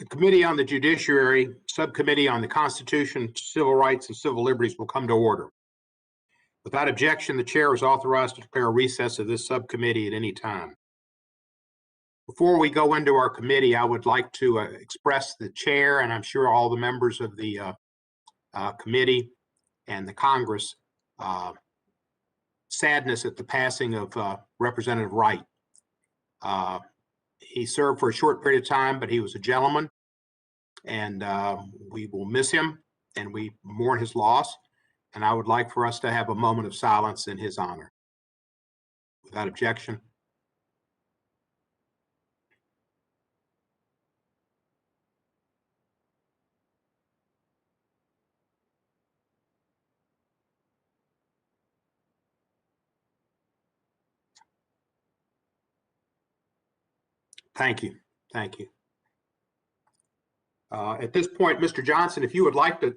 The Committee on the Judiciary, Subcommittee on the Constitution, Civil Rights, and Civil Liberties will come to order. Without objection, the chair is authorized to declare a recess of this subcommittee at any time. Before we go into our committee, I would like to express the chair, and I'm sure all the members of the committee and the Congress, sadness at the passing of Representative Wright. He served for a short period of time, but he was a gentleman, and we will miss him, and we mourn his loss. And I would like for us to have a moment of silence in his honor. Without objection. Thank you. Thank you. At this point, Mr. Johnson, if you would like to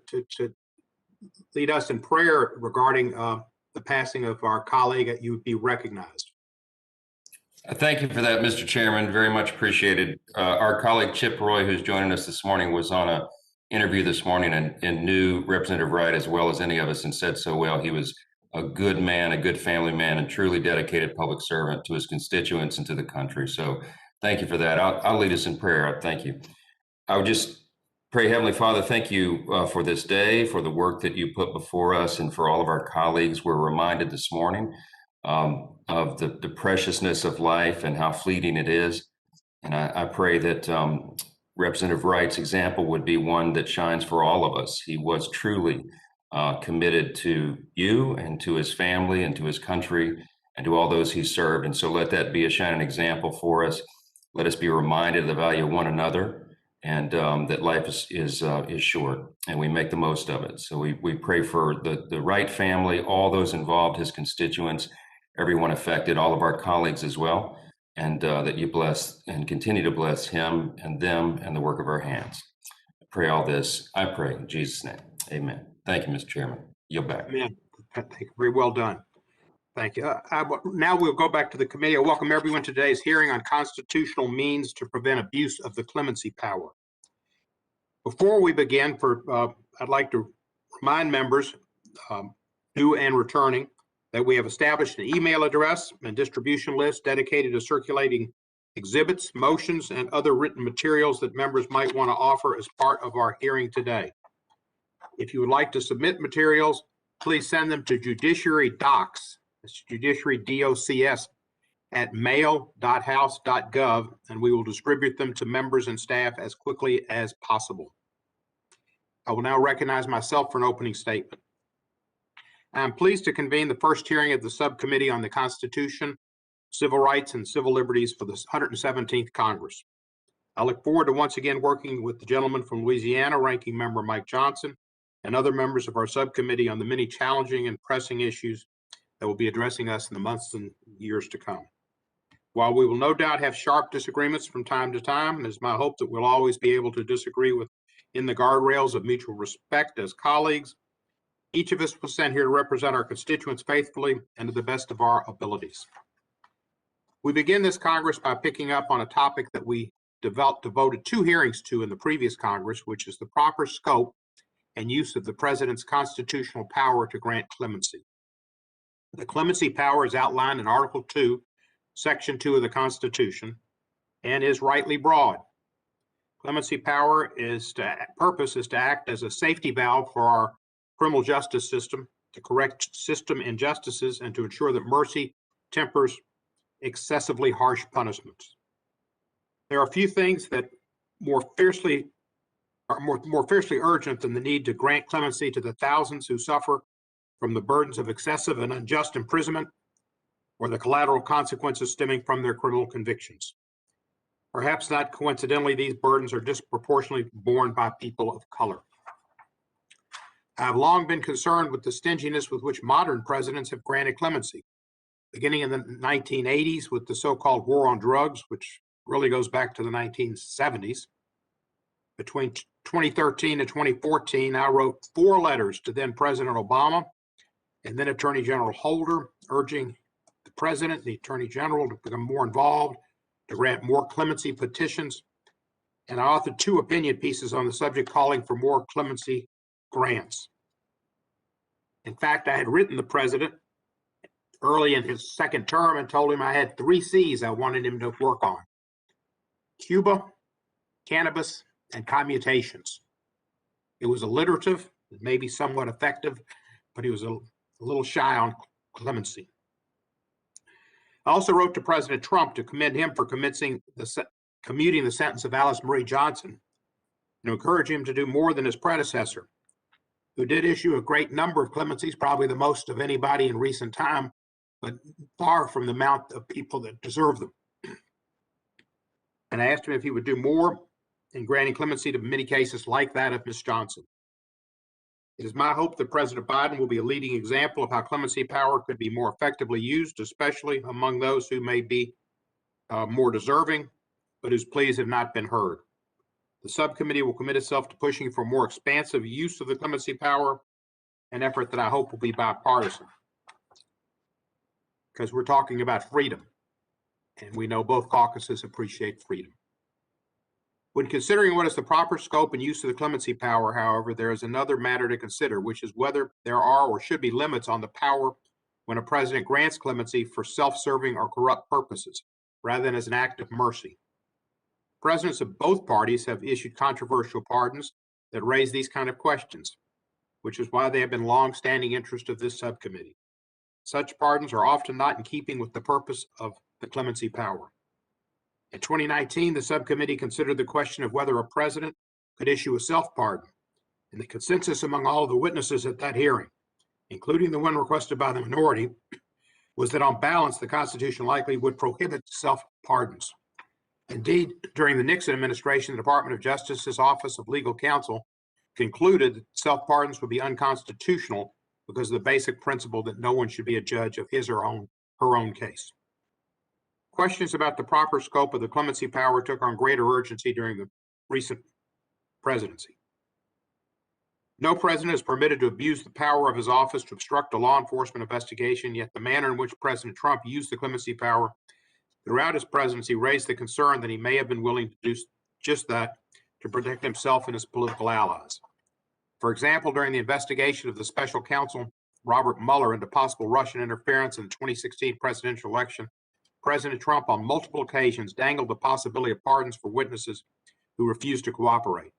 lead us in prayer regarding the passing of our colleague, you would be recognized. Thank you for that, Mr. Chairman. Very much appreciated. Our colleague Chip Roy, who's joining us this morning, was on an interview this morning and knew Representative Wright as well as any of us and said so well. He was a good man, a good family man, and truly dedicated public servant to his constituents and to the country. So thank you for that. I'll lead us in prayer. Thank you. I would just pray, Heavenly Father, thank you for this day, for the work that you put before us, and for all of our colleagues. We're reminded this morning of the preciousness of life and how fleeting it is. And I pray that Representative Wright's example would be one that shines for all of us. He was truly committed to you and to his family and to his country and to all those he served. And so let that be a shining example for us. Let us be reminded of the value of one another, and that life is short, and we make the most of it. So we pray for the Wright family, all those involved, his constituents, everyone affected, all of our colleagues as well, and that you bless and continue to bless him and them and the work of our hands. I pray all this, I pray in Jesus' name, amen. Thank you, Mr. Chairman. Yield back. Amen. Thank you. Very well done. Thank you. Now we'll go back to the committee. I welcome everyone to today's hearing on constitutional means to prevent abuse of the clemency power. Before we begin, I'd like to remind members, new and returning, that we have established an email address and distribution list dedicated to circulating exhibits, motions, and other written materials that members might want to offer as part of our hearing today. If you would like to submit materials, please send them to Judiciary Docs. It's Judiciary DOCS at mail.house.gov, and we will distribute them to members and staff as quickly as possible. I will now recognize myself for an opening statement. I am pleased to convene the first hearing of the Subcommittee on the Constitution, Civil Rights, and Civil Liberties for the 117th Congress. I look forward to once again working with the gentleman from Louisiana, Ranking Member Mike Johnson, and other members of our subcommittee on the many challenging and pressing issues that will be addressing us in the months and years to come. While we will no doubt have sharp disagreements from time to time, it is my hope that we'll always be able to disagree within the guardrails of mutual respect as colleagues. Each of us was sent here to represent our constituents faithfully and to the best of our abilities. We begin this Congress by picking up on a topic that we devoted 2 hearings to in the previous Congress, which is the proper scope and use of the President's constitutional power to grant clemency. The clemency power is outlined in Article 2, Section 2 of the Constitution, and is rightly broad. Clemency power purpose is to act as a safety valve for our criminal justice system, to correct system injustices, and to ensure that mercy tempers excessively harsh punishments. There are a few things that more fiercely urgent than the need to grant clemency to the thousands who suffer from the burdens of excessive and unjust imprisonment or the collateral consequences stemming from their criminal convictions. Perhaps not coincidentally, these burdens are disproportionately borne by people of color. I have long been concerned with the stinginess with which modern presidents have granted clemency, beginning in the 1980s with the so-called war on drugs, which really goes back to the 1970s. Between 2013 and 2014, I wrote 4 letters to then President Obama and then Attorney General Holder, urging the President and the Attorney General to become more involved, to grant more clemency petitions, and I authored 2 opinion pieces on the subject calling for more clemency grants. In fact, I had written the president early in his 2nd term and told him I had 3 C's I wanted him to work on: Cuba, cannabis, and commutations. It was alliterative, maybe somewhat effective, but he was a little shy on clemency. I also wrote to President Trump to commend him for commuting the sentence of Alice Marie Johnson and to encourage him to do more than his predecessor, who did issue a great number of clemencies, probably the most of anybody in recent time, but far from the amount of people that deserve them. And I asked him if he would do more in granting clemency to many cases like that of Ms. Johnson. It is my hope that President Biden will be a leading example of how clemency power could be more effectively used, especially among those who may be more deserving, but whose pleas have not been heard. The subcommittee will commit itself to pushing for more expansive use of the clemency power, an effort that I hope will be bipartisan, because we're talking about freedom, and we know both caucuses appreciate freedom. When considering what is the proper scope and use of the clemency power, however, there is another matter to consider, which is whether there are or should be limits on the power when a president grants clemency for self-serving or corrupt purposes, rather than as an act of mercy. Presidents of both parties have issued controversial pardons that raise these kind of questions, which is why they have been long-standing interest of this subcommittee. Such pardons are often not in keeping with the purpose of the clemency power. In 2019, the subcommittee considered the question of whether a president could issue a self-pardon, and the consensus among all of the witnesses at that hearing, including the one requested by the minority, was that on balance, the Constitution likely would prohibit self-pardons. Indeed, during the Nixon administration, the Department of Justice's Office of Legal Counsel concluded that self-pardons would be unconstitutional because of the basic principle that no one should be a judge of his or her own case. Questions about the proper scope of the clemency power took on greater urgency during the recent presidency. No president is permitted to abuse the power of his office to obstruct a law enforcement investigation, yet the manner in which President Trump used the clemency power throughout his presidency raised the concern that he may have been willing to do just that to protect himself and his political allies. For example, during the investigation of the special counsel Robert Mueller into possible Russian interference in the 2016 presidential election, President Trump on multiple occasions dangled the possibility of pardons for witnesses who refused to cooperate.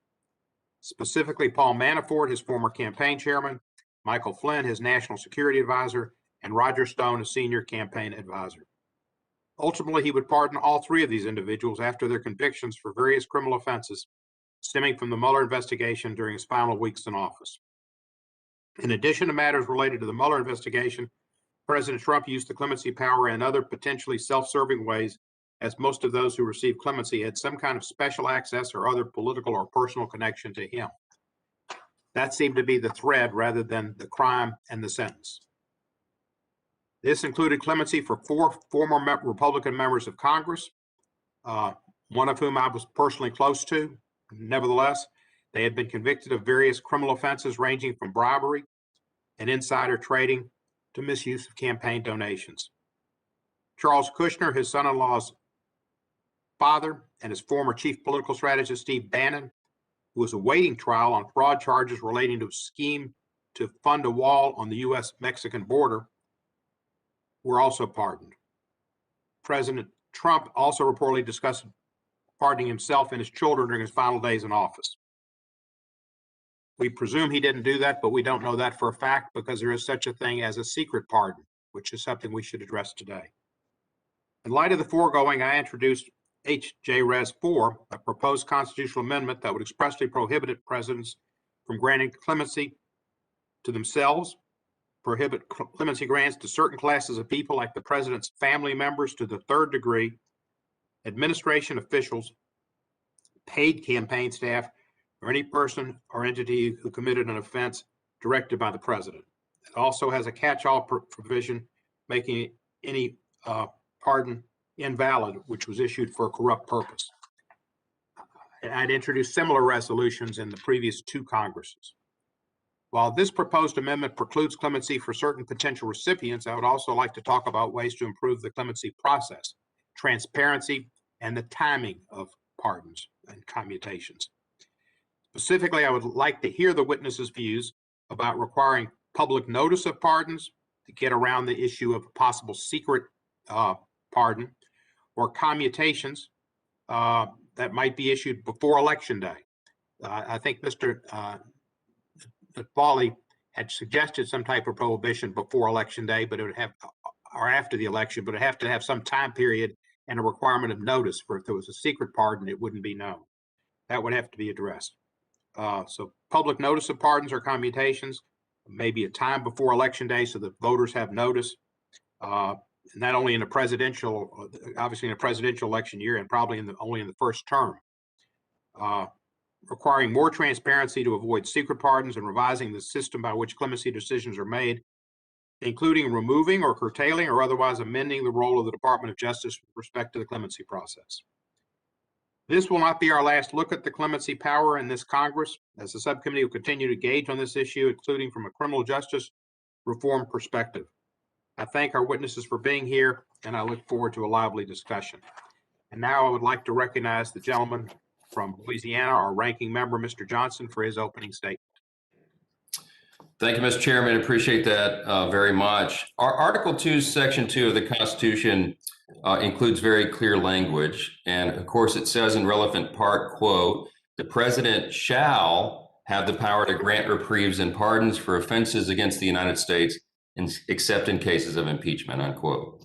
Specifically, Paul Manafort, his former campaign chairman, Michael Flynn, his national security advisor, and Roger Stone, a senior campaign advisor. Ultimately, he would pardon all 3 of these individuals after their convictions for various criminal offenses stemming from the Mueller investigation during his final weeks in office. In addition to matters related to the Mueller investigation, President Trump used the clemency power in other potentially self-serving ways, as most of those who received clemency had some kind of special access or other political or personal connection to him. That seemed to be the thread rather than the crime and the sentence. This included clemency for 4 former Republican members of Congress, one of whom I was personally close to. Nevertheless, they had been convicted of various criminal offenses ranging from bribery and insider trading to misuse of campaign donations. Charles Kushner, his son-in-law's father, and his former chief political strategist, Steve Bannon, who was awaiting trial on fraud charges relating to a scheme to fund a wall on the U.S.-Mexican border, were also pardoned. President Trump also reportedly discussed pardoning himself and his children during his final days in office. We presume he didn't do that, but we don't know that for a fact because there is such a thing as a secret pardon, which is something we should address today. In light of the foregoing, I introduced H.J. Res. 4, a proposed constitutional amendment that would expressly prohibit presidents from granting clemency to themselves, prohibit clemency grants to certain classes of people like the president's family members to the 3rd degree, administration officials, paid campaign staff, or any person or entity who committed an offense directed by the president. It also has a catch-all provision making any pardon invalid, which was issued for a corrupt purpose. I'd introduced similar resolutions in the previous 2 Congresses. While this proposed amendment precludes clemency for certain potential recipients, I would also like to talk about ways to improve the clemency process, transparency, and the timing of pardons and commutations. Specifically, I would like to hear the witnesses' views about requiring public notice of pardons to get around the issue of a possible secret pardon, or commutations that might be issued before Election Day. I think Mr. Fawley had suggested some type of prohibition before Election Day, but it would have, or after the election, but it would have to have some time period and a requirement of notice. For if there was a secret pardon, it wouldn't be known. That would have to be addressed. So public notice of pardons or commutations, maybe a time before Election Day so that voters have notice. Not only in a presidential, obviously in a presidential election year, and probably only in the first term. Requiring more transparency to avoid secret pardons and revising the system by which clemency decisions are made, including removing or curtailing or otherwise amending the role of the Department of Justice with respect to the clemency process. This will not be our last look at the clemency power in this Congress, as the subcommittee will continue to engage on this issue, including from a criminal justice reform perspective. I thank our witnesses for being here, and I look forward to a lively discussion. And now I would like to recognize the gentleman from Louisiana, our ranking member, Mr. Johnson, for his opening statement. Thank you, Mr. Chairman. Appreciate that very much. Our Article 2, Section 2 of the Constitution includes very clear language. And of course, it says in relevant part, quote, "The president shall have the power to grant reprieves and pardons for offenses against the United States, except in cases of impeachment," unquote.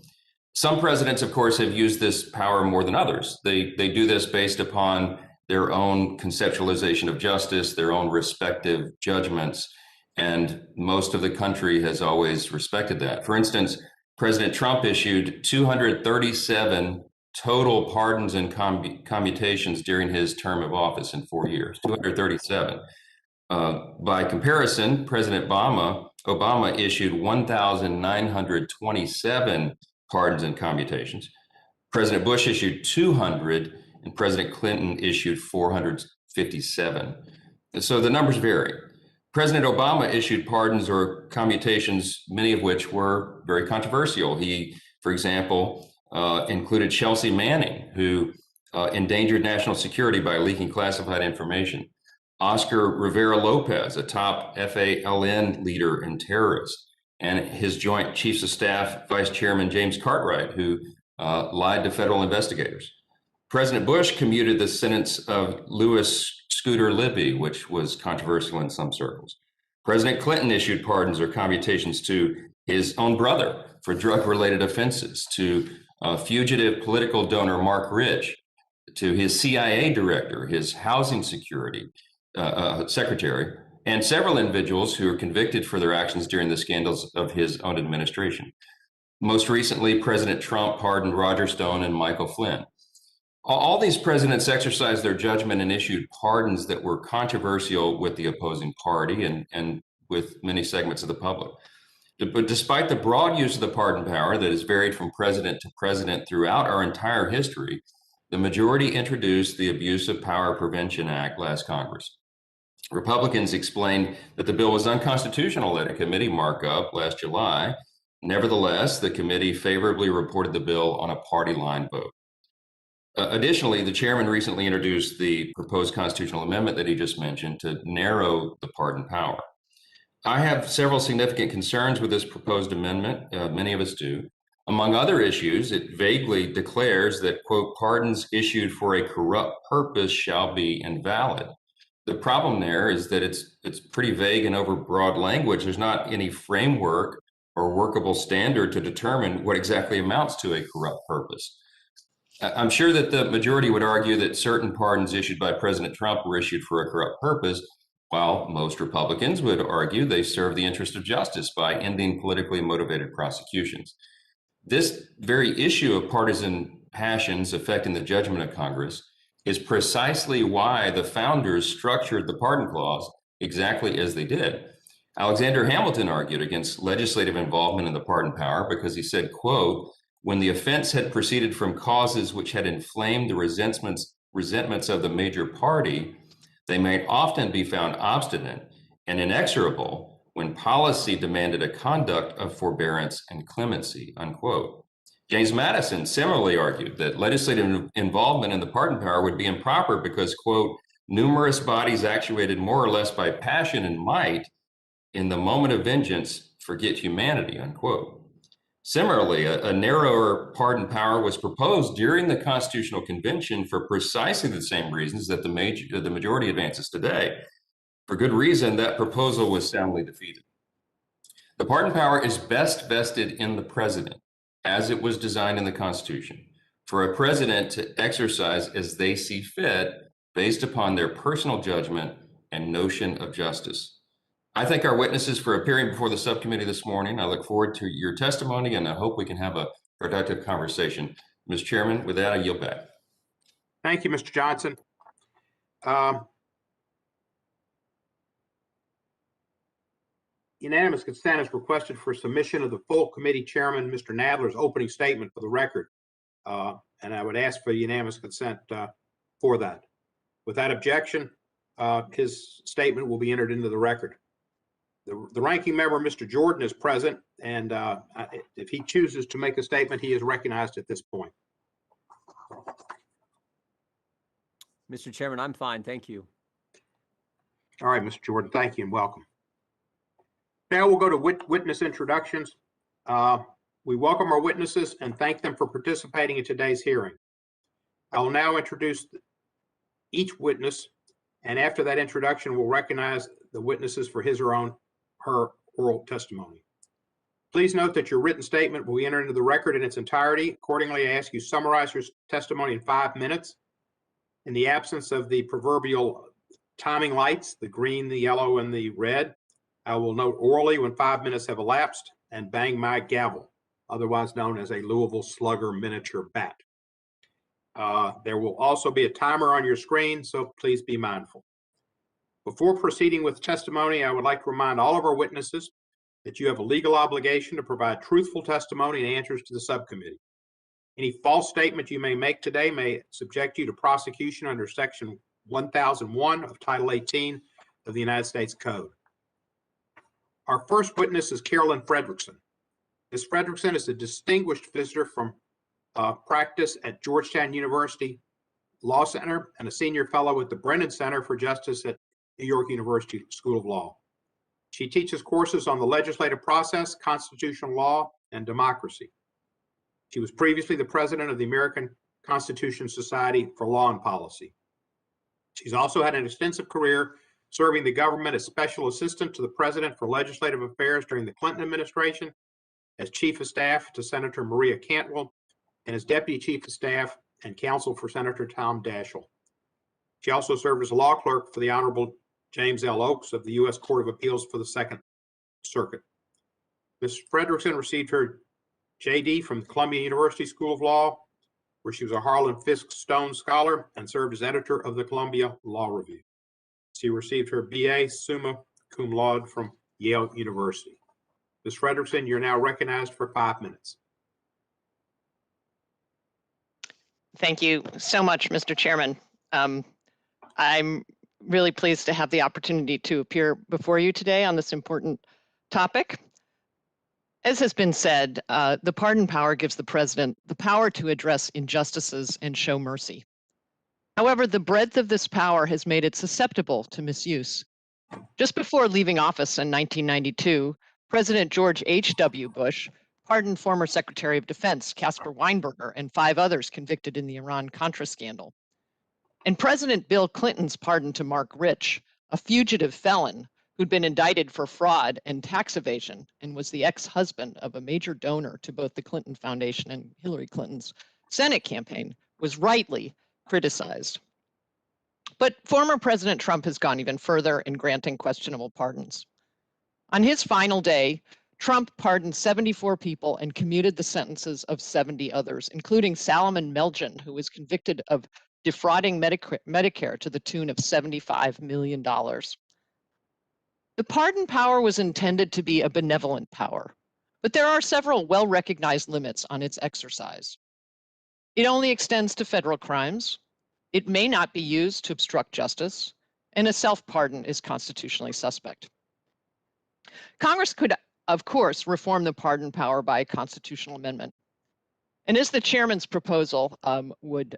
Some presidents, of course, have used this power more than others. They do this based upon their own conceptualization of justice, their own respective judgments, and most of the country has always respected that. For instance, President Trump issued 237 total pardons and commutations during his term of office in 4 years, 237. By comparison, President Obama issued 1,927 pardons and commutations. President Bush issued 200, and President Clinton issued 457. And so the numbers vary. President Obama issued pardons or commutations, many of which were very controversial. He, for example, included Chelsea Manning, who endangered national security by leaking classified information. Oscar Rivera Lopez, a top FALN leader and terrorist, and his Joint Chiefs of Staff Vice Chairman James Cartwright, who lied to federal investigators. President Bush commuted the sentence of Louis Scooter Libby, which was controversial in some circles. President Clinton issued pardons or commutations to his own brother for drug-related offenses, to fugitive political donor Mark Rich, to his CIA director, his housing security secretary, and several individuals who were convicted for their actions during the scandals of his own administration. Most recently, President Trump pardoned Roger Stone and Michael Flynn. All these presidents exercised their judgment and issued pardons that were controversial with the opposing party and with many segments of the public. But despite the broad use of the pardon power that has varied from president to president throughout our entire history, the majority introduced the Abuse of Power Prevention Act last Congress. Republicans explained that the bill was unconstitutional at a committee markup last July. Nevertheless, the committee favorably reported the bill on a party line vote. Additionally, the chairman recently introduced the proposed constitutional amendment that he just mentioned to narrow the pardon power. I have several significant concerns with this proposed amendment. Many of us do. Among other issues, it vaguely declares that, quote, "pardons issued for a corrupt purpose shall be invalid." The problem there is that it's pretty vague and overbroad language. There's not any framework or workable standard to determine what exactly amounts to a corrupt purpose. I'm sure that the majority would argue that certain pardons issued by President Trump were issued for a corrupt purpose, while most Republicans would argue they serve the interest of justice by ending politically motivated prosecutions. This very issue of partisan passions affecting the judgment of Congress is precisely why the founders structured the pardon clause exactly as they did. Alexander Hamilton argued against legislative involvement in the pardon power because he said, quote, "When the offense had proceeded from causes which had inflamed the resentments of the major party, they might often be found obstinate and inexorable when policy demanded a conduct of forbearance and clemency," unquote. James Madison similarly argued that legislative involvement in the pardon power would be improper because, quote, numerous bodies actuated more or less by passion and might in the moment of vengeance forget humanity, unquote. Similarly, a narrower pardon power was proposed during the Constitutional Convention for precisely the same reasons that the majority advances today. For good reason, that proposal was soundly defeated. The pardon power is best vested in the president, as it was designed in the Constitution, for a president to exercise as they see fit based upon their personal judgment and notion of justice. I thank our witnesses for appearing before the subcommittee this morning. I look forward to your testimony, and I hope we can have a productive conversation. Mr. Chairman, with that, I yield back. Thank you, Mr. Johnson. Unanimous consent is requested for submission of the full committee chairman, Mr. Nadler's opening statement for the record. And I would ask for unanimous consent for that. Without objection, his statement will be entered into the record. The ranking member, Mr. Jordan, is present, and if he chooses to make a statement, he is recognized at this point. Mr. Chairman, I'm fine. Thank you. All right, Mr. Jordan, thank you and welcome. Now we'll go to witness introductions. We welcome our witnesses and thank them for participating in today's hearing. I will now introduce each witness, and after that introduction, we'll recognize the witnesses for his or her oral testimony. Please note that your written statement will be entered into the record in its entirety. Accordingly, I ask you summarize your testimony in 5 minutes. In the absence of the proverbial timing lights, the green, the yellow, and the red, I will note orally when 5 minutes have elapsed and bang my gavel, otherwise known as a Louisville Slugger miniature bat. There will also be a timer on your screen, so please be mindful. Before proceeding with testimony, I would like to remind all of our witnesses that you have a legal obligation to provide truthful testimony and answers to the subcommittee. Any false statement you may make today may subject you to prosecution under Section 1001 of Title 18 of the United States Code. Our first witness is Carolyn Frederickson. Ms. Frederickson is a distinguished visitor from practice at Georgetown University Law Center and a senior fellow at the Brennan Center for Justice at New York University School of Law. She teaches courses on the legislative process, constitutional law, and democracy. She was previously the president of the American Constitution Society for Law and Policy. She's also had an extensive career serving the government as special assistant to the president for legislative affairs during the Clinton administration, as chief of staff to Senator Maria Cantwell, and as deputy chief of staff and counsel for Senator Tom Daschle. She also served as a law clerk for the Honorable James L. Oaks of the U.S. Court of Appeals for the Second Circuit. Ms. Frederickson received her JD from the Columbia University School of Law, where she was a Harlan Fiske Stone Scholar and served as editor of the Columbia Law Review. She received her BA summa cum laude from Yale University. Ms. Frederickson, you're now recognized for 5 minutes. Thank you so much, Mr. Chairman. I'm really pleased to have the opportunity to appear before you today on this important topic. As has been said, the pardon power gives the president the power to address injustices and show mercy. However, the breadth of this power has made it susceptible to misuse. Just before leaving office in 1992, President George H.W. Bush pardoned former Secretary of Defense Caspar Weinberger and 5 others convicted in the Iran-Contra scandal. And President Bill Clinton's pardon to Mark Rich, a fugitive felon who'd been indicted for fraud and tax evasion and was the ex-husband of a major donor to both the Clinton Foundation and Hillary Clinton's Senate campaign, was rightly criticized. But former President Trump has gone even further in granting questionable pardons. On his final day, Trump pardoned 74 people and commuted the sentences of 70 others, including Salomon Melgen, who was convicted of defrauding Medicare to the tune of $75 million. The pardon power was intended to be a benevolent power, but there are several well-recognized limits on its exercise. It only extends to federal crimes. It may not be used to obstruct justice, and a self-pardon is constitutionally suspect. Congress could, of course, reform the pardon power by a constitutional amendment. And as the chairman's proposal would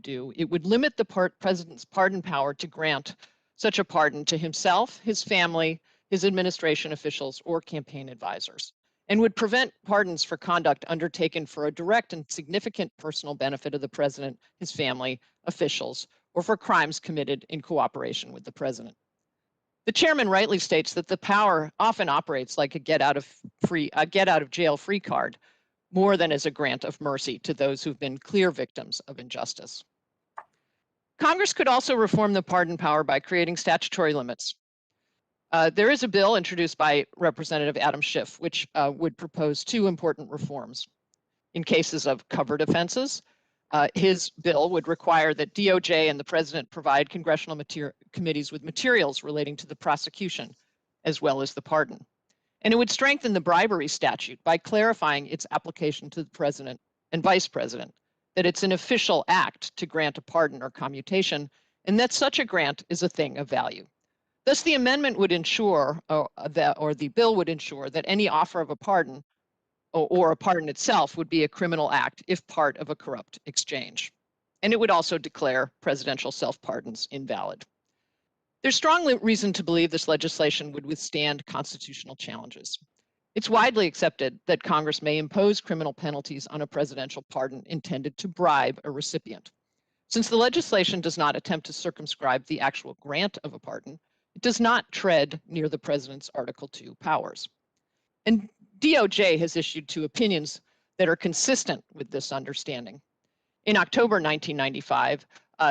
do, it would limit the president's pardon power to grant such a pardon to himself, his family, his administration officials, or campaign advisors, and would prevent pardons for conduct undertaken for a direct and significant personal benefit of the president, his family, officials, or for crimes committed in cooperation with the president. The chairman rightly states that the power often operates like a get out of jail free card, more than as a grant of mercy to those who've been clear victims of injustice. Congress could also reform the pardon power by creating statutory limits. There is a bill introduced by Representative Adam Schiff, which would propose two important reforms. In cases of covered offenses, his bill would require that DOJ and the president provide congressional committees with materials relating to the prosecution, as well as the pardon. And it would strengthen the bribery statute by clarifying its application to the president and vice president, that it's an official act to grant a pardon or commutation, and that such a grant is a thing of value. Thus, the amendment would ensure, the bill would ensure that any offer of a pardon or a pardon itself would be a criminal act if part of a corrupt exchange. And it would also declare presidential self-pardons invalid. There's strong reason to believe this legislation would withstand constitutional challenges. It's widely accepted that Congress may impose criminal penalties on a presidential pardon intended to bribe a recipient. Since the legislation does not attempt to circumscribe the actual grant of a pardon, it does not tread near the president's Article II powers. And DOJ has issued two opinions that are consistent with this understanding. In October 1995,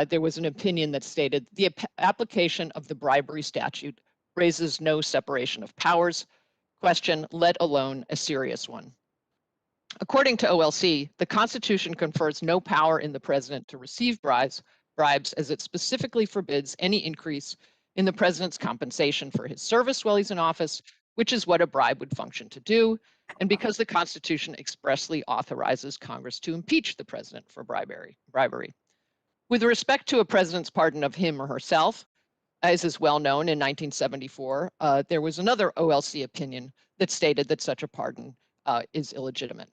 there was an opinion that stated the application of the bribery statute raises no separation of powers question, let alone a serious one. According to OLC, the Constitution confers no power in the president to receive bribes as it specifically forbids any increase in the president's compensation for his service while he's in office, which is what a bribe would function to do, and because the Constitution expressly authorizes Congress to impeach the president for bribery. With respect to a president's pardon of him or herself, as is well known, in 1974, there was another OLC opinion that stated that such a pardon is illegitimate.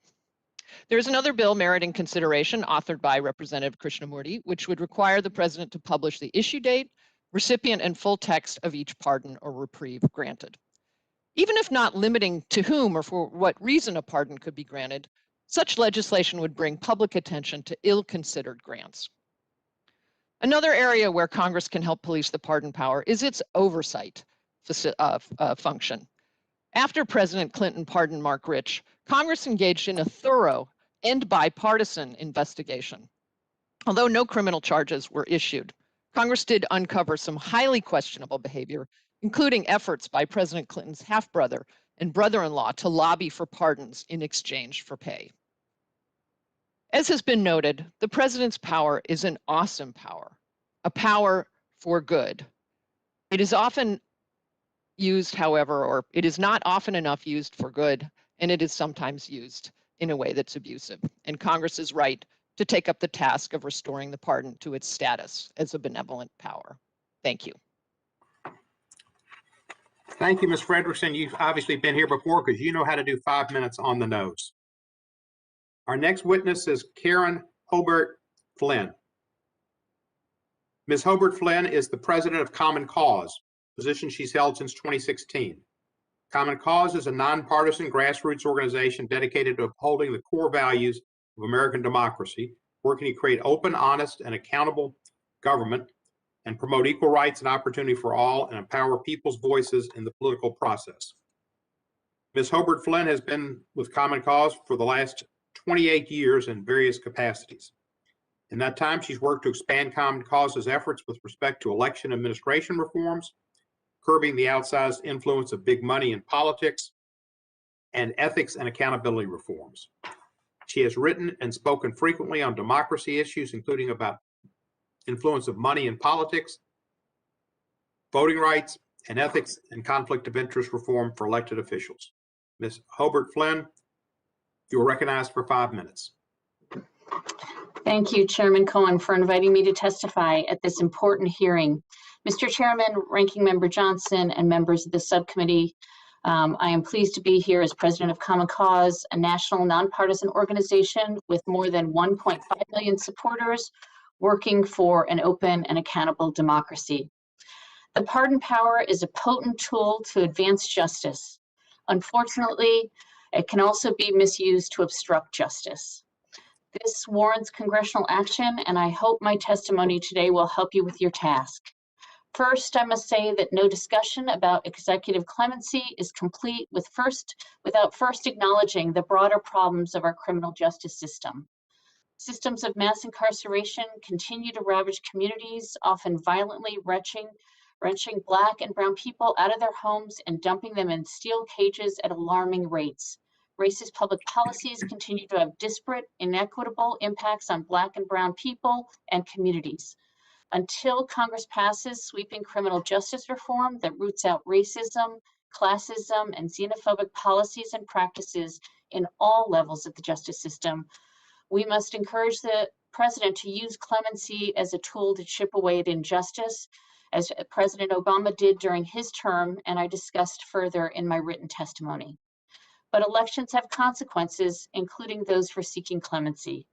There's another bill meriting consideration authored by Representative Krishnamurti, which would require the president to publish the issue date, recipient, and full text of each pardon or reprieve granted. Even if not limiting to whom or for what reason a pardon could be granted, such legislation would bring public attention to ill-considered grants. Another area where Congress can help police the pardon power is its oversight function. After President Clinton pardoned Mark Rich, Congress engaged in a thorough and bipartisan investigation. Although no criminal charges were issued, Congress did uncover some highly questionable behavior, including efforts by President Clinton's half-brother and brother-in-law to lobby for pardons in exchange for pay. As has been noted, the president's power is an awesome power, a power for good. It is often used, however, or it is not often enough used for good, and it is sometimes used in a way that's abusive. And Congress is right to take up the task of restoring the pardon to its status as a benevolent power. Thank you. Thank you, Ms. Frederickson. You've obviously been here before because you know how to do 5 minutes on the nose. Our next witness is Karen Hobart Flynn. Ms. Hobart Flynn is the president of Common Cause, a position she's held since 2016. Common Cause is a nonpartisan grassroots organization dedicated to upholding the core values of American democracy, working to create open, honest, and accountable government and promote equal rights and opportunity for all and empower people's voices in the political process. Ms. Hobart Flynn has been with Common Cause for the last 28 years in various capacities. In that time, she's worked to expand Common Cause's efforts with respect to election administration reforms, curbing the outsized influence of big money in politics, and ethics and accountability reforms. She has written and spoken frequently on democracy issues, including about influence of money in politics, voting rights, and ethics and conflict of interest reform for elected officials. Ms. Hobart Flynn, you are recognized for 5 minutes. Thank you, Chairman Cohen, for inviting me to testify at this important hearing. Mr. Chairman, Ranking Member Johnson, and members of the subcommittee, I am pleased to be here as president of Common Cause, a national nonpartisan organization with more than 1.5 million supporters working for an open and accountable democracy. The pardon power is a potent tool to advance justice. Unfortunately, it can also be misused to obstruct justice. This warrants congressional action, and I hope my testimony today will help you with your task. First, I must say that no discussion about executive clemency is complete without first acknowledging the broader problems of our criminal justice system. Systems of mass incarceration continue to ravage communities, often violently wrenching Black and brown people out of their homes and dumping them in steel cages at alarming rates. Racist public policies continue to have disparate, inequitable impacts on Black and brown people and communities. Until Congress passes sweeping criminal justice reform that roots out racism, classism, and xenophobic policies and practices in all levels of the justice system, we must encourage the president to use clemency as a tool to chip away at injustice, as President Obama did during his term, and I discussed further in my written testimony. But elections have consequences, including those for seeking clemency.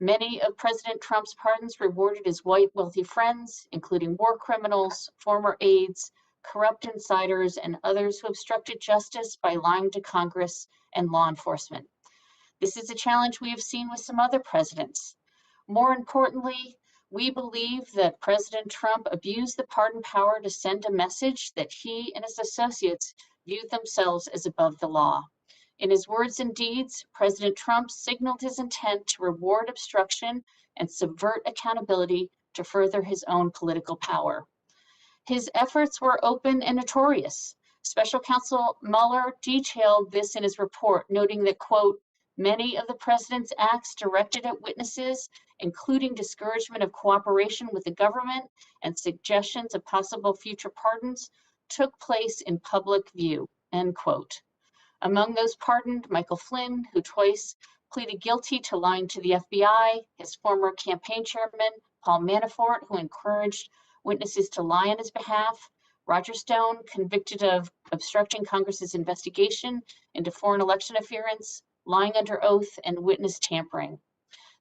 Many of President Trump's pardons rewarded his white wealthy friends, including war criminals, former aides, corrupt insiders, and others who obstructed justice by lying to Congress and law enforcement. This is a challenge we have seen with some other presidents. More importantly, we believe that President Trump abused the pardon power to send a message that he and his associates viewed themselves as above the law. In his words and deeds, President Trump signaled his intent to reward obstruction and subvert accountability to further his own political power. His efforts were open and notorious. Special Counsel Mueller detailed this in his report, noting that, quote, many of the president's acts directed at witnesses, including discouragement of cooperation with the government and suggestions of possible future pardons, took place in public view, end quote. Among those pardoned, Michael Flynn, who twice pleaded guilty to lying to the FBI, his former campaign chairman, Paul Manafort, who encouraged witnesses to lie on his behalf, Roger Stone, convicted of obstructing Congress's investigation into foreign election interference, lying under oath, and witness tampering.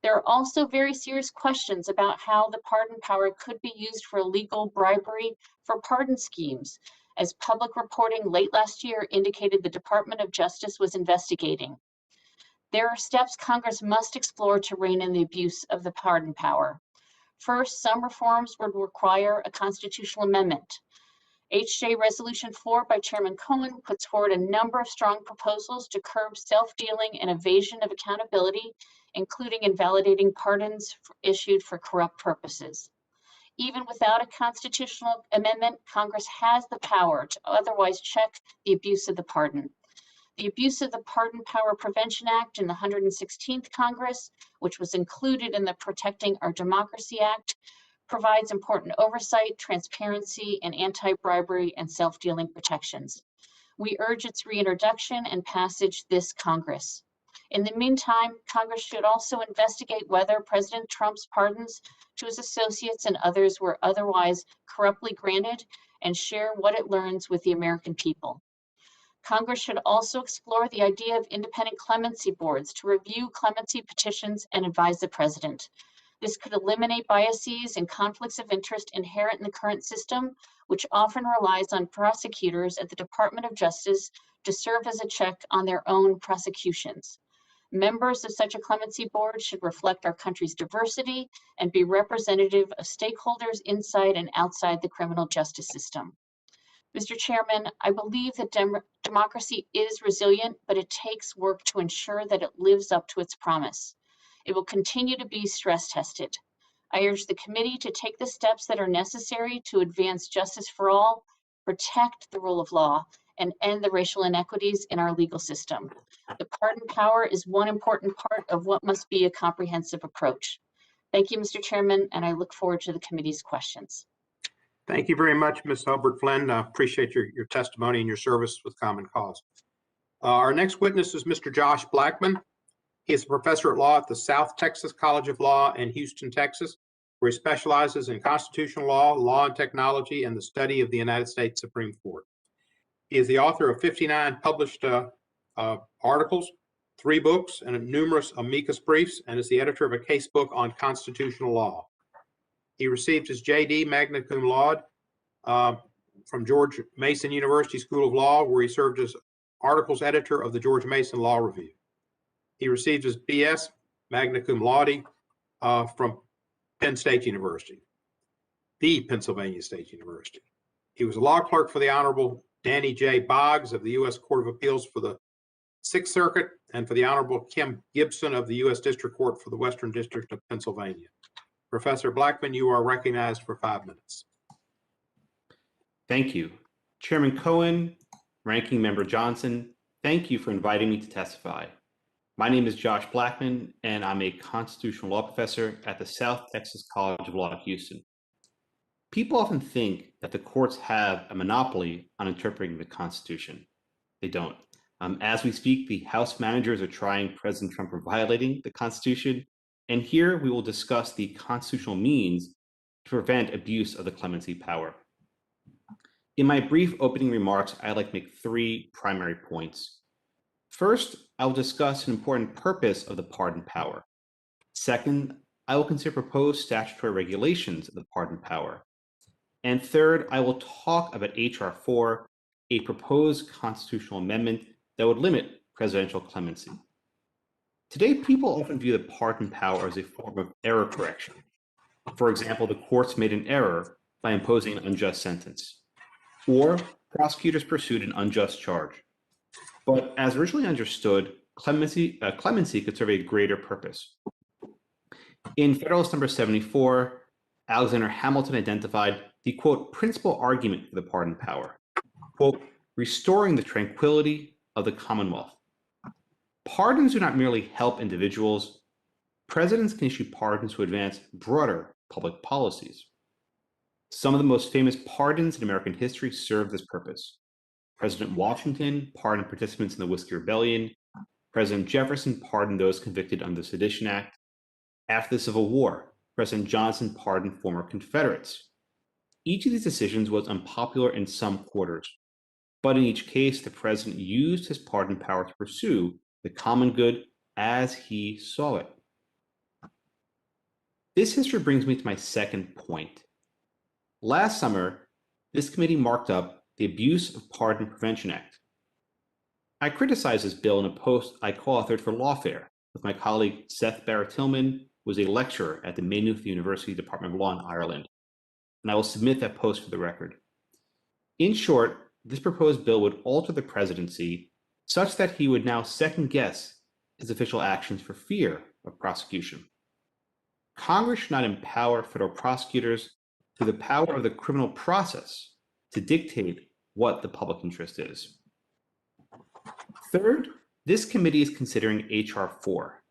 There are also very serious questions about how the pardon power could be used for illegal bribery for pardon schemes, as public reporting late last year indicated the Department of Justice was investigating. There are steps Congress must explore to rein in the abuse of the pardon power. First, some reforms would require a constitutional amendment. HJ Resolution 4 by Chairman Cohen puts forward a number of strong proposals to curb self-dealing and evasion of accountability, including invalidating pardons issued for corrupt purposes. Even without a constitutional amendment, Congress has the power to otherwise check the abuse of the pardon. The abuse of the Pardon Power Prevention Act in the 116th Congress, which was included in the Protecting Our Democracy Act, provides important oversight, transparency, and anti-bribery and self-dealing protections. We urge its reintroduction and passage this Congress. In the meantime, Congress should also investigate whether President Trump's pardons to his associates and others were otherwise corruptly granted and share what it learns with the American people. Congress should also explore the idea of independent clemency boards to review clemency petitions and advise the president. This could eliminate biases and conflicts of interest inherent in the current system, which often relies on prosecutors at the Department of Justice to serve as a check on their own prosecutions. Members of such a clemency board should reflect our country's diversity and be representative of stakeholders inside and outside the criminal justice system. Mr. Chairman, I believe that democracy is resilient, but it takes work to ensure that it lives up to its promise. It will continue to be stress tested. I urge the committee to take the steps that are necessary to advance justice for all, protect the rule of law, and end the racial inequities in our legal system. The pardon power is one important part of what must be a comprehensive approach. Thank you, Mr. Chairman, and I look forward to the committee's questions. Thank you very much, Ms. Albert Flynn. I appreciate your testimony and your service with Common Cause. Our next witness is Mr. Josh Blackman. He is a professor at law at the South Texas College of Law in Houston, Texas, where he specializes in constitutional law, law and technology, and the study of the United States Supreme Court. He is the author of 59 published articles, 3 books, and numerous amicus briefs, and is the editor of a case book on constitutional law. He received his JD magna cum laude from George Mason University School of Law, where he served as articles editor of the George Mason Law Review. He received his BS magna cum laude from Penn State University, the Pennsylvania State University. He was a law clerk for the Honorable Danny J. Boggs of the U.S. Court of Appeals for the Sixth Circuit and for the Honorable Kim Gibson of the U.S. District Court for the Western District of Pennsylvania. Professor Blackman, you are recognized for 5 minutes. Thank you. Chairman Cohen, Ranking Member Johnson, thank you for inviting me to testify. My name is Josh Blackman, and I'm a constitutional law professor at the South Texas College of Law at Houston. People often think that the courts have a monopoly on interpreting the Constitution. They don't. As we speak, the House managers are trying President Trump for violating the Constitution, and here we will discuss the constitutional means to prevent abuse of the clemency power. In my brief opening remarks, I'd like to make 3 primary points. First, I will discuss an important purpose of the pardon power. Second, I will consider proposed statutory regulations of the pardon power. And third, I will talk about H.R. 4, a proposed constitutional amendment that would limit presidential clemency. Today, people often view the pardon power as a form of error correction. For example, the courts made an error by imposing an unjust sentence, or prosecutors pursued an unjust charge. But as originally understood, clemency could serve a greater purpose. In Federalist Number 74, Alexander Hamilton identified the, quote, principal argument for the pardon power, quote, restoring the tranquility of the Commonwealth. Pardons do not merely help individuals. Presidents can issue pardons to advance broader public policies. Some of the most famous pardons in American history serve this purpose. President Washington pardoned participants in the Whiskey Rebellion. President Jefferson pardoned those convicted under the Sedition Act. After the Civil War, President Johnson pardoned former Confederates. Each of these decisions was unpopular in some quarters, but in each case, the president used his pardon power to pursue the common good as he saw it. This history brings me to my second point. Last summer, this committee marked up the Abuse of Pardon Prevention Act. I criticized this bill in a post I co-authored for Lawfare with my colleague Seth Barrett-Tillman, who was a lecturer at the Maynooth University Department of Law in Ireland, and I will submit that post for the record. In short, this proposed bill would alter the presidency such that he would now second-guess his official actions for fear of prosecution. Congress should not empower federal prosecutors through the power of the criminal process to dictate what the public interest is. Third, this committee is considering H.R. 4,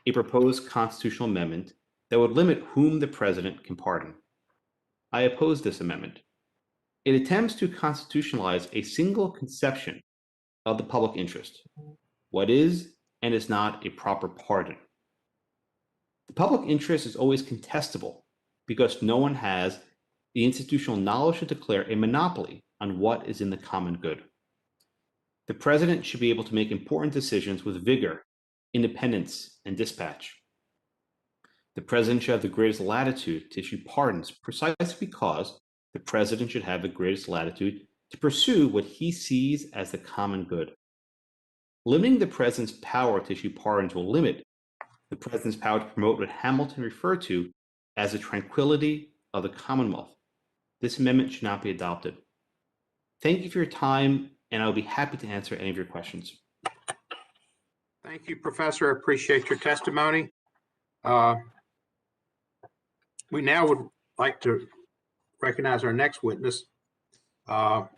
a proposed constitutional amendment that would limit whom the president can pardon. I oppose this amendment. It attempts to constitutionalize a single conception of the public interest, what is and is not a proper pardon. The public interest is always contestable because no one has the institutional knowledge to declare a monopoly on what is in the common good. The president should be able to make important decisions with vigor, independence, and dispatch. The president should have the greatest latitude to issue pardons precisely because the president should have the greatest latitude to pursue what he sees as the common good. Limiting the president's power to issue pardons will limit the president's power to promote what Hamilton referred to as the tranquility of the Commonwealth. This amendment should not be adopted. Thank you for your time, and I'll be happy to answer any of your questions. Thank you, Professor. I appreciate your testimony. We now would like to recognize our next witness. And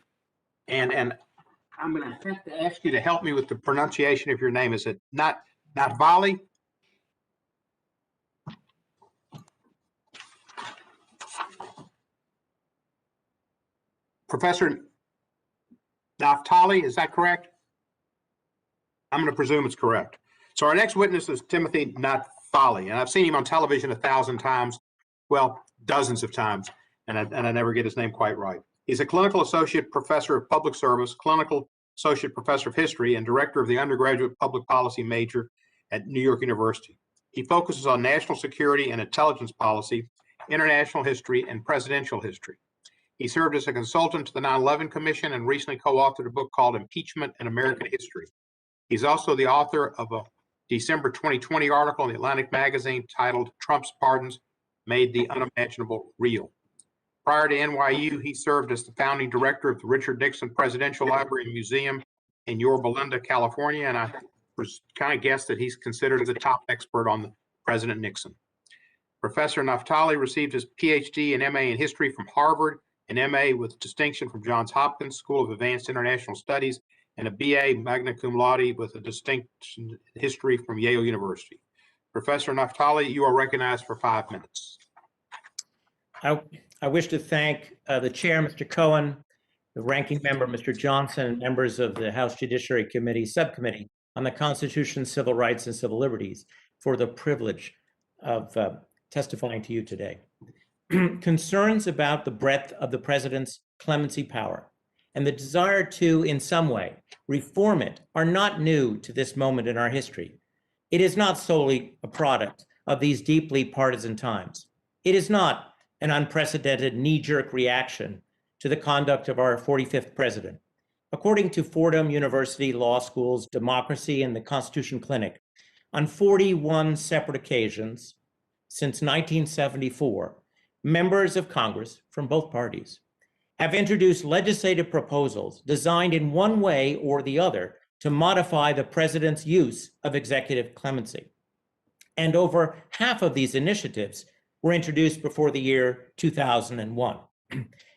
I'm going to have to ask you to help me with the pronunciation of your name. Is it not Vali? Professor Naftali, is that correct? I'm going to presume it's correct. So our next witness is Timothy Naftali, and I've seen him on television 1,000 times, well, dozens of times, and I never get his name quite right. He's a clinical associate professor of public service, clinical associate professor of history, and director of the undergraduate public policy major at New York University. He focuses on national security and intelligence policy, international history, and presidential history. He served as a consultant to the 9/11 Commission and recently co-authored a book called Impeachment in American History. He's also the author of a December 2020 article in the Atlantic magazine titled Trump's Pardons Made the Unimaginable Real. Prior to NYU, he served as the founding director of the Richard Nixon Presidential Library and Museum in Yorba Linda, California, and I kind of guessed that he's considered the top expert on President Nixon. Professor Naftali received his PhD and MA in history from Harvard, an MA with distinction from Johns Hopkins School of Advanced International Studies, and a BA magna cum laude with a distinction in history from Yale University. Professor Naftali, you are recognized for 5 minutes. I wish to thank the chair, Mr. Cohen, the ranking member, Mr. Johnson, and members of the House Judiciary Committee Subcommittee on the Constitution, Civil Rights, and Civil Liberties for the privilege of testifying to you today. Concerns about the breadth of the president's clemency power and the desire to, in some way, reform it are not new to this moment in our history. It is not solely a product of these deeply partisan times. It is not an unprecedented knee-jerk reaction to the conduct of our 45th president. According to Fordham University Law School's Democracy and the Constitution Clinic, on 41 separate occasions since 1974, members of Congress from both parties have introduced legislative proposals designed in one way or the other to modify the president's use of executive clemency. And over half of these initiatives were introduced before the year 2001.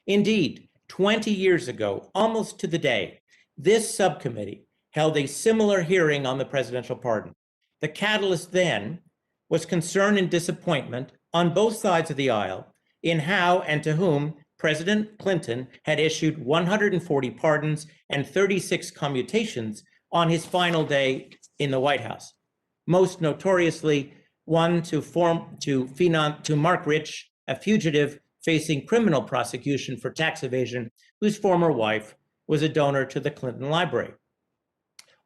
Indeed, 20 years ago, almost to the day, this subcommittee held a similar hearing on the presidential pardon. The catalyst then was concern and disappointment on both sides of the aisle in how and to whom President Clinton had issued 140 pardons and 36 commutations on his final day in the White House. Most notoriously, one to Mark Rich, a fugitive facing criminal prosecution for tax evasion, whose former wife was a donor to the Clinton Library.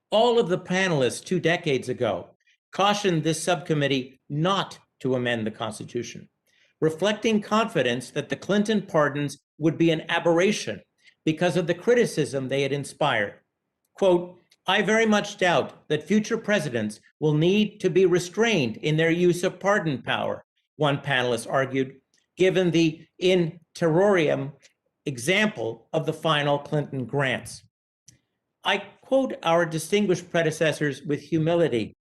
All of the panelists 2 decades ago cautioned this subcommittee not to amend the Constitution, reflecting confidence that the Clinton pardons would be an aberration because of the criticism they had inspired. Quote, "I very much doubt that future presidents will need to be restrained in their use of pardon power," one panelist argued, given the in terroriam example of the final Clinton grants. I quote our distinguished predecessors with humility.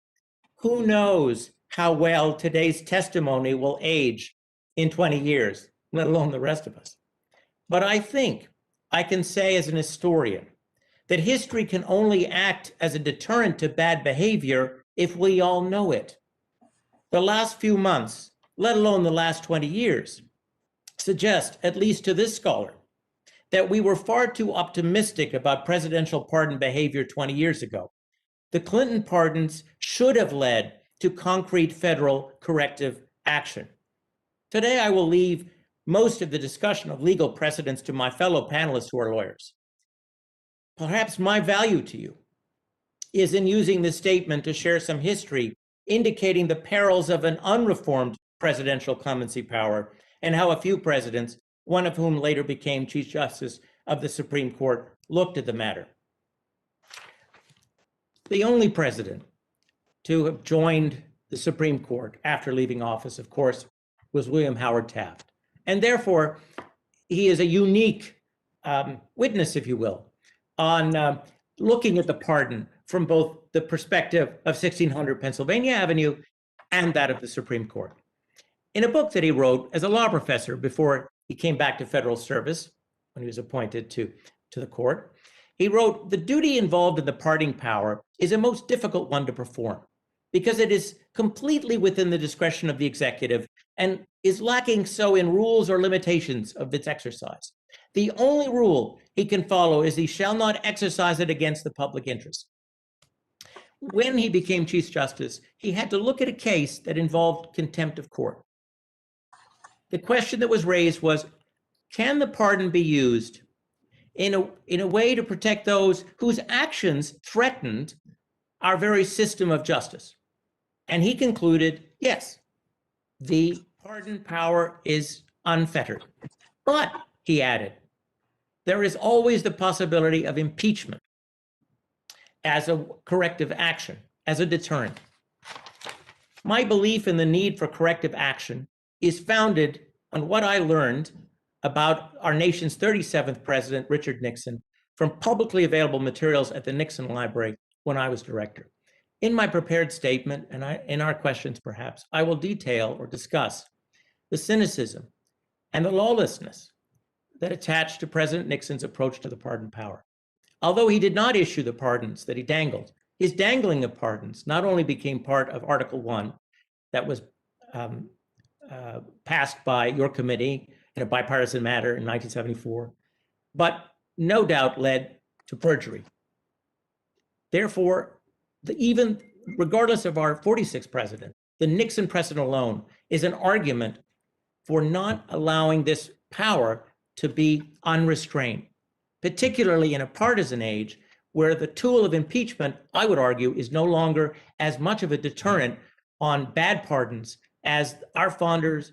Who knows how well today's testimony will age in 20 years, let alone the rest of us. But I think I can say as an historian that history can only act as a deterrent to bad behavior if we all know it. The last few months, let alone the last 20 years, suggest, at least to this scholar, that we were far too optimistic about presidential pardon behavior 20 years ago. The Clinton pardons should have led to concrete federal corrective action. Today, I will leave most of the discussion of legal precedents to my fellow panelists who are lawyers. Perhaps my value to you is in using this statement to share some history indicating the perils of an unreformed presidential clemency power and how a few presidents, one of whom later became Chief Justice of the Supreme Court, looked at the matter. The only president to have joined the Supreme Court after leaving office, of course, was William Howard Taft. And therefore, he is a unique witness, if you will, on looking at the pardon from both the perspective of 1600 Pennsylvania Avenue and that of the Supreme Court. In a book that he wrote as a law professor before he came back to federal service, when he was appointed to the court, he wrote, "The duty involved in the pardoning power is a most difficult one to perform because it is completely within the discretion of the executive and is lacking so in rules or limitations of its exercise. The only rule he can follow is he shall not exercise it against the public interest." When he became Chief Justice, he had to look at a case that involved contempt of court. The question that was raised was, can the pardon be used in a way to protect those whose actions threatened our very system of justice. And he concluded, yes, the pardon power is unfettered. But, he added, there is always the possibility of impeachment as a corrective action, as a deterrent. My belief in the need for corrective action is founded on what I learned about our nation's 37th president, Richard Nixon, from publicly available materials at the Nixon Library when I was director. In my prepared statement, and in our questions perhaps, I will detail or discuss the cynicism and the lawlessness that attached to President Nixon's approach to the pardon power. Although he did not issue the pardons that he dangled, his dangling of pardons not only became part of Article 1 that was passed by your committee in a bipartisan matter in 1974, but no doubt led to perjury. Therefore, even regardless of our 46th president, the Nixon precedent alone is an argument for not allowing this power to be unrestrained, particularly in a partisan age where the tool of impeachment, I would argue, is no longer as much of a deterrent on bad pardons as our founders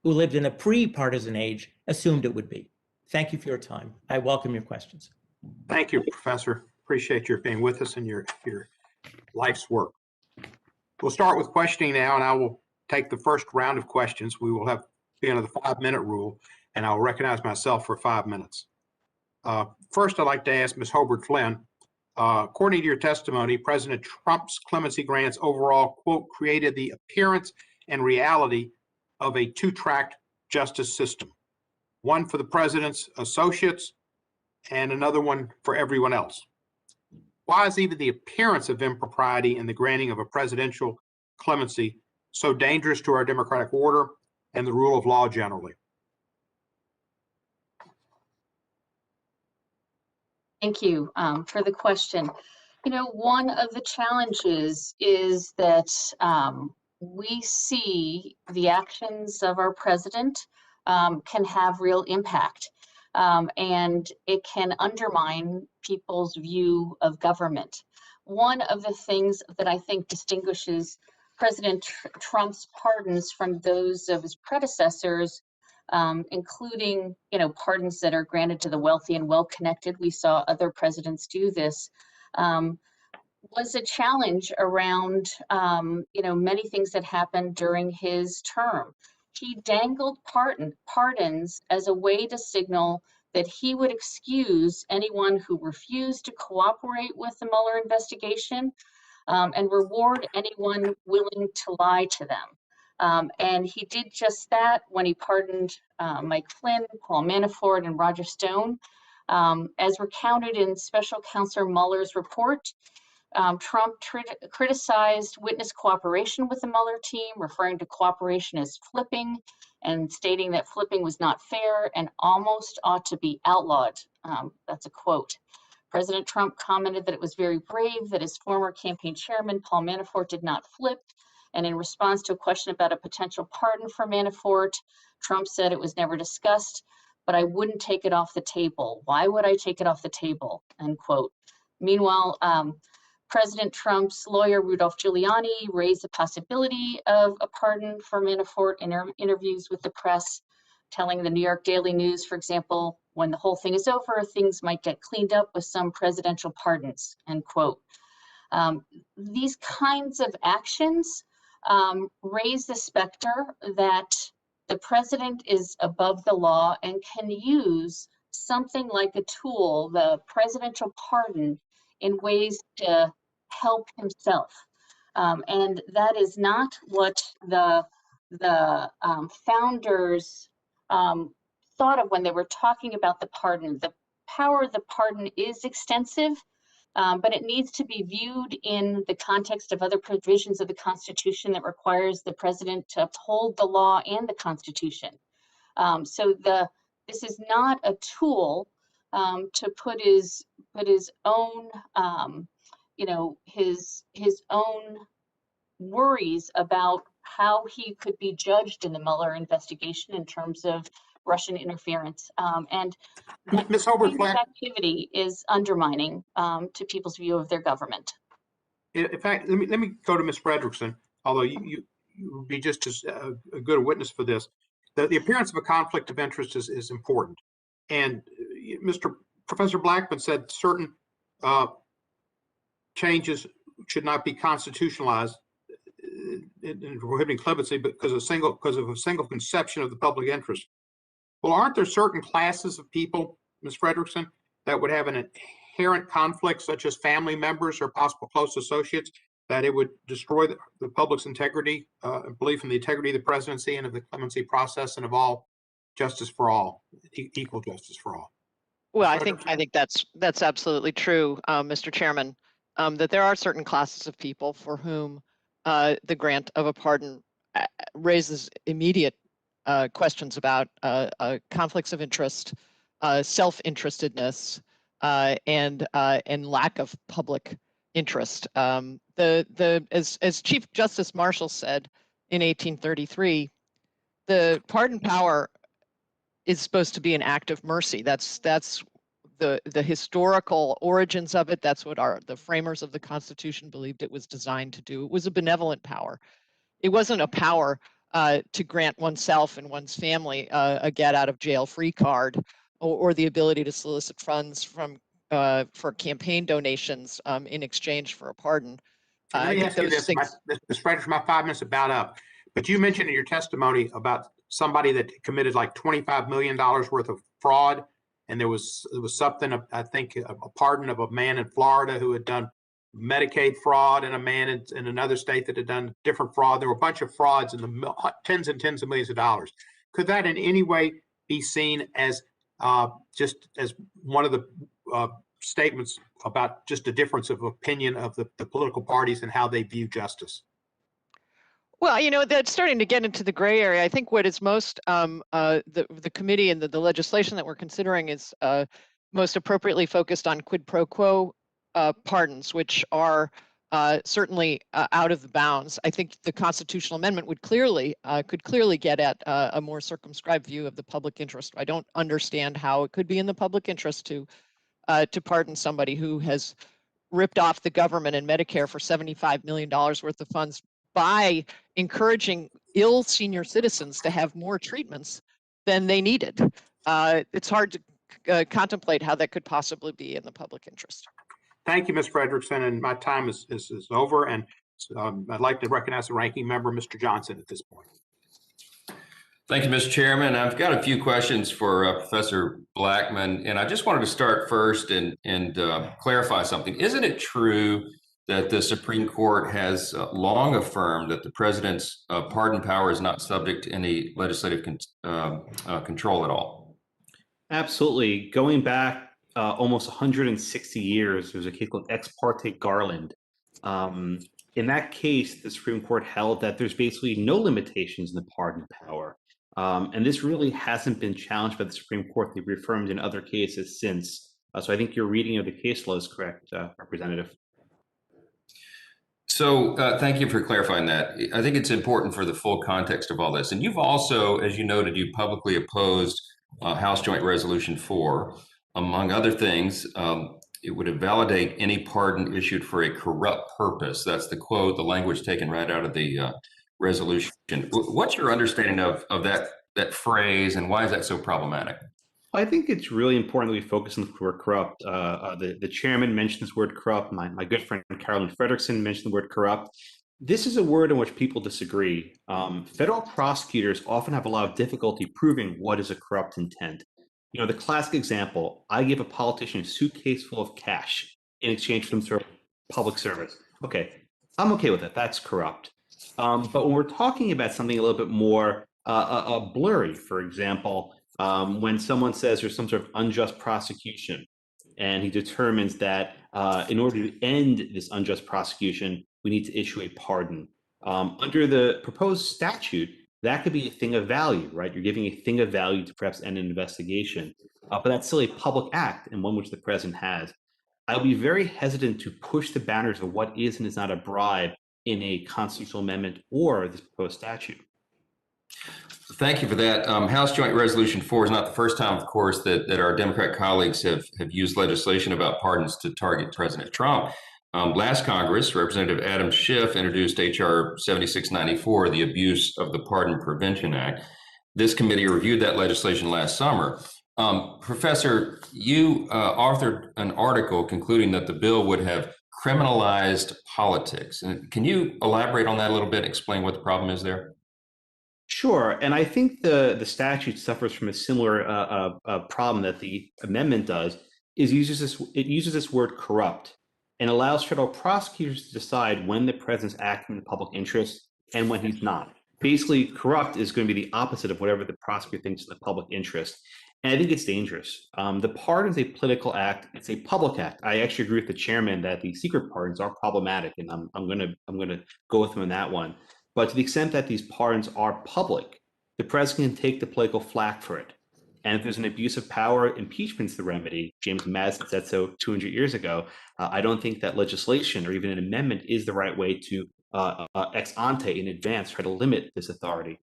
who lived in a pre-partisan age assumed it would be. Thank you for your time. I welcome your questions. Thank you, Professor. Appreciate your being with us and your life's work. We'll start with questioning now, and I will take the first round of questions. We will have the end of the 5-minute rule, and I'll recognize myself for 5 minutes. First, I'd like to ask Ms. Hobart Flynn, according to your testimony, President Trump's clemency grants overall, quote, created the appearance and reality of a two-tracked justice system, one for the president's associates and another one for everyone else. Why is even the appearance of impropriety in the granting of a presidential clemency so dangerous to our democratic order and the rule of law generally? Thank you for the question. You know, one of the challenges is that we see the actions of our president can have real impact, and it can undermine people's view of government. One of the things that I think distinguishes President Trump's pardons from those of his predecessors, including, you know, pardons that are granted to the wealthy and well-connected, we saw other presidents do this, was a challenge around, you know, many things that happened during his term. He dangled pardons as a way to signal that he would excuse anyone who refused to cooperate with the Mueller investigation, and reward anyone willing to lie to them. And he did just that when he pardoned Mike Flynn, Paul Manafort, and Roger Stone. As recounted in Special Counselor Mueller's report, Trump criticized witness cooperation with the Mueller team, referring to cooperation as flipping and stating that flipping was not fair and almost ought to be outlawed. That's a quote. President Trump commented that it was very brave that his former campaign chairman, Paul Manafort, did not flip. And in response to a question about a potential pardon for Manafort, Trump said it was never discussed, but I wouldn't take it off the table. Why would I take it off the table? End quote. Meanwhile, President Trump's lawyer, Rudolph Giuliani, raised the possibility of a pardon for Manafort in interviews with the press, telling the New York Daily News, for example, when the whole thing is over, things might get cleaned up with some presidential pardons, end quote. These kinds of actions raise the specter that the president is above the law and can use something like a tool, the presidential pardon, in ways to help himself. And that is not what the founders thought of when they were talking about the pardon. The power of the pardon is extensive, but it needs to be viewed in the context of other provisions of the Constitution that requires the president to uphold the law and the Constitution. So this is not a tool to put his own, you know, his own worries about how he could be judged in the Mueller investigation in terms of Russian interference. And Ms. that Holbrook kind of Flack, activity is undermining to people's view of their government. in fact, let me go to Ms. Frederickson, although you would be just as a good a witness for this. The appearance of a conflict of interest is important. And Professor Blackman said certain changes should not be constitutionalized in prohibiting clemency because of a single conception of the public interest. Well, aren't there certain classes of people, Ms. Frederickson, that would have an inherent conflict, such as family members or possible close associates, that it would destroy the public's integrity, belief in the integrity of the presidency and of the clemency process and of all justice for all, equal justice for all? Well, I think that's absolutely true, Mr. Chairman, that there are certain classes of people for whom the grant of a pardon raises immediate questions about conflicts of interest, self-interestedness, and lack of public interest. As Chief Justice Marshall said in 1833, the pardon power is supposed to be an act of mercy. That's the historical origins of it. That's what the framers of the Constitution believed it was designed to do. It was a benevolent power. It wasn't a power to grant oneself and one's family a get out of jail free card or the ability to solicit funds for campaign donations in exchange for a pardon. Let me ask you this, Ms. Frederickson, my 5 minutes about up. But you mentioned in your testimony about somebody that committed like $25 million worth of fraud, and there was something, I think, a pardon of a man in Florida who had done Medicaid fraud, and a man in another state that had done different fraud. There were a bunch of frauds in the tens and tens of millions of dollars. Could that in any way be seen as just as one of the statements about just a difference of opinion of the political parties and how they view justice? Well, that's starting to get into the gray area. I think what is most the committee and the legislation that we're considering is most appropriately focused on quid pro quo pardons, which are certainly out of the bounds. I think the constitutional amendment could clearly get at a more circumscribed view of the public interest. I don't understand how it could be in the public interest to pardon somebody who has ripped off the government and Medicare for $75 million worth of funds by encouraging ill senior citizens to have more treatments than they needed. It's hard to contemplate how that could possibly be in the public interest. Thank you, Ms. Frederickson, and my time is over, and I'd like to recognize the ranking member, Mr. Johnson, at this point. Thank you, Mr. Chairman. I've got a few questions for Professor Blackman, and I just wanted to start first and clarify something. Isn't it true that the Supreme Court has long affirmed that the president's pardon power is not subject to any legislative control at all? Absolutely. Going back almost 160 years, there was a case called Ex parte Garland. In that case, the Supreme Court held that there's basically no limitations in the pardon power. And this really hasn't been challenged by the Supreme Court. They've reaffirmed in other cases since. So I think your reading of the case law is correct, Representative. So thank you for clarifying that. I think it's important for the full context of all this. And you've also, as you noted, you publicly opposed House Joint Resolution 4. Among other things, it would invalidate any pardon issued for a corrupt purpose. That's the quote, the language taken right out of the resolution. What's your understanding of that phrase, and why is that so problematic? I think it's really important that we focus on the word corrupt. The chairman mentioned this word corrupt. My good friend Carolyn Frederickson mentioned the word corrupt. This is a word in which people disagree. Federal prosecutors often have a lot of difficulty proving what is a corrupt intent. You know, the classic example, I give a politician a suitcase full of cash in exchange for some sort of public service. Okay, I'm okay with that. That's corrupt. But when we're talking about something a little bit more blurry, for example, when someone says there's some sort of unjust prosecution and he determines that in order to end this unjust prosecution, we need to issue a pardon. Under the proposed statute, that could be a thing of value, right? You're giving a thing of value to perhaps end an investigation, but that's still a public act and one which the president has. I'll be very hesitant to push the boundaries of what is and is not a bribe in a constitutional amendment or this proposed statute. Thank you for that. House Joint Resolution 4 is not the first time, of course, that our Democrat colleagues have used legislation about pardons to target President Trump. Last Congress, Representative Adam Schiff introduced H.R. 7694, the Abuse of the Pardon Prevention Act. This committee reviewed that legislation last summer. Professor, you authored an article concluding that the bill would have criminalized politics. And can you elaborate on that a little bit, explain what the problem is there? Sure, and I think the statute suffers from a similar problem that the amendment does. It uses this word corrupt and allows federal prosecutors to decide when the president's acting in the public interest and when he's not. Basically, corrupt is going to be the opposite of whatever the prosecutor thinks is in the public interest. And I think it's dangerous. The pardon is a political act. It's a public act. I actually agree with the chairman that the secret pardons are problematic, and I'm going to go with him on that one. But to the extent that these pardons are public, the president can take the political flack for it. And if there's an abuse of power, impeachment's the remedy. James Madison said so 200 years ago. I don't think that legislation or even an amendment is the right way to ex ante in advance try to limit this authority.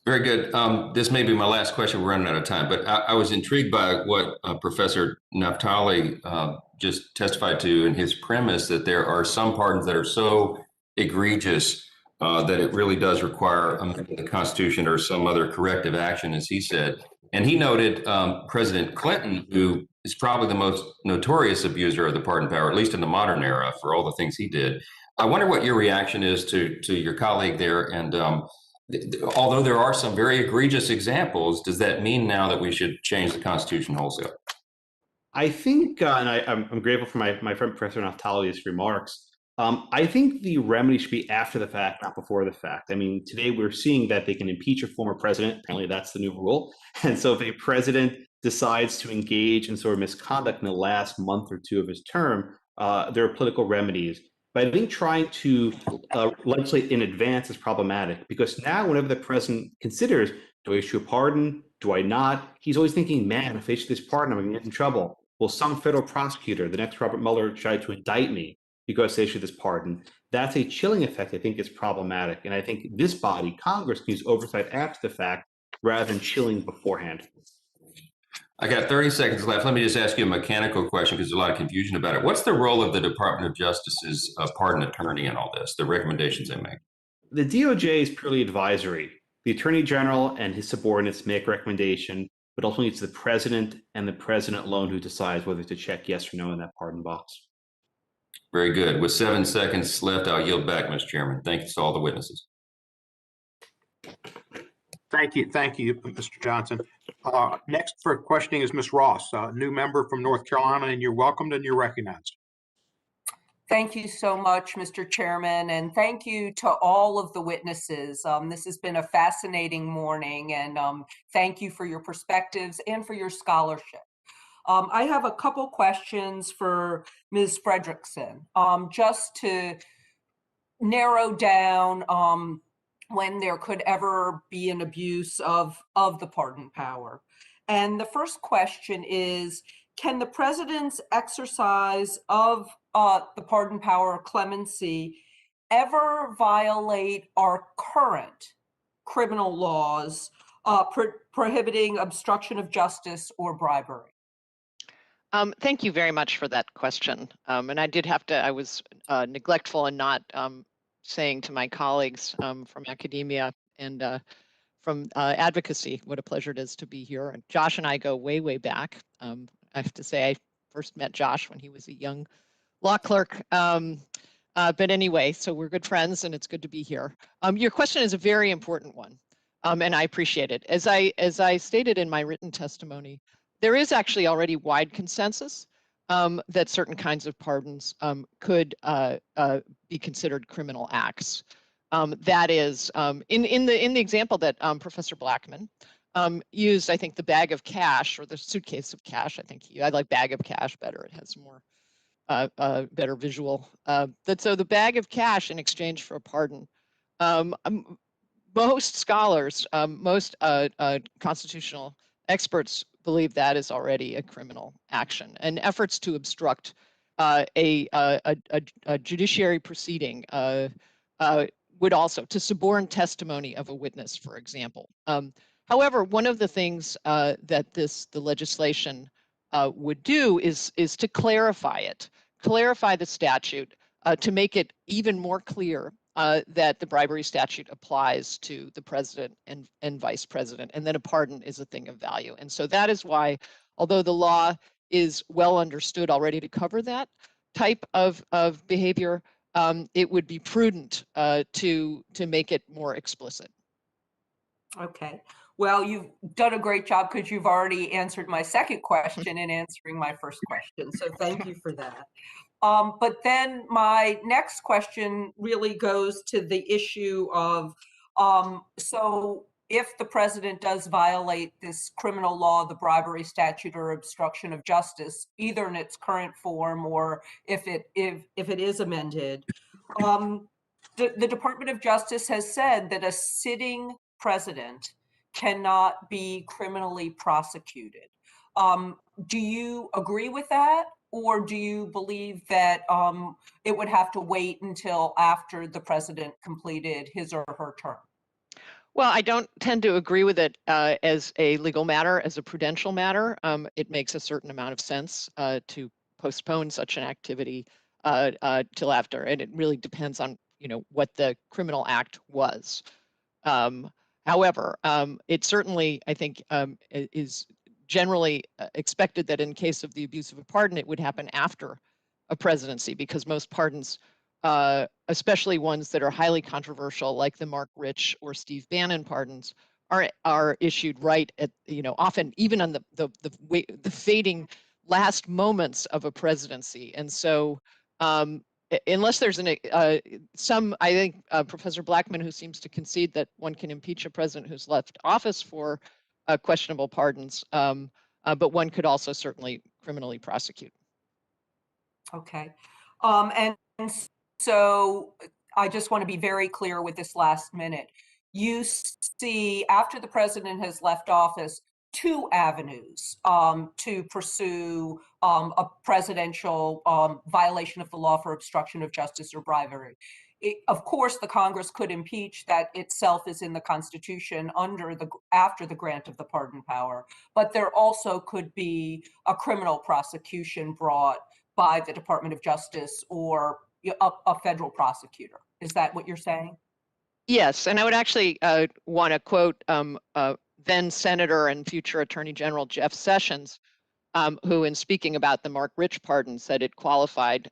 Very good. This may be my last question. We're running out of time, but I was intrigued by what Professor Naftali just testified to in his premise that there are some pardons that are so egregious that it really does require amendment of the Constitution or some other corrective action, as he said. And he noted President Clinton, who is probably the most notorious abuser of the pardon power, at least in the modern era, for all the things he did. I wonder what your reaction is to your colleague there. And although there are some very egregious examples, does that mean now that we should change the Constitution wholesale? I think, and I'm grateful for my friend Professor Naftali's remarks. I think the remedy should be after the fact, not before the fact. I mean, today we're seeing that they can impeach a former president. Apparently that's the new rule. And so if a president decides to engage in sort of misconduct in the last month or two of his term, there are political remedies. But I think trying to legislate in advance is problematic, because now whenever the president considers, do I issue a pardon? Do I not? He's always thinking, man, if I issue this pardon, I'm going to get in trouble. Will some federal prosecutor, the next Robert Mueller, try to indict me because they issue this pardon? That's a chilling effect. I think is problematic. And I think this body, Congress, can use oversight after the fact rather than chilling beforehand. I got 30 seconds left. Let me just ask you a mechanical question because there's a lot of confusion about it. What's the role of the Department of Justice's pardon attorney in all this, the recommendations they make? The DOJ is purely advisory. The Attorney General and his subordinates make recommendation, but ultimately it's the president and the president alone who decides whether to check yes or no in that pardon box. Very good. With 7 seconds left, I'll yield back, Mr. Chairman. Thank you to all the witnesses. Thank you, Mr. Johnson. Next for questioning is Ms. Ross, a new member from North Carolina, and you're welcomed and you're recognized. Thank you so much, Mr. Chairman, and thank you to all of the witnesses. This has been a fascinating morning, and thank you for your perspectives and for your scholarship. I have a couple questions for Ms. Frederickson, just to narrow down when there could ever be an abuse of the pardon power. And the first question is, can the president's exercise of the pardon power, clemency, ever violate our current criminal laws prohibiting obstruction of justice or bribery? Thank you very much for that question. And I was neglectful in not saying to my colleagues from academia and from advocacy, what a pleasure it is to be here. And Josh and I go way, way back. I have to say, I first met Josh when he was a young law clerk. But anyway, so we're good friends and it's good to be here. Your question is a very important one, and I appreciate it. As I stated in my written testimony, there is actually already wide consensus that certain kinds of pardons could be considered criminal acts. That is, in the example that Professor Blackman used, I think the bag of cash or the suitcase of cash. I like bag of cash better. It has more better visual. So the bag of cash in exchange for a pardon. Most scholars, most constitutional experts believe that is already a criminal action, and efforts to obstruct a judiciary proceeding would also to suborn testimony of a witness, for example. However, one of the things that the legislation would do is to clarify the statute to make it even more clear that the bribery statute applies to the president and vice president, and that a pardon is a thing of value. And so that is why, although the law is well understood already to cover that type of behavior, it would be prudent to make it more explicit. Okay. Well, you've done a great job because you've already answered my second question in answering my first question. So thank you for that. But then my next question really goes to the issue of, so if the president does violate this criminal law, the bribery statute or obstruction of justice, either in its current form or if it is amended, the Department of Justice has said that a sitting president cannot be criminally prosecuted. Do you agree with that? Or do you believe that it would have to wait until after the president completed his or her term? Well, I don't tend to agree with it as a legal matter, as a prudential matter. It makes a certain amount of sense to postpone such an activity till after, and it really depends on what the criminal act was. However, it certainly, I think, is generally expected that in case of the abuse of a pardon, it would happen after a presidency, because most pardons, especially ones that are highly controversial, like the Mark Rich or Steve Bannon pardons, are issued right at, often even on the fading last moments of a presidency. And so unless there's I think Professor Blackman, who seems to concede that one can impeach a president who's left office for questionable pardons, but one could also certainly criminally prosecute. Okay. And so I just want to be very clear with this last minute. You see, after the president has left office, two avenues to pursue a presidential violation of the law for obstruction of justice or bribery. Of course, the Congress could impeach. That itself is in the Constitution after the grant of the pardon power. But there also could be a criminal prosecution brought by the Department of Justice or a federal prosecutor. Is that what you're saying? Yes, and I would actually want to quote then Senator and future Attorney General Jeff Sessions, who, in speaking about the Mark Rich pardon, said it qualified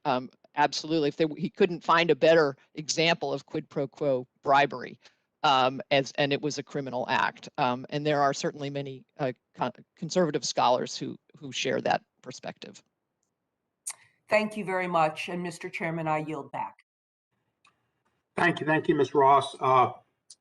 absolutely. If he couldn't find a better example of quid pro quo bribery, and it was a criminal act. And there are certainly many conservative scholars who share that perspective. Thank you very much. And Mr. Chairman, I yield back. Thank you, Ms. Ross.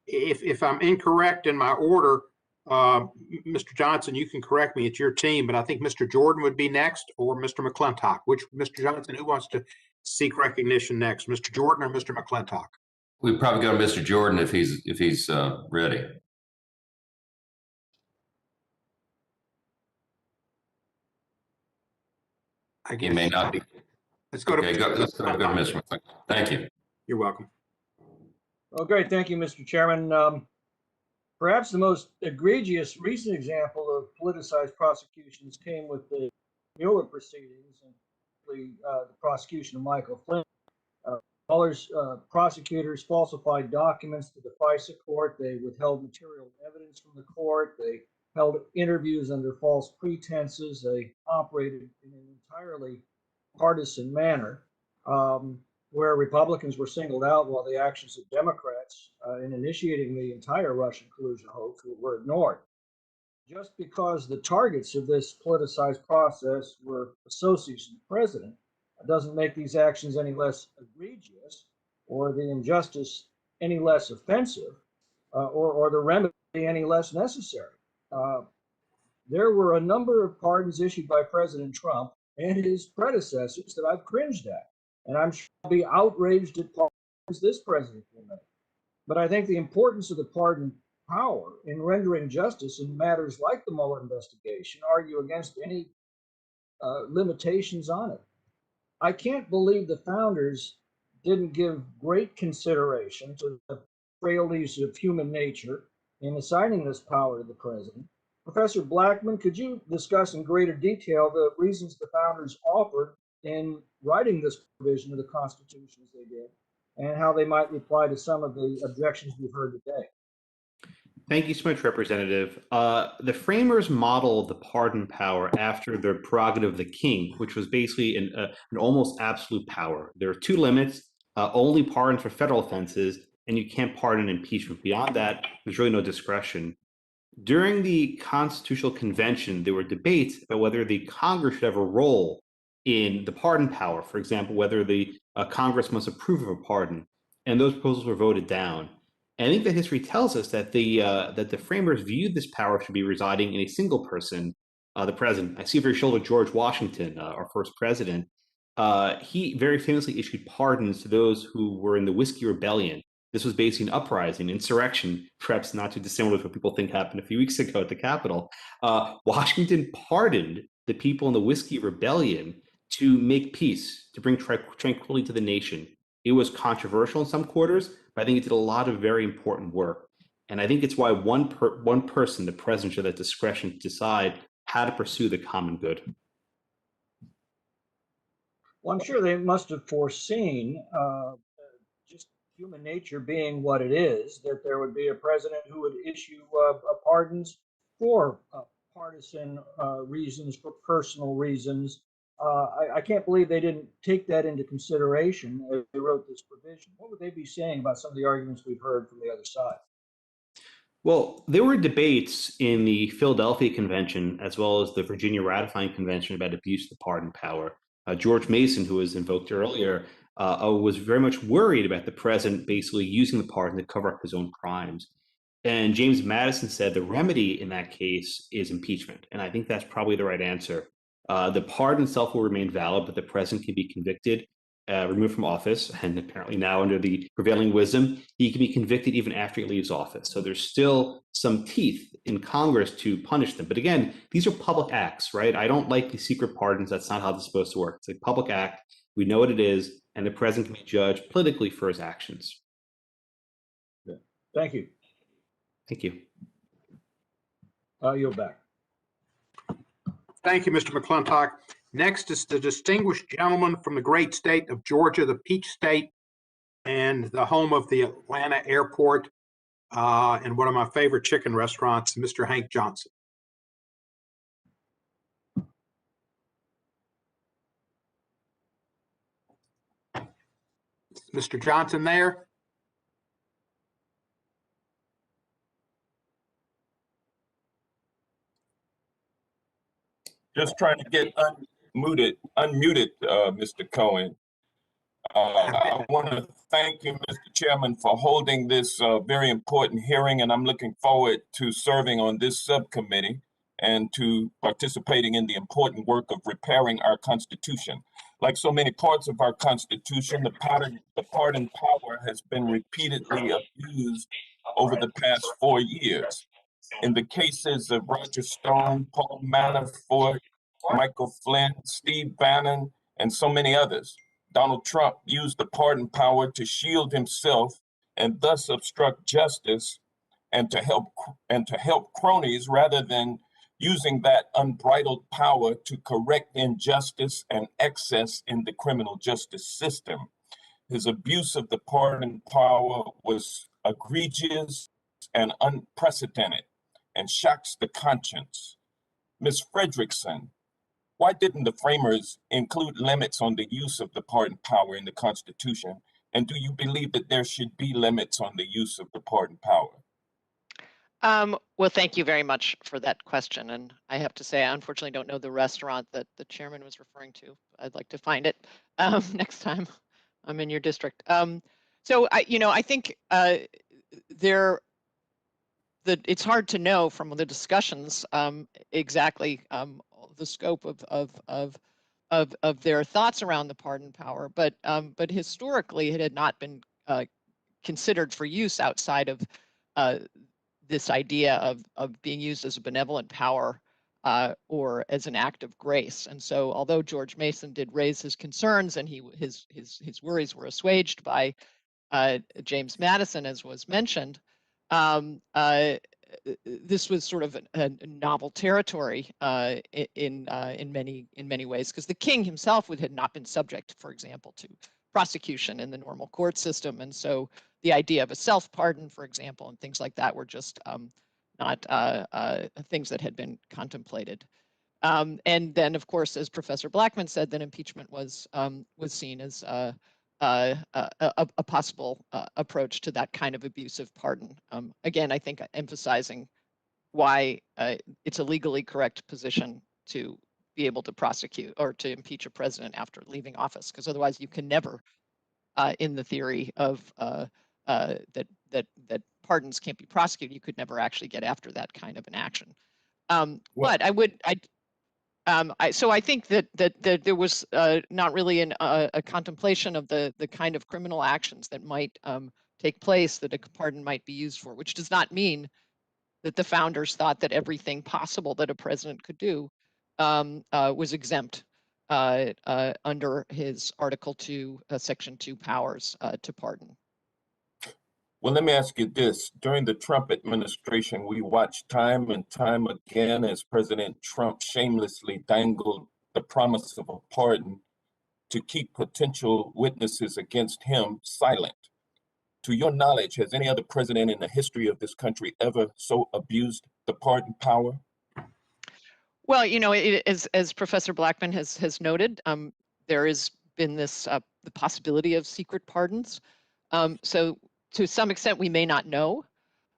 If I'm incorrect in my order, Mr. Johnson, you can correct me. It's your team, but I think Mr. Jordan would be next, or Mr. McClintock. Which Mr. Johnson? Who wants to seek recognition next, Mr. Jordan or Mr. McClintock? We'd probably go to Mr. Jordan if he's ready. I guess He may not be. Let's go to Let's go to Mr. McClintock. Thank you. You're welcome. Oh, great. Thank you, Mr. Chairman. Perhaps the most egregious recent example of politicized prosecutions came with the Mueller proceedings and the prosecution of Michael Flynn. Prosecutors falsified documents to the FISA court. They withheld material evidence from the court. They held interviews under false pretenses. They operated in an entirely partisan manner, where Republicans were singled out while the actions of Democrats in initiating the entire Russian collusion hoax were ignored. Just because the targets of this politicized process were associates of the president doesn't make these actions any less egregious or the injustice any less offensive or the remedy any less necessary. There were a number of pardons issued by President Trump and his predecessors that I've cringed at. And I'm sure I'll be outraged at pardons this president will make. But I think the importance of the pardon power in rendering justice in matters like the Mueller investigation argue against any limitations on it. I can't believe the founders didn't give great consideration to the frailties of human nature in assigning this power to the president. Professor Blackman, could you discuss in greater detail the reasons the founders offered in writing this provision of the Constitution as they did, and how they might reply to some of the objections we've heard today? Thank you so much, Representative. The framers modeled the pardon power after the prerogative of the king, which was basically an almost absolute power. There are two limits, only pardons for federal offenses, and you can't pardon impeachment. Beyond that, there's really no discretion. During the Constitutional Convention, there were debates about whether the Congress should have a role in the pardon power. For example, whether the Congress must approve of a pardon, and those proposals were voted down. And I think that history tells us that the framers viewed this power should be residing in a single person, the president. I see over your shoulder George Washington, our first president. He very famously issued pardons to those who were in the Whiskey Rebellion. This was basically an uprising, insurrection, perhaps not too dissimilar to what people think happened a few weeks ago at the Capitol. Washington pardoned the people in the Whiskey Rebellion to make peace, to bring tranquility to the nation. It was controversial in some quarters, but I think it did a lot of very important work. And I think it's why one person, the president, should have discretion to decide how to pursue the common good. Well, I'm sure they must have foreseen, just human nature being what it is, that there would be a president who would issue pardons for partisan reasons, for personal reasons. I can't believe they didn't take that into consideration as they wrote this provision. What would they be saying about some of the arguments we've heard from the other side? Well, there were debates in the Philadelphia Convention as well as the Virginia Ratifying Convention about abuse of the pardon power. George Mason, who was invoked earlier, was very much worried about the president basically using the pardon to cover up his own crimes. And James Madison said the remedy in that case is impeachment. And I think that's probably the right answer. The pardon itself will remain valid, but the president can be convicted, removed from office, and apparently now under the prevailing wisdom, he can be convicted even after he leaves office. So there's still some teeth in Congress to punish them. But again, these are public acts, right? I don't like the secret pardons. That's not how this is supposed to work. It's a public act. We know what it is, and the president can be judged politically for his actions. Yeah. Thank you. Thank you. You're back. Thank you, Mr. McClintock. Next is the distinguished gentleman from the great state of Georgia, the Peach State, and the home of the Atlanta airport, and one of my favorite chicken restaurants, Mr. Hank Johnson. Is Mr. Johnson there? Just trying to get unmuted, Mr. Cohen. I want to thank you, Mr. Chairman, for holding this very important hearing, and I'm looking forward to serving on this subcommittee and to participating in the important work of repairing our Constitution. Like so many parts of our Constitution, the pardon power has been repeatedly abused over the past 4 years. In the cases of Roger Stone, Paul Manafort, Michael Flynn, Steve Bannon, and so many others, Donald Trump used the pardon power to shield himself and thus obstruct justice and to help cronies rather than using that unbridled power to correct injustice and excess in the criminal justice system. His abuse of the pardon power was egregious and unprecedented and shocks the conscience. Ms. Frederickson, why didn't the framers include limits on the use of the pardon power in the Constitution? And do you believe that there should be limits on the use of the pardon power? Well, thank you very much for that question. And I have to say, I unfortunately don't know the restaurant that the chairman was referring to. I'd like to find it next time I'm in your district. So I think it's hard to know from the discussions exactly the scope of their thoughts around the pardon power, but historically it had not been considered for use outside of this idea of being used as a benevolent power or as an act of grace. And so, although George Mason did raise his concerns and his worries were assuaged by James Madison, as was mentioned, this was sort of a novel territory in many ways, because the king himself had not been subject, for example, to prosecution in the normal court system, and so the idea of a self-pardon, for example, and things like that were just not things that had been contemplated. And then, of course, as Professor Blackman said, that impeachment was seen as a possible approach to that kind of abusive pardon. Again, I think emphasizing why it's a legally correct position to be able to prosecute or to impeach a president after leaving office, because otherwise you can never, in the theory of that pardons can't be prosecuted, you could never actually get after that kind of an action. But so I think that there was not really a contemplation of the kind of criminal actions that might take place that a pardon might be used for, which does not mean that the founders thought that everything possible that a president could do was exempt under his Article 2, Section 2 powers to pardon. Well, let me ask you this. During the Trump administration, we watched time and time again as President Trump shamelessly dangled the promise of a pardon to keep potential witnesses against him silent. To your knowledge, has any other president in the history of this country ever so abused the pardon power? Well, you know, as Professor Blackman has noted, there has been this the possibility of secret pardons. So to some extent, we may not know,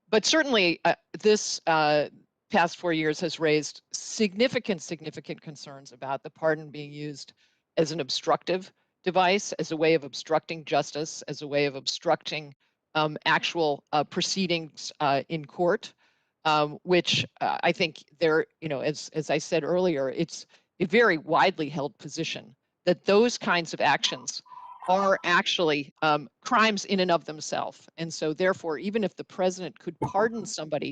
but certainly this past 4 years has raised significant concerns about the pardon being used as an obstructive device, as a way of obstructing justice, as a way of obstructing actual proceedings in court, which I think there, you know, as I said earlier, it's a very widely held position that those kinds of actions are actually crimes in and of themselves. And so therefore, even if the president could pardon somebody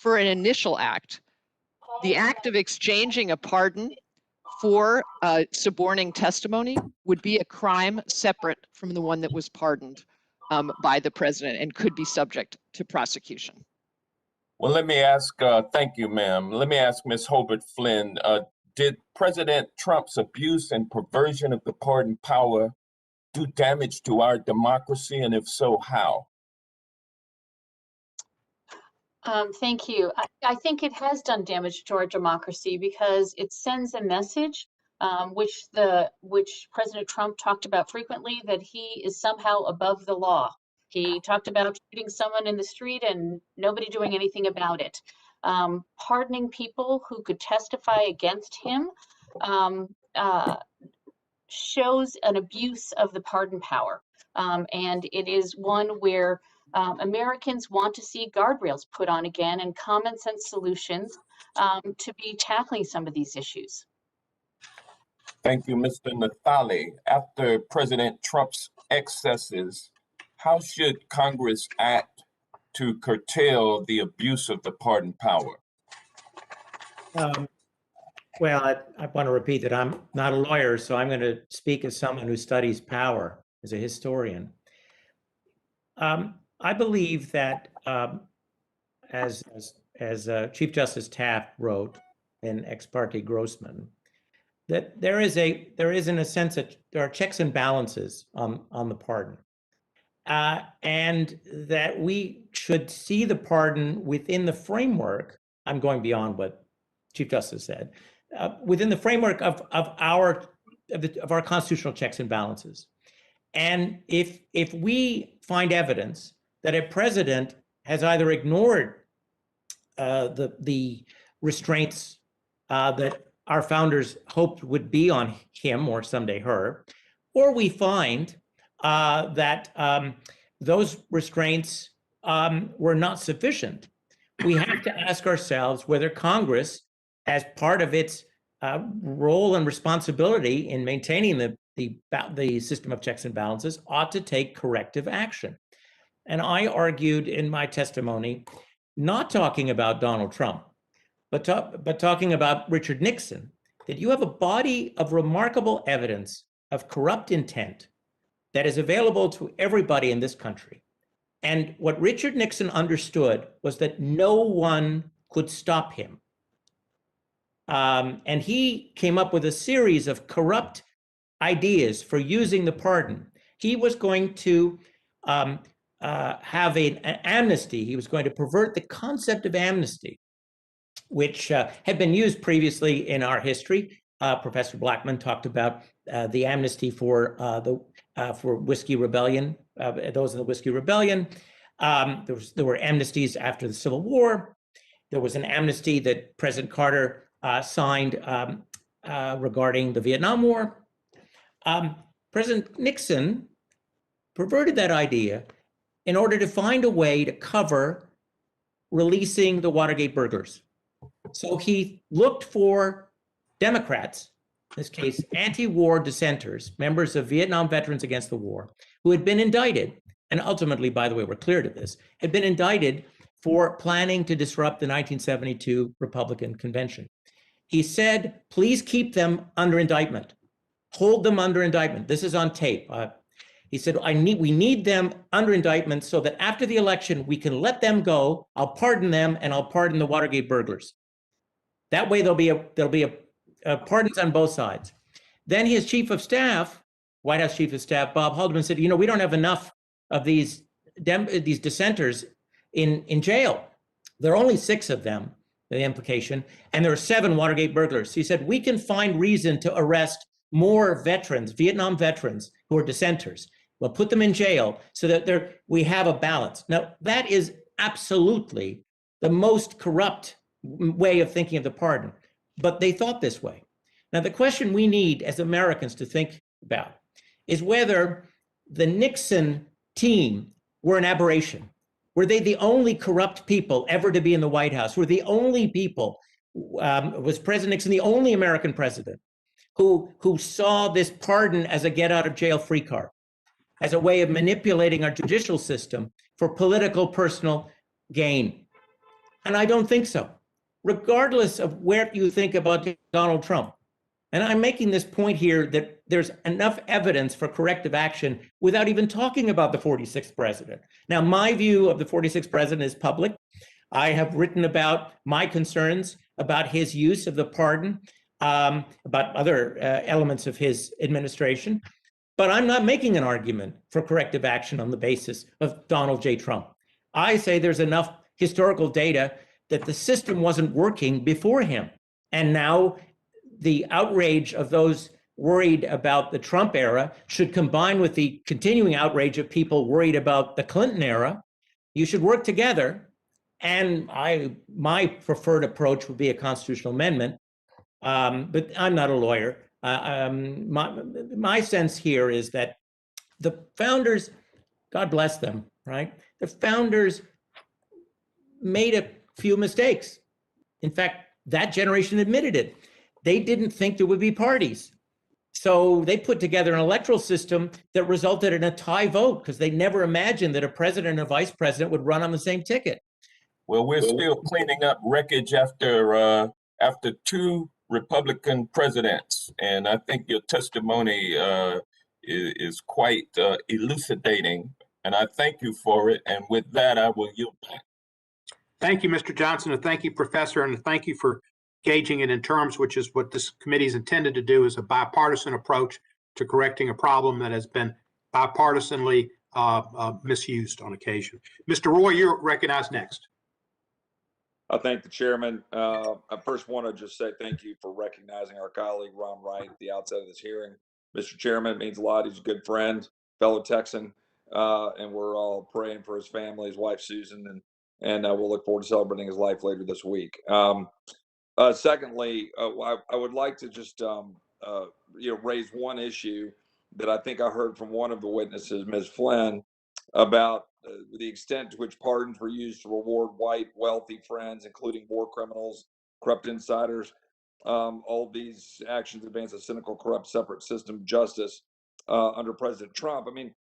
for an initial act, the act of exchanging a pardon for suborning testimony would be a crime separate from the one that was pardoned by the president and could be subject to prosecution. Well, let me ask, thank you, ma'am. Let me ask Ms. Hobart Flynn, did President Trump's abuse and perversion of the pardon power do damage to our democracy, and if so, how? Thank you. I think it has done damage to our democracy because it sends a message which President Trump talked about frequently, that he is somehow above the law. He talked about shooting someone in the street and nobody doing anything about it. Pardoning people who could testify against him shows an abuse of the pardon power. And it is one where Americans want to see guardrails put on again and common sense solutions to be tackling some of these issues. Thank you, Mr. Natali. After President Trump's excesses, how should Congress act to curtail the abuse of the pardon power? Well, I want to repeat that I'm not a lawyer, so I'm going to speak as someone who studies power, as a historian. I believe that, as Chief Justice Taft wrote in Ex parte Grossman, that there is in a sense that there are checks and balances on the pardon, and that we should see the pardon within the framework. I'm going beyond what Chief Justice said. Within the framework of our constitutional checks and balances. And if we find evidence that a president has either ignored the restraints that our founders hoped would be on him or someday her, or we find that those restraints were not sufficient, we have to ask ourselves whether Congress, as part of its role and responsibility in maintaining the system of checks and balances, ought to take corrective action. And I argued in my testimony, not talking about Donald Trump, but talking about Richard Nixon, that you have a body of remarkable evidence of corrupt intent that is available to everybody in this country. And what Richard Nixon understood was that no one could stop him. And he came up with a series of corrupt ideas for using the pardon. He was going to have an amnesty. He was going to pervert the concept of amnesty, which had been used previously in our history. Professor Blackman talked about the amnesty for Whiskey Rebellion, those in the Whiskey Rebellion. There were amnesties after the Civil War. There was an amnesty that President Carter signed regarding the Vietnam War. President Nixon perverted that idea in order to find a way to cover releasing the Watergate burglars. So he looked for Democrats, in this case, anti-war dissenters, members of Vietnam Veterans Against the War, who had been indicted, and ultimately, by the way, were cleared of this, had been indicted for planning to disrupt the 1972 Republican Convention. He said, please keep them under indictment. Hold them under indictment. This is on tape. He said, we need them under indictment so that after the election, we can let them go. I'll pardon them, and I'll pardon the Watergate burglars. That way, there'll be pardons on both sides. Then his chief of staff, White House chief of staff, Bob Haldeman, said, we don't have enough of these dissenters in jail. There are only 6 of them, the implication, and there are 7 Watergate burglars. He said, we can find reason to arrest more veterans, Vietnam veterans who are dissenters. We'll put them in jail so that we have a balance. Now, that is absolutely the most corrupt way of thinking of the pardon, but they thought this way. Now, the question we need as Americans to think about is whether the Nixon team were an aberration. Were they the only corrupt people ever to be in the White House? Were the only people, was President Nixon the only American president who saw this pardon as a get out of jail free card, as a way of manipulating our judicial system for political, personal gain? And I don't think so, regardless of where you think about Donald Trump. And I'm making this point here that there's enough evidence for corrective action without even talking about the 46th president. Now, my view of the 46th president is public. I have written about my concerns about his use of the pardon, about other elements of his administration. But I'm not making an argument for corrective action on the basis of Donald J. Trump. I say there's enough historical data that the system wasn't working before him. And now the outrage of those worried about the Trump era should combine with the continuing outrage of people worried about the Clinton era. You should work together. And my preferred approach would be a constitutional amendment. But I'm not a lawyer. My sense here is that the founders, God bless them, right? The founders made a few mistakes. In fact, that generation admitted it. They didn't think there would be parties. So they put together an electoral system that resulted in a tie vote because they never imagined that a president and a vice president would run on the same ticket. Well, we're still cleaning up wreckage after 2 Republican presidents, and I think your testimony is quite elucidating, and I thank you for it. And with that, I will yield back. Thank you, Mr. Johnson, and thank you, Professor, and thank you for gauging it in terms, which is what this committee is intended to do, is a bipartisan approach to correcting a problem that has been bipartisanly misused on occasion. Mr. Roy, you're recognized next. I thank the chairman. I first want to just say thank you for recognizing our colleague, Ron Wright, at the outset of this hearing. Mr. Chairman, it means a lot. He's a good friend, fellow Texan, and we're all praying for his family, his wife, Susan, and we'll look forward to celebrating his life later this week. Secondly, I would like to just raise one issue that I think I heard from one of the witnesses, Ms. Flynn, about the extent to which pardons were used to reward white, wealthy friends, including war criminals, corrupt insiders. All these actions advance a cynical, corrupt, separate system of justice under President Trump. I mean,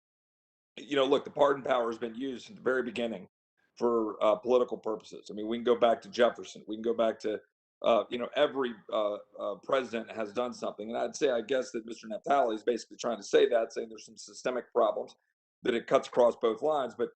look, the pardon power has been used since the very beginning for political purposes. I mean, we can go back to Jefferson. We can go back to every president has done something. And I'd say, I guess that Mr. Natale is basically trying to say that, saying there's some systemic problems, that it cuts across both lines. But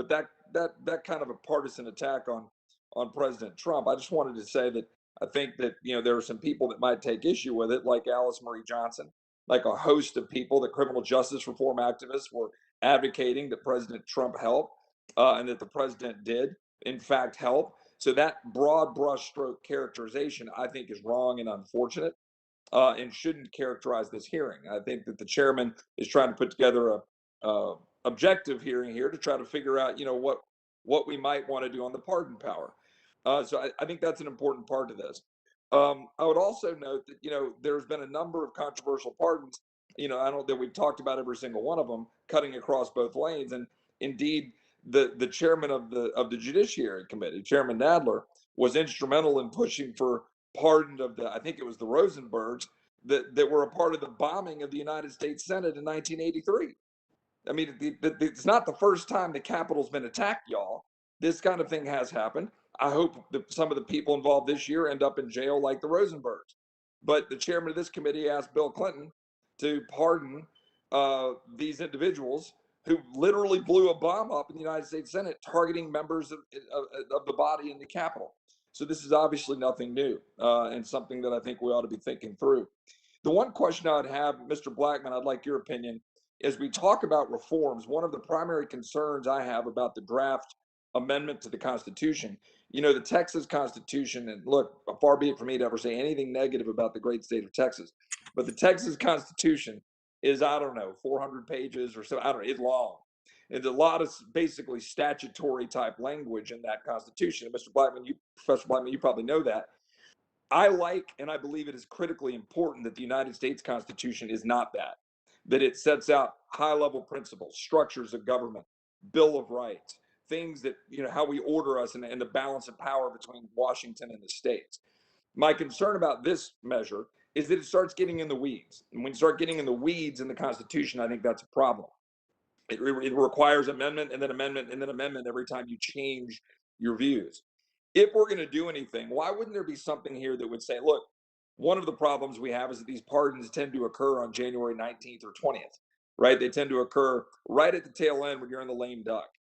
that kind of a partisan attack on President Trump, I just wanted to say that I think that, there are some people that might take issue with it, like Alice Marie Johnson, like a host of people, that criminal justice reform activists were advocating that President Trump help, and that the president did, in fact, help. So that broad brushstroke characterization, I think, is wrong and unfortunate, and shouldn't characterize this hearing. I think that the chairman is trying to put together a objective hearing here to try to figure out, what we might want to do on the pardon power. So I think that's an important part of this. I would also note that, there's been a number of controversial pardons. I don't know that we've talked about every single one of them cutting across both lanes. And indeed, the chairman of the Judiciary Committee, Chairman Nadler, was instrumental in pushing for pardon of I think it was the Rosenbergs that were a part of the bombing of the United States Senate in 1983. I mean, it's not the first time the Capitol's been attacked, y'all. This kind of thing has happened. I hope that some of the people involved this year end up in jail like the Rosenbergs. But the chairman of this committee asked Bill Clinton to pardon these individuals who literally blew a bomb up in the United States Senate targeting members of the body in the Capitol. So this is obviously nothing new, and something that I think we ought to be thinking through. The one question I'd have, Mr. Blackman, I'd like your opinion. As we talk about reforms, one of the primary concerns I have about the draft amendment to the Constitution, the Texas Constitution, and look, far be it for me to ever say anything negative about the great state of Texas, but the Texas Constitution is, 400 pages or so. It's long. It's a lot of basically statutory type language in that Constitution. And Professor Blackman, you probably know that. I like, and I believe it is critically important that the United States Constitution is not that it sets out high-level principles, structures of government, Bill of Rights, things that, how we order us and the balance of power between Washington and the states. My concern about this measure is that it starts getting in the weeds. And when you start getting in the weeds in the Constitution, I think that's a problem. It requires amendment and then amendment and then amendment every time you change your views. If we're going to do anything, why wouldn't there be something here that would say, look, one of the problems we have is that these pardons tend to occur on January 19th or 20th, right? They tend to occur right at the tail end when you're in the lame duck.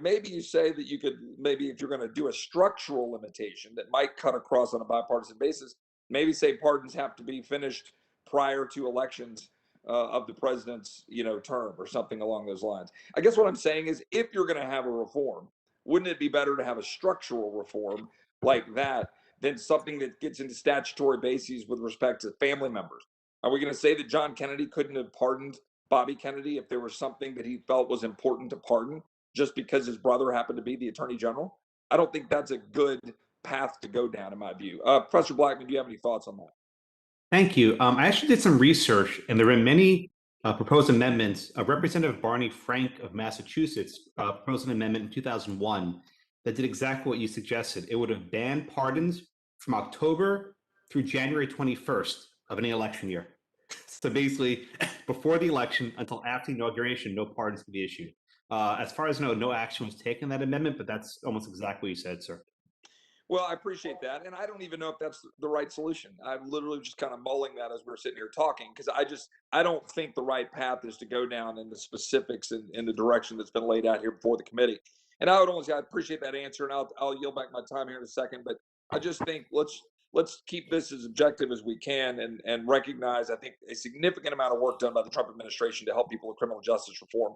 Maybe you say that you could, maybe if you're going to do a structural limitation that might cut across on a bipartisan basis, maybe say pardons have to be finished prior to elections of the president's, term or something along those lines. I guess what I'm saying is, if you're going to have a reform, wouldn't it be better to have a structural reform like that than something that gets into statutory bases with respect to family members? Are we going to say that John Kennedy couldn't have pardoned Bobby Kennedy if there was something that he felt was important to pardon just because his brother happened to be the attorney general? I don't think that's a good path to go down, in my view. Professor Blackman, do you have any thoughts on that? Thank you. I actually did some research, and there were many proposed amendments. Representative Barney Frank of Massachusetts proposed an amendment in 2001 that did exactly what you suggested. It would have banned pardons from October through January 21st of any election year. So basically, before the election until after the inauguration, no pardons can be issued. As far as I know, no action was taken on that amendment, but that's almost exactly what you said, sir. Well, I appreciate that. And I don't even know if that's the right solution. I'm literally just kind of mulling that as we're sitting here talking, because I don't think the right path is to go down in the specifics in the direction that's been laid out here before the committee. And I appreciate that answer, and I'll yield back my time here in a second. But I just think let's keep this as objective as we can and recognize, I think, a significant amount of work done by the Trump administration to help people with criminal justice reform,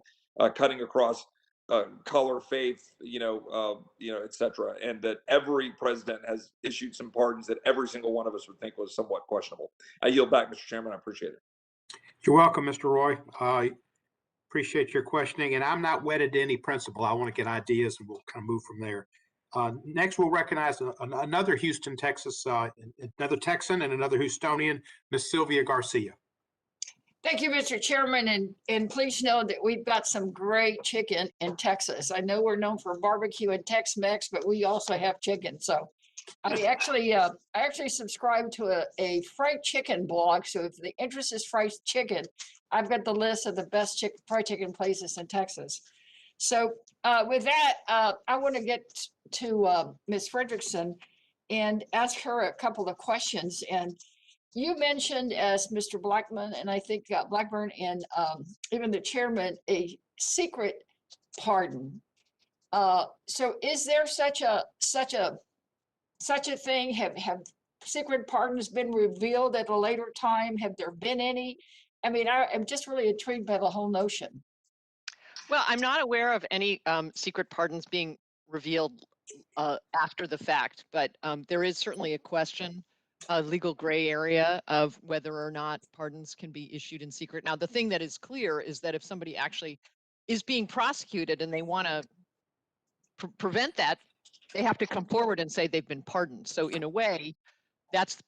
cutting across color, faith, et cetera, and that every president has issued some pardons that every single one of us would think was somewhat questionable. I yield back, Mr. Chairman. I appreciate it. You're welcome, Mr. Roy. I appreciate your questioning, and I'm not wedded to any principle. I want to get ideas, and we'll kind of move from there. Next, we'll recognize another Houston, Texas, another Texan and another Houstonian, Ms. Sylvia Garcia. Thank you, Mr. Chairman, and please know that we've got some great chicken in Texas. I know we're known for barbecue and Tex-Mex, but we also have chicken. So I actually subscribe to a fried chicken blog. So if the interest is fried chicken, I've got the list of the best fried chicken places in Texas. So with that, I want to get to Ms. Frederickson. and ask her a couple of questions. And you mentioned, as Mr. Blackman, and I think Blackburn and even the chairman, a secret pardon. So is there such a thing? Have secret pardons been revealed at a later time? Have there been any? I mean, I'm just really intrigued by the whole notion. Well, I'm not aware of any secret pardons being revealed after the fact, but there is certainly a question, a legal gray area of whether or not pardons can be issued in secret. Now, the thing that is clear is that if somebody actually is being prosecuted and they want to prevent that, they have to come forward and say they've been pardoned. So in a way, that's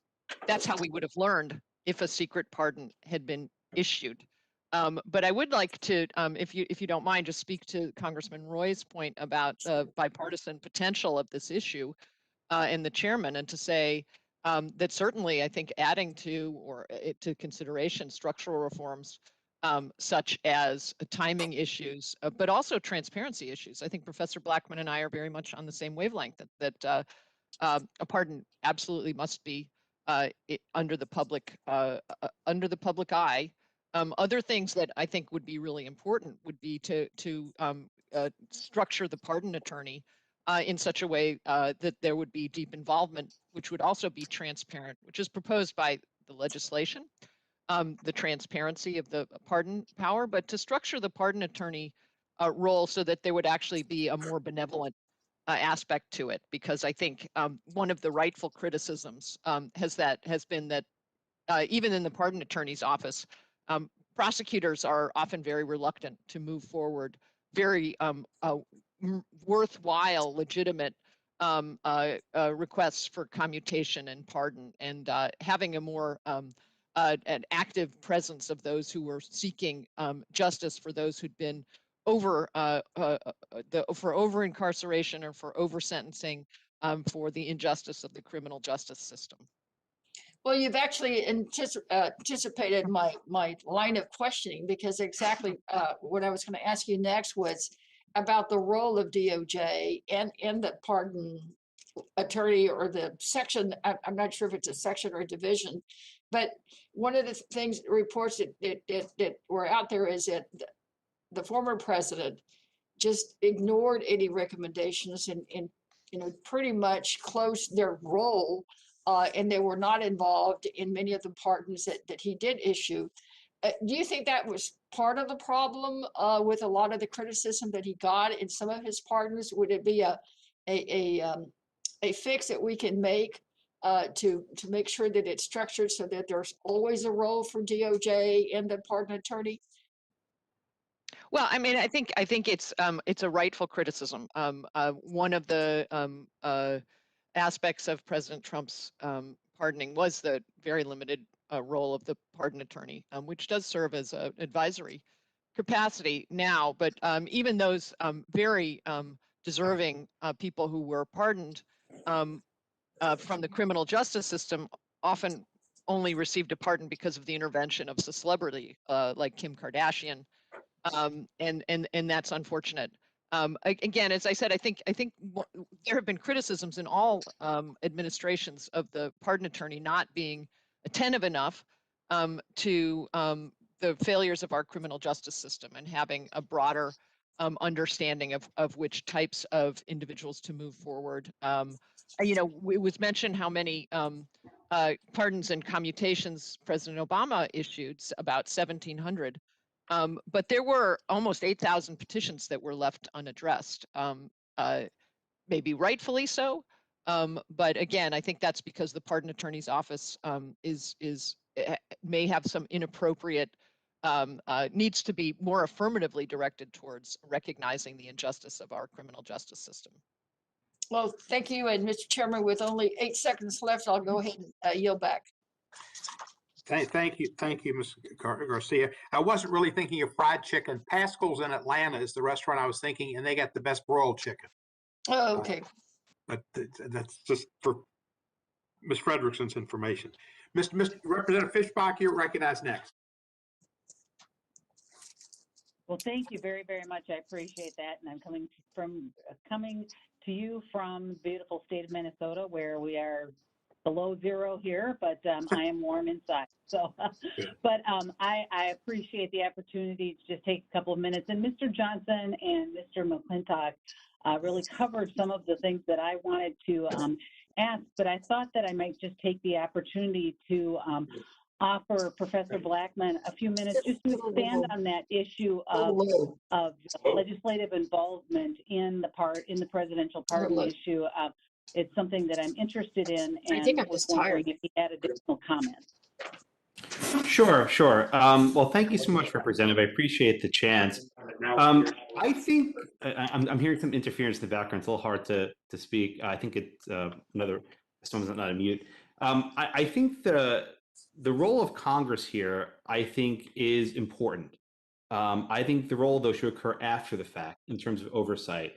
how we would have learned if a secret pardon had been issued. But I would like to, if you don't mind, just speak to Congressman Roy's point about the bipartisan potential of this issue and the chairman, and to say that certainly I think adding to or to consideration structural reforms such as timing issues, but also transparency issues. I think Professor Blackman and I are very much on the same wavelength that a pardon absolutely must be under the public eye. Other things that I think would be really important would be to structure the pardon attorney in such a way that there would be deep involvement, which would also be transparent, which is proposed by the legislation, the transparency of the pardon power, but to structure the pardon attorney role so that there would actually be a more benevolent aspect to it. Because I think one of the rightful criticisms has been that even in the pardon attorney's office, prosecutors are often very reluctant to move forward very worthwhile, legitimate requests for commutation and pardon, and having a more an active presence of those who were seeking justice for those who'd been for over incarceration or for over sentencing for the injustice of the criminal justice system. Well, you've actually anticipated my line of questioning, because exactly what I was going to ask you next was about the role of DOJ and the pardon attorney, or the section. I'm not sure if it's a section or a division, but one of the things, reports that were out there, is that the former president just ignored any recommendations and pretty much closed their role. And they were not involved in many of the pardons that he did issue. Do you think that was part of the problem with a lot of the criticism that he got in some of his pardons? Would it be a fix that we can make to make sure that it's structured so that there's always a role for DOJ and the pardon attorney? Well, I mean, I think it's a rightful criticism. One of the aspects of President Trump's pardoning was the very limited role of the pardon attorney, which does serve as an advisory capacity now. But even those very deserving people who were pardoned from the criminal justice system often only received a pardon because of the intervention of a celebrity like Kim Kardashian, and that's unfortunate. Again, as I said, I think there have been criticisms in all administrations of the pardon attorney not being attentive enough to the failures of our criminal justice system, and having a broader understanding of which types of individuals to move forward. It was mentioned how many pardons and commutations President Obama issued, about 1,700. But there were almost 8,000 petitions that were left unaddressed, maybe rightfully so. But again, I think that's because the pardon attorney's office may have some inappropriate, needs to be more affirmatively directed towards recognizing the injustice of our criminal justice system. Well, thank you. And Mr. Chairman, with only 8 seconds left, I'll go ahead and yield back. Thank you, Ms. Garcia. I wasn't really thinking of fried chicken. Pascal's in Atlanta is the restaurant I was thinking, and they got the best broiled chicken. Oh, okay. But that's just for Ms. Frederickson's information. Mr. Representative Fischbach, you're recognized next. Well, thank you very, very much. I appreciate that. And I'm coming to you from beautiful state of Minnesota, where we are below zero here, but I am warm inside. So, I appreciate the opportunity to just take a couple of minutes. And Mr. Johnson and Mr. McClintock really covered some of the things that I wanted to ask, but I thought that I might just take the opportunity to offer Professor Blackman a few minutes just to expand on that issue of legislative involvement in the presidential pardon issue. It's something that I'm interested in, and I think I'm was just wondering tired. if you had additional comments. Sure. Well, thank you so much, Representative. I appreciate the chance. I think I'm hearing some interference in the background. It's a little hard to speak. I think it's someone's not on mute. I think the role of Congress here, I think, is important. I think the role, though, should occur after the fact in terms of oversight.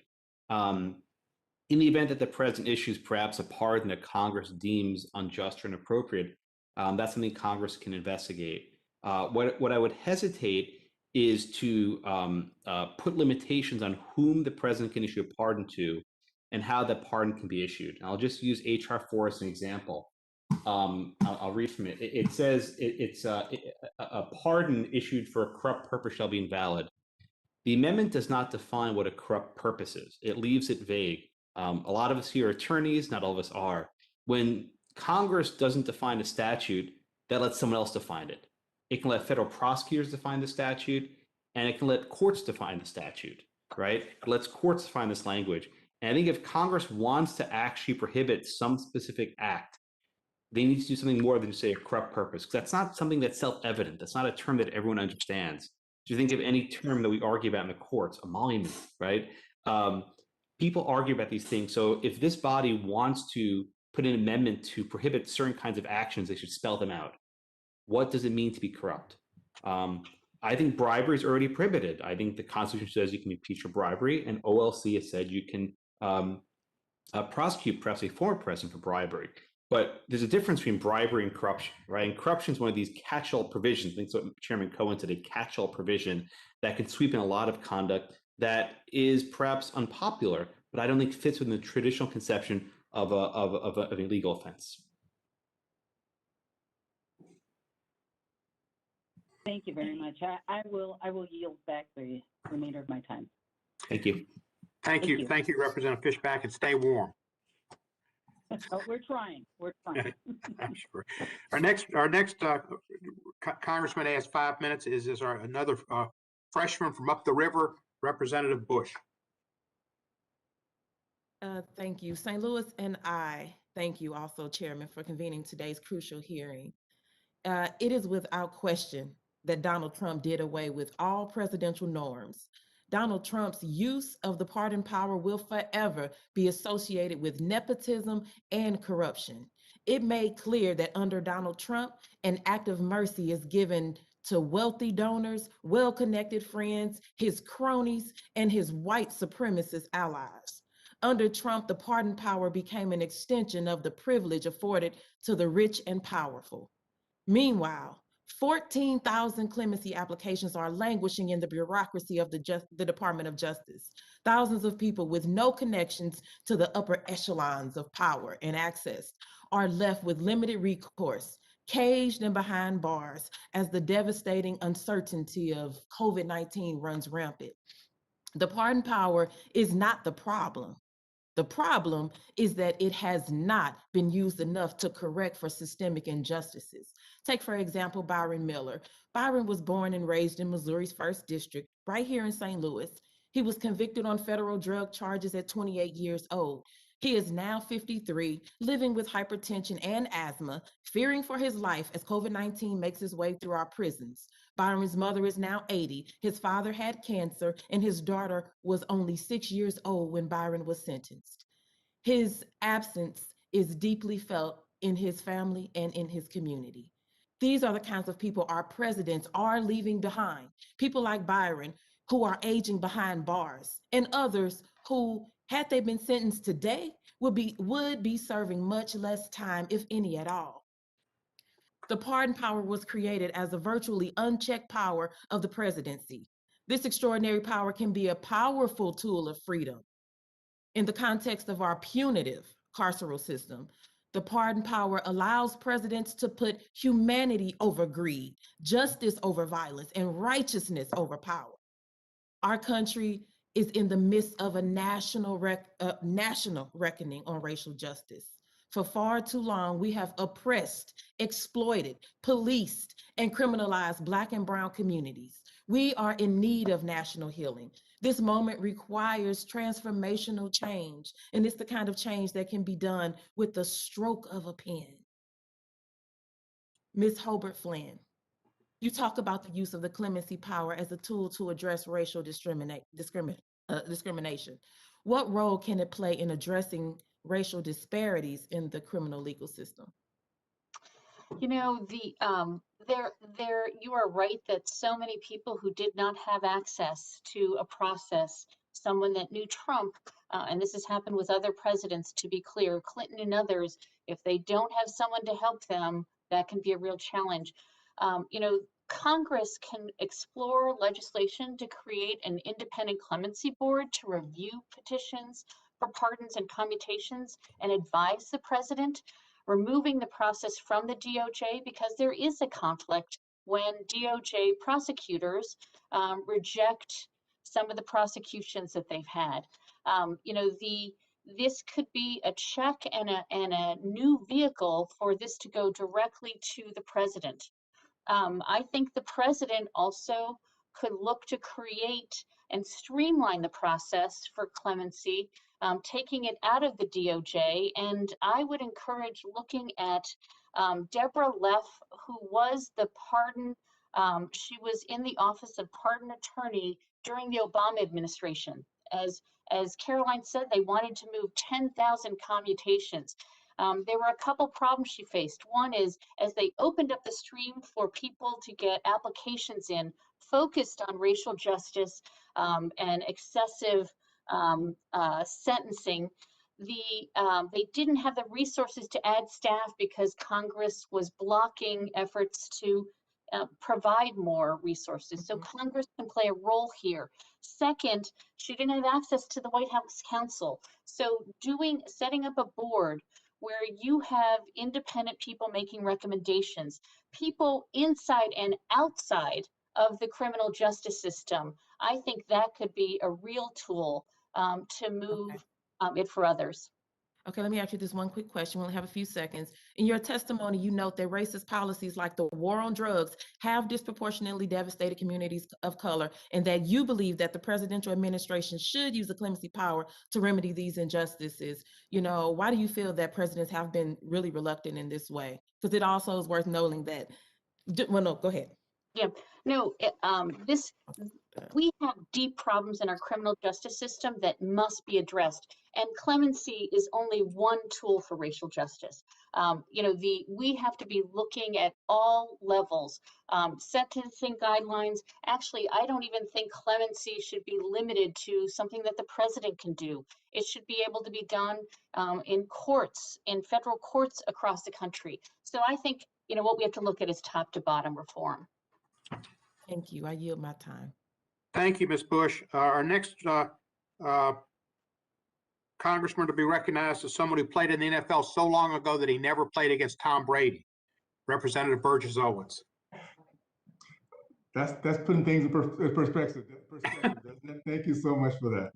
In the event that the president issues perhaps a pardon that Congress deems unjust or inappropriate, that's something Congress can investigate. What I would hesitate is to put limitations on whom the president can issue a pardon to and how that pardon can be issued. And I'll just use H.R. 4 as an example. I'll read from it. It says a pardon issued for a corrupt purpose shall be invalid. The amendment does not define what a corrupt purpose is. It leaves it vague. A lot of us here are attorneys, not all of us are. When Congress doesn't define a statute, that lets someone else define it. It can let federal prosecutors define the statute, and it can let courts define the statute, right? It lets courts define this language. And I think if Congress wants to actually prohibit some specific act, they need to do something more than just say a corrupt purpose, because that's not something that's self-evident. That's not a term that everyone understands. Do you think of any term that we argue about in the courts, emolument, right? People argue about these things. So if this body wants to put an amendment to prohibit certain kinds of actions, they should spell them out. What does it mean to be corrupt? I think bribery is already prohibited. I think the Constitution says you can impeach for bribery, and OLC has said you can prosecute perhaps a former president for bribery. But there's a difference between bribery and corruption, right? And corruption is one of these catch-all provisions. I think so. Chairman Cohen said a catch-all provision that can sweep in a lot of conduct that is perhaps unpopular, but I don't think fits within the traditional conception of an illegal offense. Thank you very much. I will yield back the remainder of my time. Thank you. Thank you, Representative Fishback, and stay warm. Oh, we're trying. I'm sure. Our next Congressman has 5 minutes. Is another freshman from up the river, Representative Bush. Thank you, St. Louis, and I thank you also, Chairman, for convening today's crucial hearing. It is without question that Donald Trump did away with all presidential norms. Donald Trump's use of the pardon power will forever be associated with nepotism and corruption. It made clear that under Donald Trump, an act of mercy is given to wealthy donors, well-connected friends, his cronies, and his white supremacist allies. Under Trump, the pardon power became an extension of the privilege afforded to the rich and powerful. Meanwhile, 14,000 clemency applications are languishing in the bureaucracy of the Department of Justice. Thousands of people with no connections to the upper echelons of power and access are left with limited recourse, caged and behind bars as the devastating uncertainty of COVID-19 runs rampant. The pardon power is not the problem. The problem is that it has not been used enough to correct for systemic injustices. Take, for example, Byron Miller. Byron was born and raised in Missouri's 1st District, right here in St. Louis. He was convicted on federal drug charges at 28 years old. He is now 53, living with hypertension and asthma, fearing for his life as COVID-19 makes its way through our prisons. Byron's mother is now 80. His father had cancer, and his daughter was only 6 years old when Byron was sentenced. His absence is deeply felt in his family and in his community. These are the kinds of people our presidents are leaving behind. People like Byron, who are aging behind bars, and others who, had they been sentenced today, would be serving much less time, if any at all. The pardon power was created as a virtually unchecked power of the presidency. This extraordinary power can be a powerful tool of freedom. In the context of our punitive carceral system, the pardon power allows presidents to put humanity over greed, justice over violence, and righteousness over power. Our country is in the midst of a national reckoning on racial justice. For far too long, we have oppressed, exploited, policed, and criminalized Black and Brown communities. We are in need of national healing. This moment requires transformational change, and it's the kind of change that can be done with the stroke of a pen. Ms. Hobart Flynn, you talk about the use of the clemency power as a tool to address racial discrimination. What role can it play in addressing racial disparities in the criminal legal system? You know, you are right that so many people who did not have access to a process, someone that knew Trump, and this has happened with other presidents, to be clear, Clinton and others, if they don't have someone to help them, that can be a real challenge. You know, Congress can explore legislation to create an independent clemency board to review petitions for pardons and commutations and advise the president, removing the process from the DOJ, because there is a conflict when DOJ prosecutors reject some of the prosecutions that they've had. You know, this could be a check and a new vehicle for this to go directly to the president. I think the president also could look to create and streamline the process for clemency, taking it out of the DOJ. And I would encourage looking at Deborah Leff, who was the pardon, she was in the office of pardon attorney during the Obama administration. As Caroline said, they wanted to move 10,000 commutations. There were a couple problems she faced. One is, as they opened up the stream for people to get applications in, focused on racial justice and excessive sentencing, they didn't have the resources to add staff because Congress was blocking efforts to provide more resources. So Congress can play a role here. Second, she didn't have access to the White House counsel. So setting up a board where you have independent people making recommendations, people inside and outside of the criminal justice system, I think that could be a real tool to move it for others. Okay, let me ask you this one quick question. We only have a few seconds. In your testimony, you note that racist policies like the war on drugs have disproportionately devastated communities of color, and that you believe that the presidential administration should use the clemency power to remedy these injustices. You know, why do you feel that presidents have been really reluctant in this way? Because it also is worth noting that, well, no, go ahead. Yeah, no, we have deep problems in our criminal justice system that must be addressed. And clemency is only one tool for racial justice. You know, we have to be looking at all levels, sentencing guidelines. Actually, I don't even think clemency should be limited to something that the president can do. It should be able to be done in courts, in federal courts across the country. So I think, you know, what we have to look at is top to bottom reform. Thank you. I yield my time. Thank you, Ms. Bush. Our next congressman to be recognized is someone who played in the NFL so long ago that he never played against Tom Brady, Representative Burgess Owens. That's putting things in perspective. Thank you so much for that.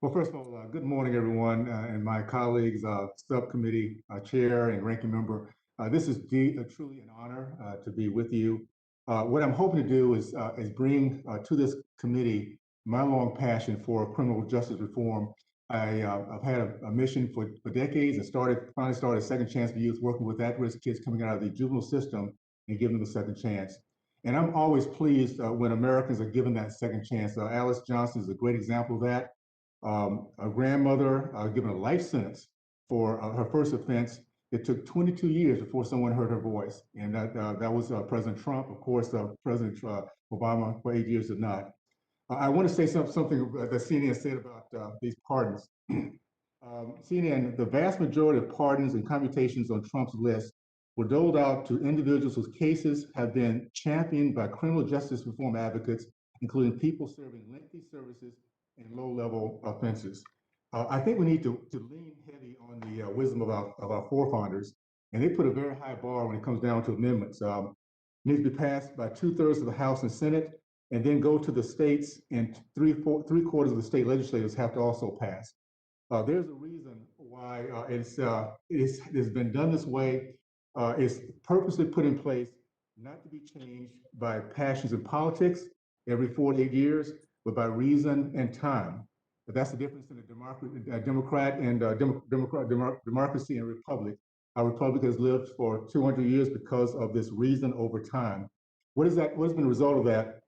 Well, first of all, good morning, everyone, and my colleagues, subcommittee chair and ranking member. This is truly an honor to be with you. What I'm hoping to do is bring to this committee my long passion for criminal justice reform. I've had a mission for decades and finally started Second Chance for Youth, working with at-risk kids coming out of the juvenile system and giving them a second chance. And I'm always pleased when Americans are given that second chance. Alice Johnson is a great example of that. A grandmother given a life sentence for her first offense. It took 22 years before someone heard her voice. And that was President Trump. Of course, President Obama for 8 years did not. I want to say something that CNN said about these pardons. CNN, the vast majority of pardons and commutations on Trump's list were doled out to individuals whose cases have been championed by criminal justice reform advocates including people serving lengthy services and low-level offenses. I think we need to lean heavy on the wisdom of our forefathers, and they put a very high bar when it comes down to amendments. It needs to be passed by 2/3 of the House and Senate, and then go to the states, and three-quarters of the state legislators have to also pass. There's a reason why it's been done this way. It's purposely put in place not to be changed by passions and politics every 4 to 8 years, but by reason and time. But that's the difference in a Democrat and democracy and republic. Our republic has lived for 200 years because of this reason over time. What's been the result of that?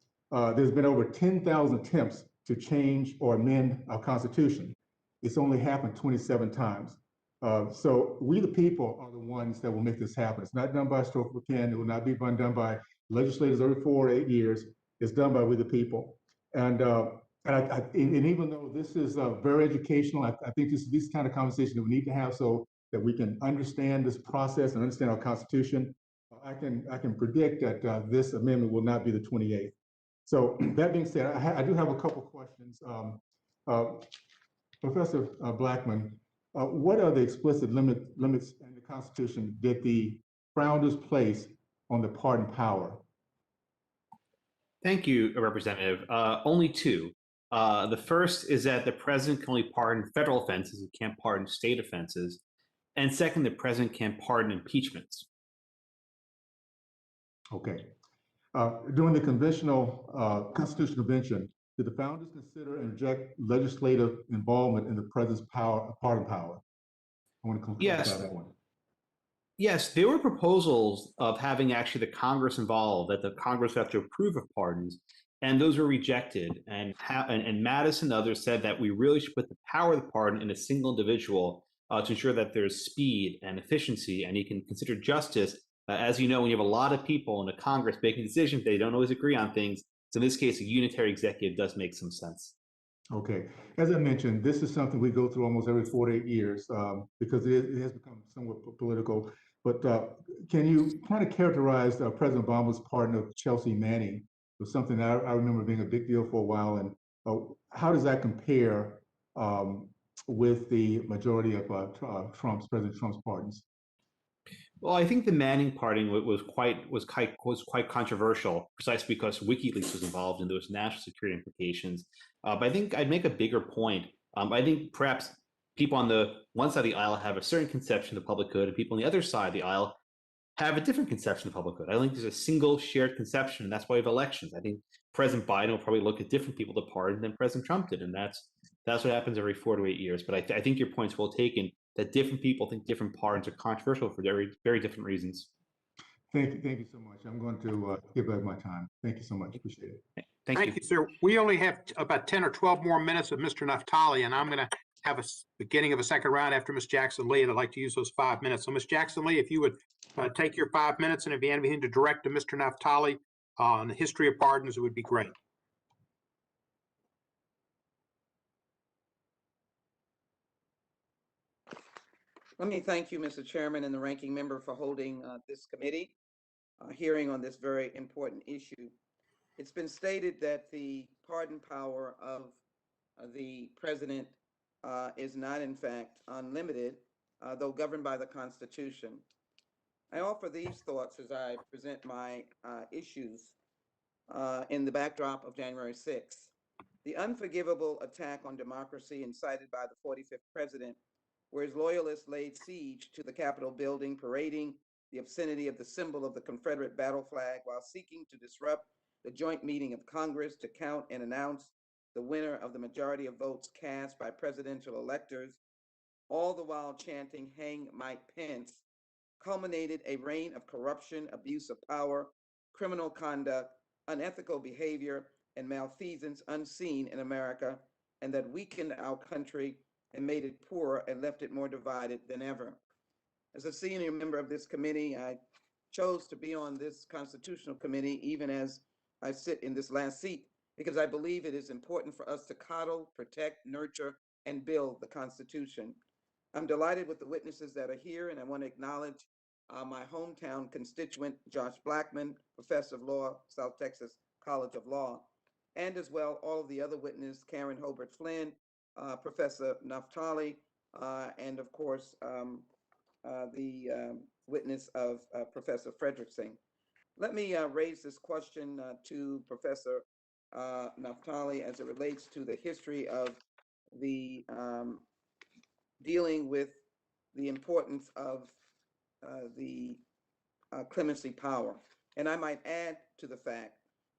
There's been over 10,000 attempts to change or amend our Constitution. It's only happened 27 times. So we, the people, are the ones that will make this happen. It's not done by a stroke of a pen. It will not be done by legislators every 4 or 8 years. It's done by we, the people. And even though this is very educational, I think these kind of conversations that we need to have so that we can understand this process and understand our Constitution. I can predict that this amendment will not be the 28th. So that being said, I do have a couple questions. Professor Blackman, what are the explicit limits in the Constitution that the founders place on the pardon power? Thank you, Representative. Only two. The first is that the president can only pardon federal offenses, he can't pardon state offenses. And second, the president can't pardon impeachments. Okay. During the conventional Constitutional Convention, did the founders consider and reject legislative involvement in the president's pardon power? I want to clarify that one. Yes, there were proposals of having actually the Congress involved, that the Congress would have to approve of pardons, and those were rejected. And Madison and others said that we really should put the power of the pardon in a single individual to ensure that there's speed and efficiency, and he can consider justice. As you know, when you have a lot of people in the Congress making decisions, they don't always agree on things. So in this case, a unitary executive does make some sense. Okay. As I mentioned, this is something we go through almost every 4 to 8 years because it has become somewhat political. But can you kind of characterize President Obama's pardon of Chelsea Manning? It was something that I remember being a big deal for a while. And how does that compare with the majority of President Trump's pardons? Well, I think the Manning pardon was quite controversial, precisely because WikiLeaks was involved and there was national security implications. But I think I'd make a bigger point. I think perhaps people on the one side of the aisle have a certain conception of public good, and people on the other side of the aisle have a different conception of public good. I don't think there's a single shared conception, and that's why we have elections. I think President Biden will probably look at different people to pardon than President Trump did, and that's what happens every 4 to 8 years. But I think your point's well taken, that different people think different pardons are controversial for very, very different reasons. Thank you so much. I'm going to give back my time. Thank you so much. Appreciate it. Thank you, sir. We only have about 10 or 12 more minutes of Mr. Naftali, and I'm going to have a beginning of a second round after Ms. Jackson Lee, and I'd like to use those 5 minutes. So Ms. Jackson Lee, if you would take your 5 minutes, and if you have anything to direct to Mr. Naftali on the history of pardons, it would be great. Let me thank you, Mr. Chairman, and the ranking member for holding this committee hearing on this very important issue. It's been stated that the pardon power of the president is not, in fact, unlimited, though governed by the Constitution. I offer these thoughts as I present my issues in the backdrop of January 6th. The unforgivable attack on democracy incited by the 45th president, where his loyalists laid siege to the Capitol building, parading the obscenity of the symbol of the Confederate battle flag while seeking to disrupt the joint meeting of Congress to count and announce the winner of the majority of votes cast by presidential electors, all the while chanting "Hang Mike Pence," culminated a reign of corruption, abuse of power, criminal conduct, unethical behavior, and malfeasance unseen in America, and that weakened our country and made it poorer and left it more divided than ever. As a senior member of this committee, I chose to be on this constitutional committee, even as I sit in this last seat, because I believe it is important for us to coddle, protect, nurture, and build the Constitution. I'm delighted with the witnesses that are here, and I want to acknowledge my hometown constituent, Josh Blackman, professor of law, South Texas College of Law. and as well all of the other witnesses, Karen Hobart Flynn, Professor Naftali, and of course the witness of Professor Frederickson. Let me raise this question to Professor Naftali as it relates to the history of the dealing with the importance of the clemency power. And I might add to the fact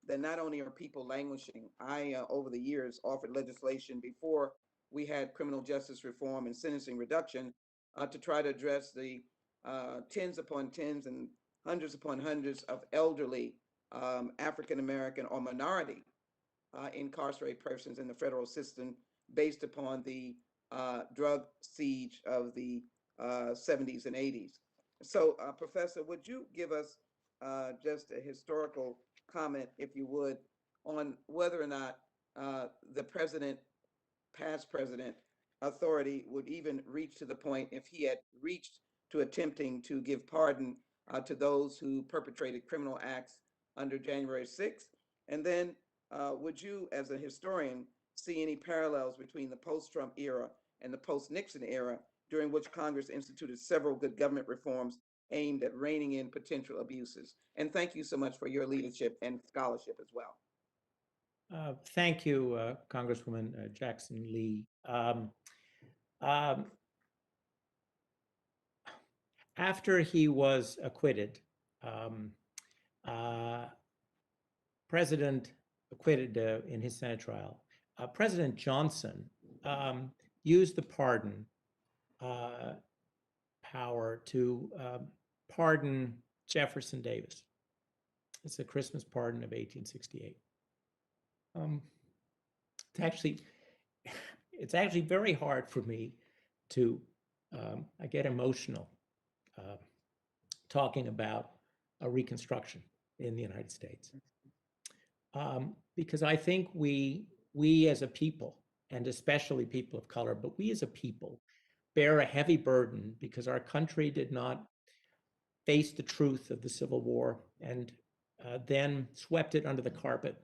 that not only are people languishing, I, over the years, offered legislation before we had criminal justice reform and sentencing reduction to try to address the tens upon tens and hundreds upon hundreds of elderly African-American or minority incarcerated persons in the federal system based upon the drug siege of the 70s and 80s. So, Professor, would you give us just a historical comment, if you would, on whether or not the past president authority would even reach to the point, if he had reached to attempting to give pardon to those who perpetrated criminal acts under January 6th? And then would you, as a historian, see any parallels between the post-Trump era and the post-Nixon era, during which Congress instituted several good government reforms aimed at reining in potential abuses? And thank you so much for your leadership and scholarship as well. Thank you, Congresswoman Jackson Lee. After he was acquitted, President acquitted in his Senate trial, President Johnson used the pardon power to pardon Jefferson Davis. It's a Christmas pardon of 1868. It's actually very hard for me to, I get emotional talking about a Reconstruction in the United States. Because I think we as a people, and especially people of color, but we as a people bear a heavy burden because our country did not face the truth of the Civil War and then swept it under the carpet.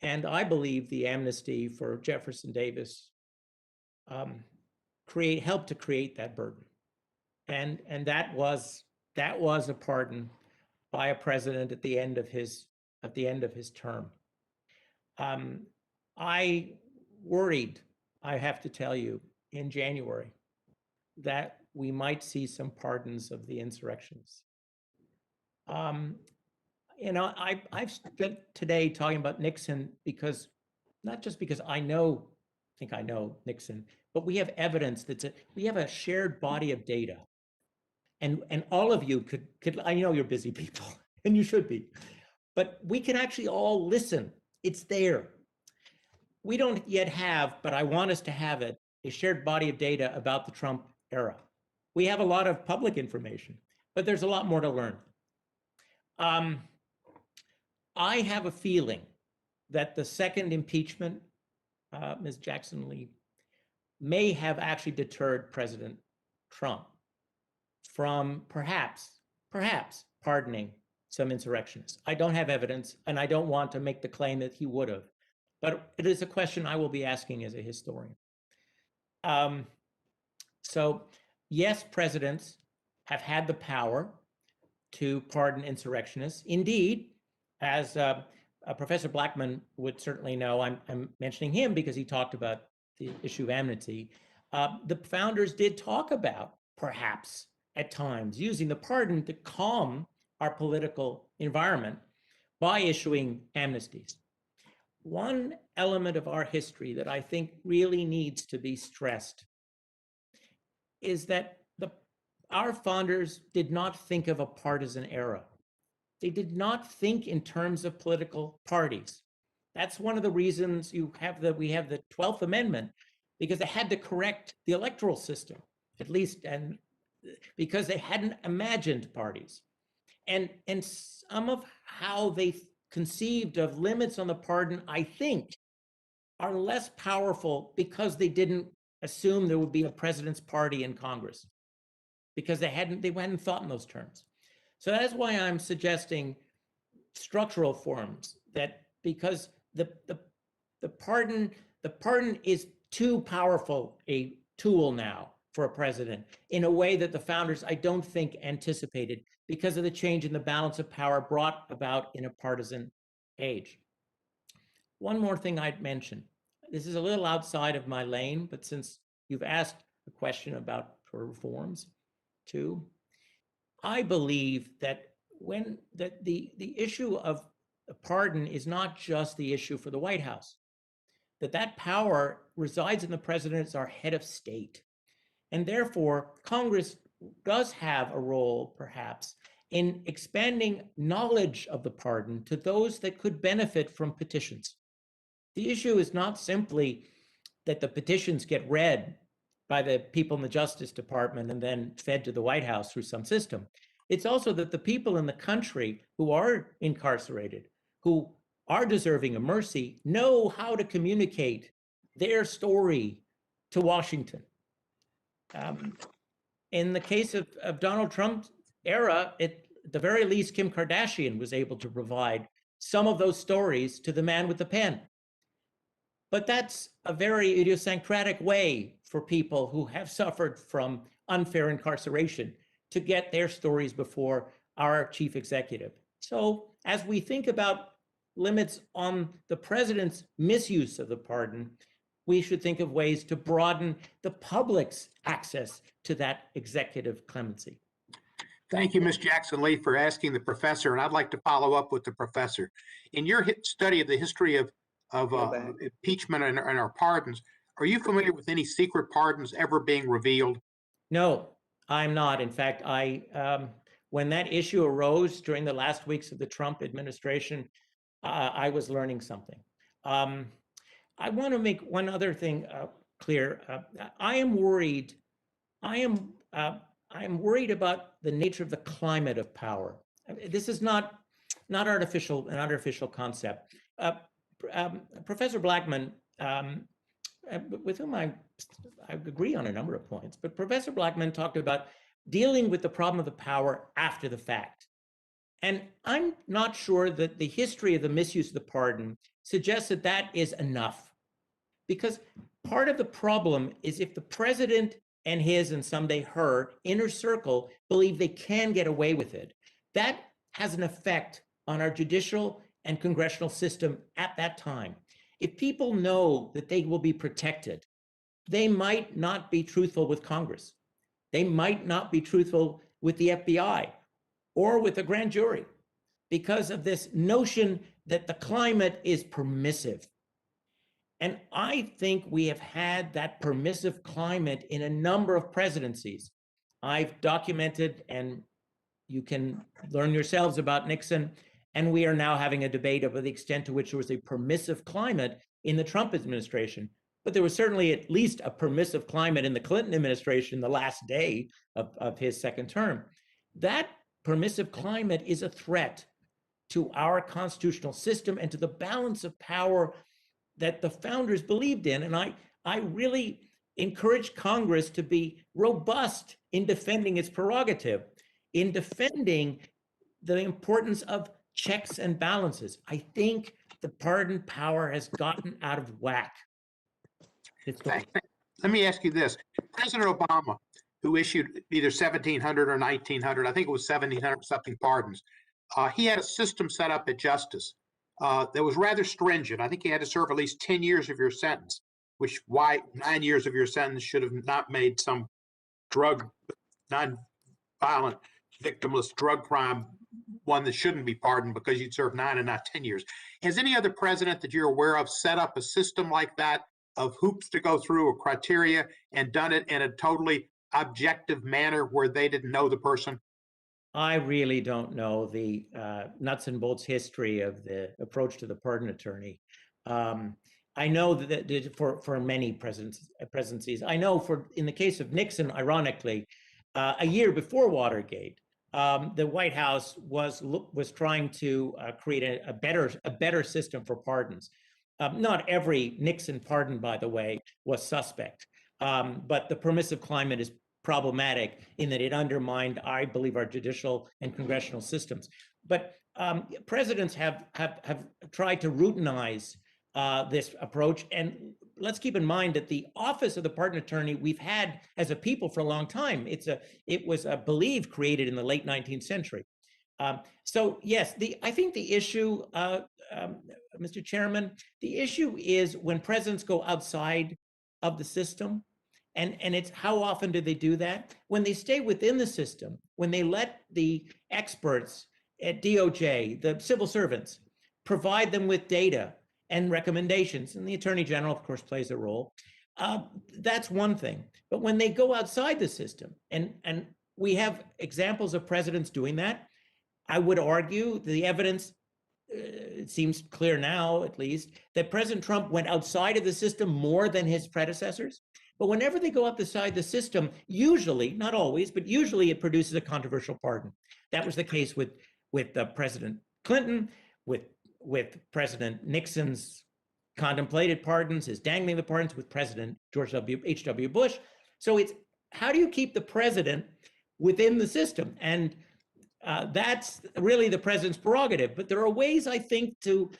And I believe the amnesty for Jefferson Davis helped to create that burden. And that was a pardon by a president at the end of his term. I worried, I have to tell you, in January, that we might see some pardons of the insurrectionists. I've spent today talking about Nixon because, not just because I think I know Nixon, but we have evidence we have a shared body of data. And all of you could, I know you're busy people, and you should be, but we can actually all listen. It's there. We don't yet have, but I want us to have it, a shared body of data about the Trump era. We have a lot of public information, but there's a lot more to learn. I have a feeling that the second impeachment, Ms. Jackson Lee, may have actually deterred President Trump from perhaps pardoning some insurrectionists. I don't have evidence, and I don't want to make the claim that he would have, but it is a question I will be asking as a historian. So yes, presidents have had the power to pardon insurrectionists. Indeed, as Professor Blackman would certainly know, I'm mentioning him because he talked about the issue of amnesty. The founders did talk about, perhaps at times, using the pardon to calm our political environment by issuing amnesties. One element of our history that I think really needs to be stressed is that our founders did not think of a partisan era. They did not think in terms of political parties. That's one of the reasons we have the 12th Amendment, because they had to correct the electoral system, at least, and because they hadn't imagined parties. And some of how they conceived of limits on the pardon, I think, are less powerful because they didn't assume there would be a president's party in Congress, because they hadn't thought in those terms. So that's why I'm suggesting structural forms, that because the pardon is too powerful a tool now for a president in a way that the founders, I don't think, anticipated because of the change in the balance of power brought about in a partisan age. One more thing I'd mention. This is a little outside of my lane, but since you've asked a question about reforms too, I believe that the issue of pardon is not just the issue for the White House, that power resides in the president as our head of state. And therefore, Congress does have a role, perhaps, in expanding knowledge of the pardon to those that could benefit from petitions. The issue is not simply that the petitions get read by the people in the Justice Department and then fed to the White House through some system. It's also that the people in the country who are incarcerated, who are deserving of mercy, know how to communicate their story to Washington. In the case of Donald Trump's era, at the very least, Kim Kardashian was able to provide some of those stories to the man with the pen. But that's a very idiosyncratic way for people who have suffered from unfair incarceration to get their stories before our chief executive. So as we think about limits on the president's misuse of the pardon, we should think of ways to broaden the public's access to that executive clemency. Thank you, Ms. Jackson-Lee, for asking the professor, and I'd like to follow up with the professor. In your study of the history of impeachment and our pardons, are you familiar with any secret pardons ever being revealed? No, I'm not. In fact, when that issue arose during the last weeks of the Trump administration, I was learning something. I want to make one other thing clear. I am worried. I am worried about the nature of the climate of power. This is not an artificial concept. Professor Blackman, with whom I agree on a number of points, but Professor Blackman talked about dealing with the problem of the power after the fact. And I'm not sure that the history of the misuse of the pardon suggests that that is enough. Because part of the problem is if the president and his, and someday her, inner circle believe they can get away with it, that has an effect on our judicial and congressional system at that time. If people know that they will be protected, they might not be truthful with Congress. They might not be truthful with the FBI or with the grand jury because of this notion that the climate is permissive. And I think we have had that permissive climate in a number of presidencies. I've documented, and you can learn yourselves about Nixon, and we are now having a debate over the extent to which there was a permissive climate in the Trump administration. But there was certainly at least a permissive climate in the Clinton administration the last day of his second term. That permissive climate is a threat to our constitutional system and to the balance of power that the founders believed in. And I really encourage Congress to be robust in defending its prerogative, in defending the importance of checks and balances. I think the pardon power has gotten out of whack. Let me ask you this. President Obama, who issued either 1,700 or 1,900, I think it was 1,700 something pardons, he had a system set up at Justice that was rather stringent. I think you had to serve at least 10 years of your sentence, which 9 years of your sentence should have not made some non-violent, victimless drug crime one that shouldn't be pardoned because you'd serve 9 and not 10 years. Has any other president that you're aware of set up a system like that of hoops to go through or criteria and done it in a totally objective manner where they didn't know the person? I really don't know the nuts and bolts history of the approach to the pardon attorney. I know that for many presidencies, I know in the case of Nixon, ironically, a year before Watergate, the White House was trying to create a better system for pardons. Not every Nixon pardon, by the way, was suspect, but the permissive climate is problematic in that it undermined, I believe, our judicial and congressional systems. But presidents have tried to routinize this approach. And let's keep in mind that the office of the pardon attorney we've had as a people for a long time. It was believed created in the late 19th century. So yes, I think the issue, Mr. Chairman, the issue is when presidents go outside of the system, and it's how often do they do that? When they stay within the system, when they let the experts at DOJ, the civil servants, provide them with data and recommendations, and the Attorney General, of course, plays a role. That's one thing. But when they go outside the system, and we have examples of presidents doing that, I would argue the evidence, it seems clear now, at least, that President Trump went outside of the system more than his predecessors. But whenever they go outside the system, usually, not always, but usually it produces a controversial pardon. That was the case with President Clinton, with President Nixon's contemplated pardons, his dangling the pardons, with President George H.W. Bush. So it's how do you keep the president within the system? And that's really the president's prerogative. But there are ways, I think, to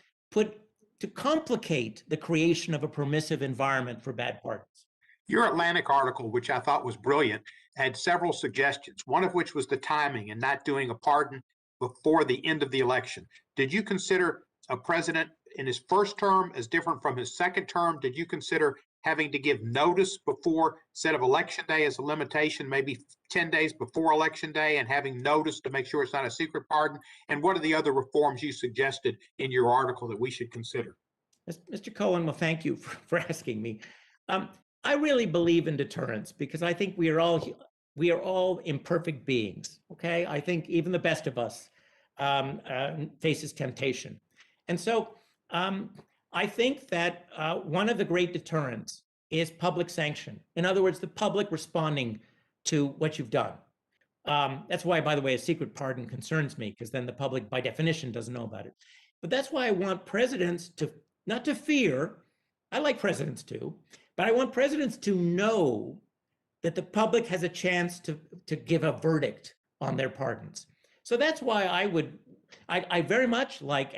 complicate the creation of a permissive environment for bad pardons. Your Atlantic article, which I thought was brilliant, had several suggestions, one of which was the timing and not doing a pardon before the end of the election. Did you consider a president in his first term as different from his second term? Did you consider having to give notice before, instead of election day as a limitation, maybe 10 days before election day, and having notice to make sure it's not a secret pardon? And what are the other reforms you suggested in your article that we should consider? Mr. Cohen, well, thank you for asking me. I really believe in deterrence because I think we are all imperfect beings. Okay, I think even the best of us faces temptation, and so I think that one of the great deterrents is public sanction. In other words, the public responding to what you've done. That's why, by the way, a secret pardon concerns me, because then the public, by definition, doesn't know about it. But that's why I want presidents to not to fear. I like presidents too, but I want presidents to know that the public has a chance to give a verdict on their pardons. So that's why I very much like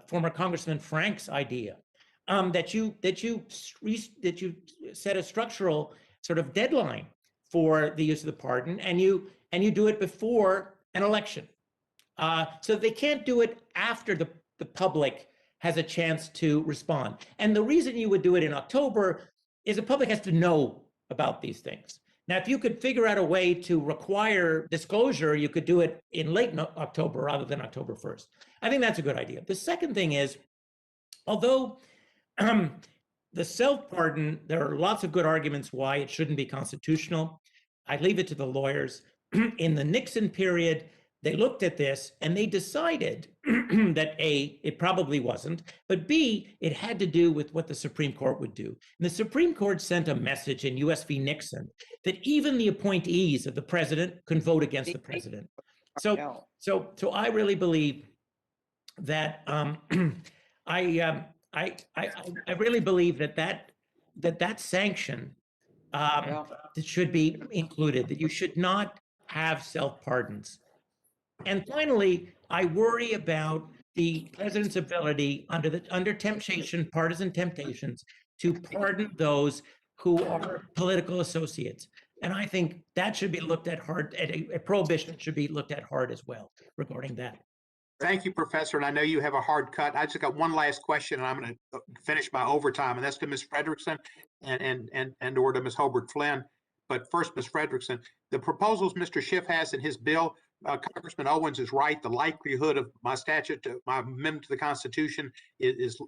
former Congressman Frank's idea that you set a structural sort of deadline for the use of the pardon, and you do it before an election, so they can't do it after the public has a chance to respond. And the reason you would do it in October is the public has to know about these things. Now, if you could figure out a way to require disclosure, you could do it in late October rather than October 1st. I think that's a good idea. The second thing is, although the self-pardon, there are lots of good arguments why it shouldn't be constitutional. I leave it to the lawyers. In the Nixon period, they looked at this and they decided that A, it probably wasn't, but B, it had to do with what the Supreme Court would do. And the Supreme Court sent a message in US v. Nixon that even the appointees of the president can vote against the president. So I really believe that I really believe that sanction should be included, that you should not have self-pardons. And finally, I worry about the president's ability under temptation, partisan temptations, to pardon those who are political associates. And I think that should be looked at hard, a prohibition should be looked at hard as well regarding that. Thank you, Professor. And I know you have a hard cut. I just got one last question, and I'm going to finish my overtime, and that's to Ms. Frederickson and or to Ms. Hobart Flynn. But first, Ms. Frederickson, the proposals Mr. Schiff has in his bill, Congressman Owens is right. The likelihood of my amendment to the Constitution is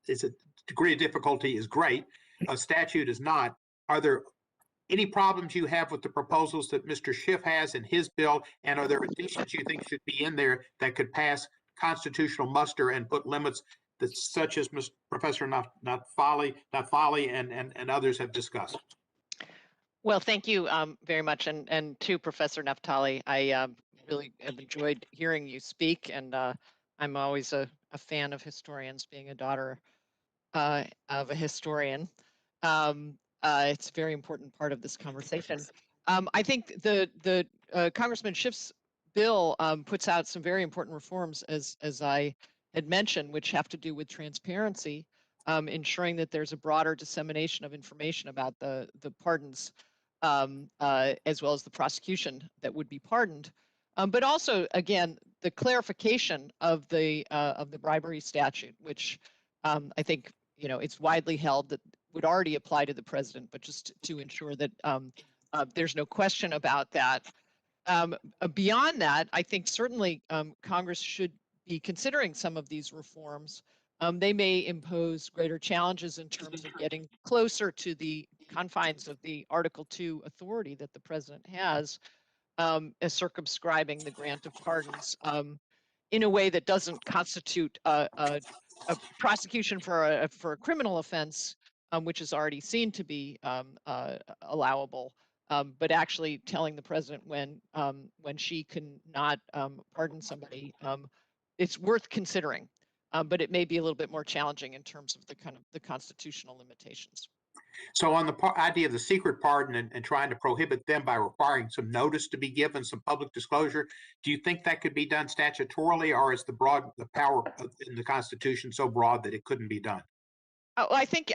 a degree of difficulty is great. A statute is not. Are there any problems you have with the proposals that Mr. Schiff has in his bill, and are there additions you think should be in there that could pass constitutional muster and put limits that, such as Professor Naftali and others have discussed? Well, thank you very much, and to Professor Naftali, I really have enjoyed hearing you speak, and I'm always a fan of historians, being a daughter of a historian. It's a very important part of this conversation. I think the Congressman Schiff's bill puts out some very important reforms, as I had mentioned, which have to do with transparency, ensuring that there's a broader dissemination of information about the pardons, as well as the prosecution that would be pardoned. But also, again, the clarification of the bribery statute, which I think it's widely held that would already apply to the president, but just to ensure that there's no question about that. Beyond that, I think certainly Congress should be considering some of these reforms. They may impose greater challenges in terms of getting closer to the confines of the Article 2 authority that the president has, as circumscribing the grant of pardons in a way that doesn't constitute a prosecution for a criminal offense, which is already seen to be allowable, but actually telling the president when she can not pardon somebody. It's worth considering, but it may be a little bit more challenging in terms of the constitutional limitations. So on the idea of the secret pardon and trying to prohibit them by requiring some notice to be given, some public disclosure, do you think that could be done statutorily, or is the power in the Constitution so broad that it couldn't be done? Oh, I think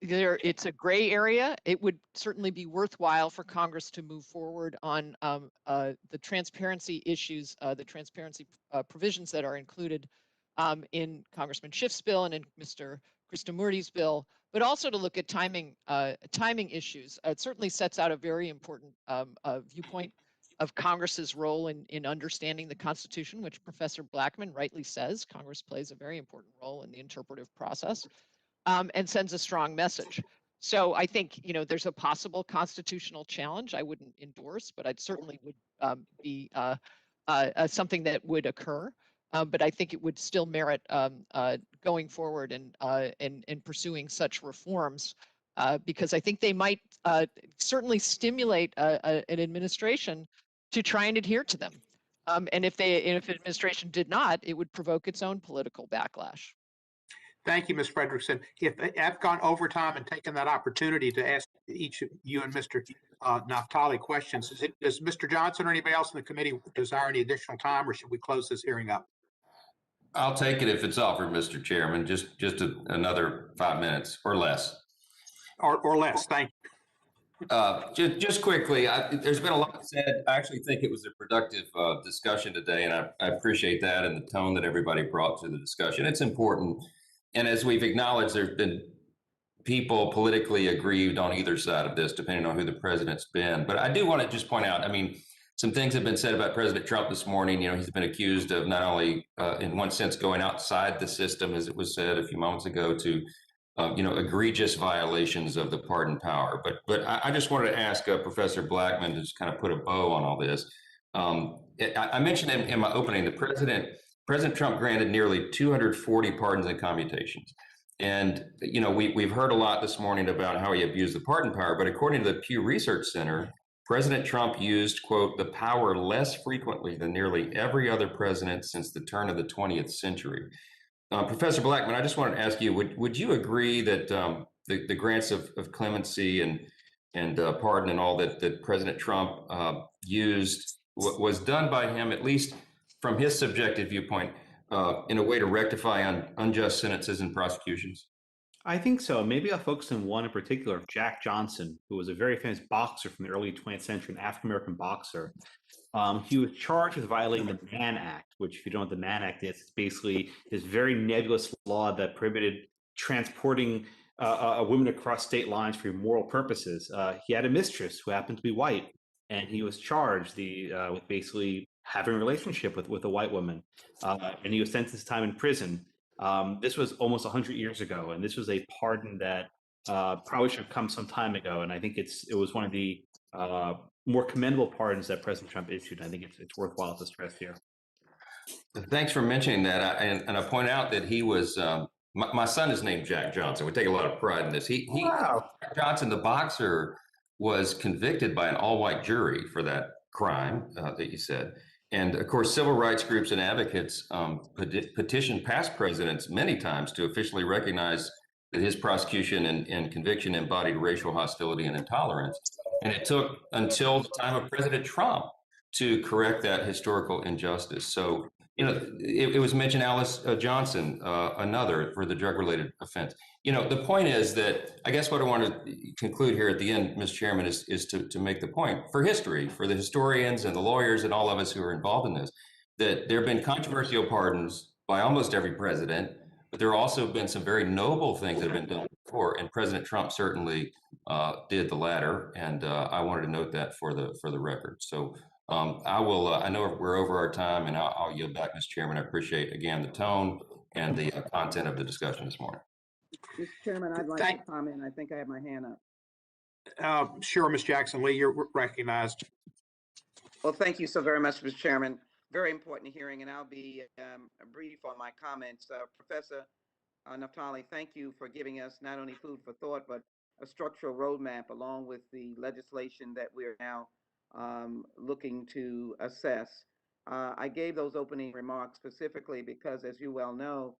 it's a gray area. It would certainly be worthwhile for Congress to move forward on the transparency issues, the transparency provisions that are included in Congressman Schiff's bill and in Mr. Krishnamurti's bill, but also to look at timing issues. It certainly sets out a very important viewpoint of Congress's role in understanding the Constitution, which Professor Blackman rightly says Congress plays a very important role in the interpretive process, and sends a strong message. So I think there's a possible constitutional challenge I wouldn't endorse, but I'd certainly would be something that would occur. But I think it would still merit going forward and pursuing such reforms, because I think they might certainly stimulate an administration to try and adhere to them. And if administration did not, it would provoke its own political backlash. Thank you, Ms. Frederickson. If I've gone over time and taken that opportunity to ask each of you and Mr. Naftali questions, does Mr. Johnson or anybody else in the committee desire any additional time, or should we close this hearing up? I'll take it if it's offered, Mr. Chairman, just another 5 minutes or less. Or less, thank you. Just quickly, there's been a lot said. I actually think it was a productive discussion today, and I appreciate that and the tone that everybody brought to the discussion. It's important. And as we've acknowledged, there's been people politically aggrieved on either side of this, depending on who the president's been. But I do want to just point out, some things have been said about President Trump this morning. He's been accused of not only, in one sense, going outside the system, as it was said a few moments ago, to, egregious violations of the pardon power. But I just wanted to ask Professor Blackman to just kind of put a bow on all this. I mentioned in my opening, President Trump granted nearly 240 pardons and commutations. And, we've heard a lot this morning about how he abused the pardon power, but according to the Pew Research Center, President Trump used, quote, the power less frequently than nearly every other president since the turn of the 20th century. Professor Blackman, I just wanted to ask you, would you agree that the grants of clemency and pardon and all that President Trump used was done by him, at least from his subjective viewpoint, in a way to rectify unjust sentences and prosecutions? I think so. Maybe I'll focus on one in particular, Jack Johnson, who was a very famous boxer from the early 20th century, an African-American boxer. He was charged with violating the Mann Act, which, if you don't know what the Mann Act is, it's basically this very nebulous law that prohibited transporting a woman across state lines for immoral purposes. He had a mistress who happened to be white, and he was charged with basically having a relationship with a white woman, and he was sentenced to time in prison. This was almost 100 years ago, and this was a pardon that probably should have come some time ago. And I think it was one of the more commendable pardons that President Trump issued. I think it's worthwhile to stress here. Thanks for mentioning that. And I point out that he was, my son is named Jack Johnson. We take a lot of pride in this. Wow. Jack Johnson, the boxer, was convicted by an all-white jury for that crime that you said. And of course, civil rights groups and advocates petitioned past presidents many times to officially recognize that his prosecution and conviction embodied racial hostility and intolerance. And it took until the time of President Trump to correct that historical injustice. So, it was mentioned Alice Johnson, another for the drug-related offense. The point is that I guess what I want to conclude here at the end, Mr. Chairman, is to make the point for history, for the historians and the lawyers and all of us who are involved in this, that there have been controversial pardons by almost every president, but there have also been some very noble things that have been done before, and President Trump certainly did the latter, and I wanted to note that for the record. So I will. I know we're over our time, and I'll yield back, Mr. Chairman. I appreciate again the tone and the content of the discussion this morning. Mr. Chairman, I'd like to comment. I think I have my hand up. Sure, Ms. Jackson-Lee, you're recognized. Well, thank you so very much, Mr. Chairman. Very important hearing, and I'll be brief on my comments. Professor Naftali, thank you for giving us not only food for thought, but a structural roadmap along with the legislation that we're now looking to assess. I gave those opening remarks specifically because, as you well know,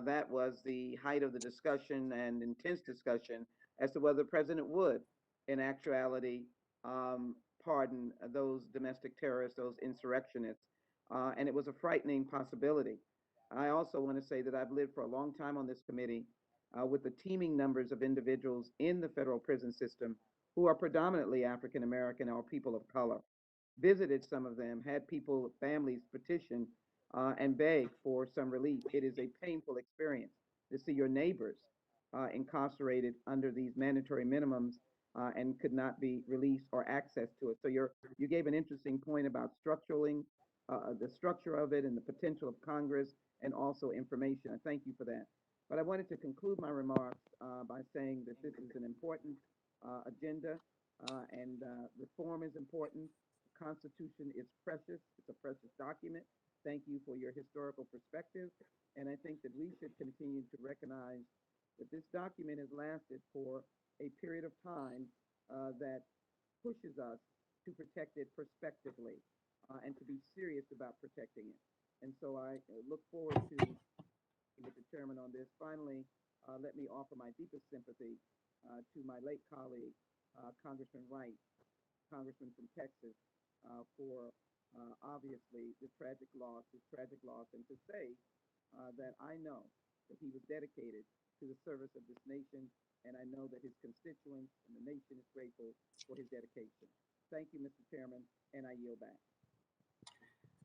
that was the height of the discussion and intense discussion as to whether the president would, in actuality, pardon those domestic terrorists, those insurrectionists. And it was a frightening possibility. I also want to say that I've lived for a long time on this committee with the teeming numbers of individuals in the federal prison system who are predominantly African American or people of color. Visited some of them, had people, families petition and beg for some relief. It is a painful experience to see your neighbors incarcerated under these mandatory minimums and could not be released or access to it. So you gave an interesting point about structuring the structure of it and the potential of Congress and also information. I thank you for that. But I wanted to conclude my remarks by saying that this is an important agenda and reform is important. The Constitution is precious. It's a precious document. Thank you for your historical perspective. And I think that we should continue to recognize that this document has lasted for a period of time that pushes us to protect it prospectively and to be serious about protecting it. And so I look forward to with the chairman on this. Finally, let me offer my deepest sympathy to my late colleague, Congressman Wright, Congressman from Texas, for obviously his tragic loss, and to say that I know that he was dedicated to the service of this nation, and I know that his constituents and the nation is grateful for his dedication. Thank you, Mr. Chairman, and I yield back.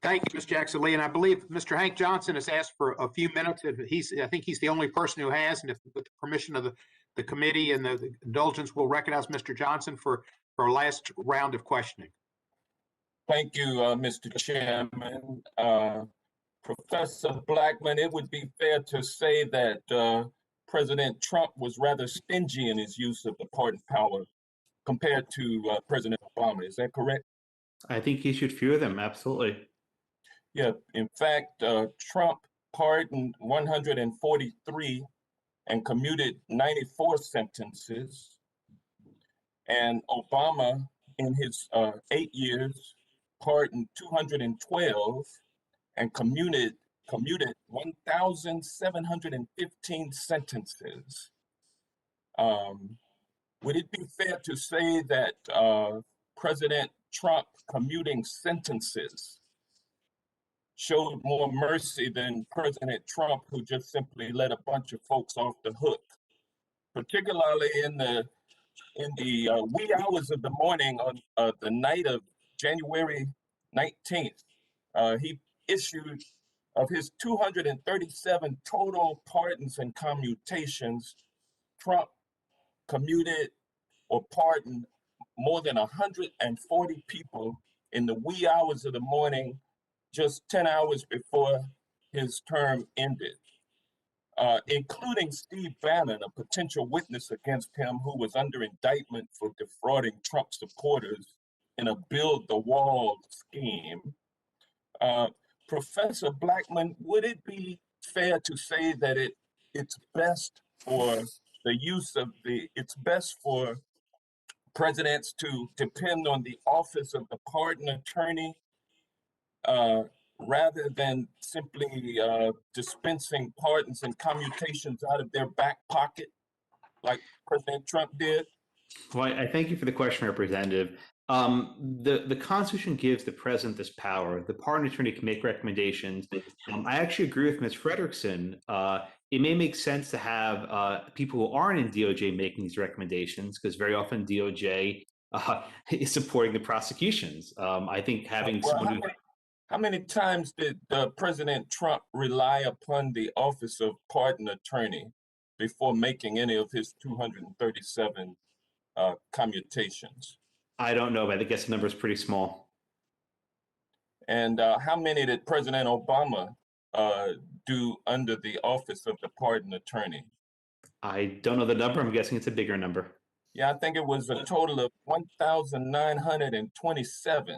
Thank you, Ms. Jackson-Lee. And I believe Mr. Hank Johnson has asked for a few minutes. I think he's the only person who has, and if with the permission of the committee and the indulgence, we'll recognize Mr. Johnson for our last round of questioning. Thank you, Mr. Chairman. Professor Blackman, it would be fair to say that President Trump was rather stingy in his use of the pardon power compared to President Obama. Is that correct? I think he should fear them, absolutely. Yeah, in fact, Trump pardoned 143 and commuted 94 sentences. And Obama, in his 8 years, pardoned 212 and commuted 1,715 sentences. Would it be fair to say that President Trump commuting sentences showed more mercy than President Trump, who just simply let a bunch of folks off the hook, particularly in the wee hours of the morning on the night of January 19th? He issued, of his 237 total pardons and commutations, Trump commuted or pardoned more than 140 people in the wee hours of the morning, just 10 hours before his term ended, including Steve Bannon, a potential witness against him who was under indictment for defrauding Trump supporters in a build the wall scheme. Professor Blackman, would it be fair to say that it's best for the use of it's best for presidents to depend on the office of the pardon attorney rather than simply dispensing pardons and commutations out of their back pocket like President Trump did? Well, I thank you for the question, Representative. The Constitution gives the president this power. The pardon attorney can make recommendations. I actually agree with Ms. Frederickson. It may make sense to have people who aren't in DOJ making these recommendations, because very often DOJ is supporting the prosecutions. I think having someone who How many times did President Trump rely upon the office of pardon attorney before making any of his 237 commutations? I don't know, but I guess the number is pretty small. And how many did President Obama do under the office of the pardon attorney? I don't know the number. I'm guessing it's a bigger number. Yeah, I think it was a total of 1,927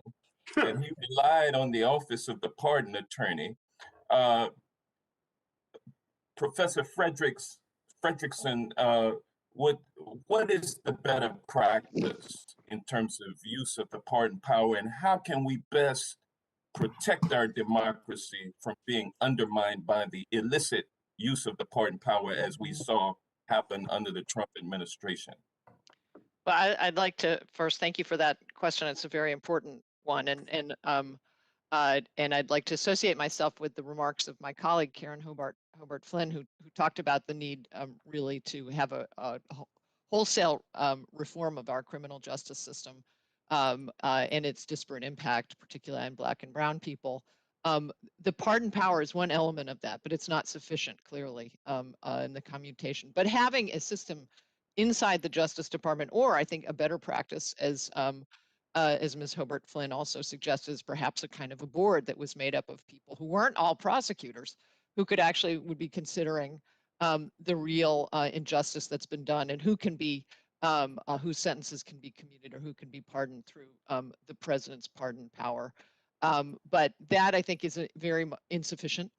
that he relied on the office of the pardon attorney. Professor Frederickson, what is the better practice in terms of use of the pardon power, and how can we best protect our democracy from being undermined by the illicit use of the pardon power as we saw happen under the Trump administration? Well, I'd like to first thank you for that question. It's a very important one, and I'd like to associate myself with the remarks of my colleague Karen Hobart Flynn, who talked about the need really to have a wholesale reform of our criminal justice system and its disparate impact, particularly on Black and Brown people. The pardon power is one element of that, but it's not sufficient, clearly, in the commutation. But having a system inside the Justice Department, or I think a better practice, as Ms. Hobart Flynn also suggested, is perhaps a kind of a board that was made up of people who weren't all prosecutors, who would be considering the real injustice that's been done, and who can be whose sentences can be commuted or who can be pardoned through the president's pardon power. But that, I think, is very insufficient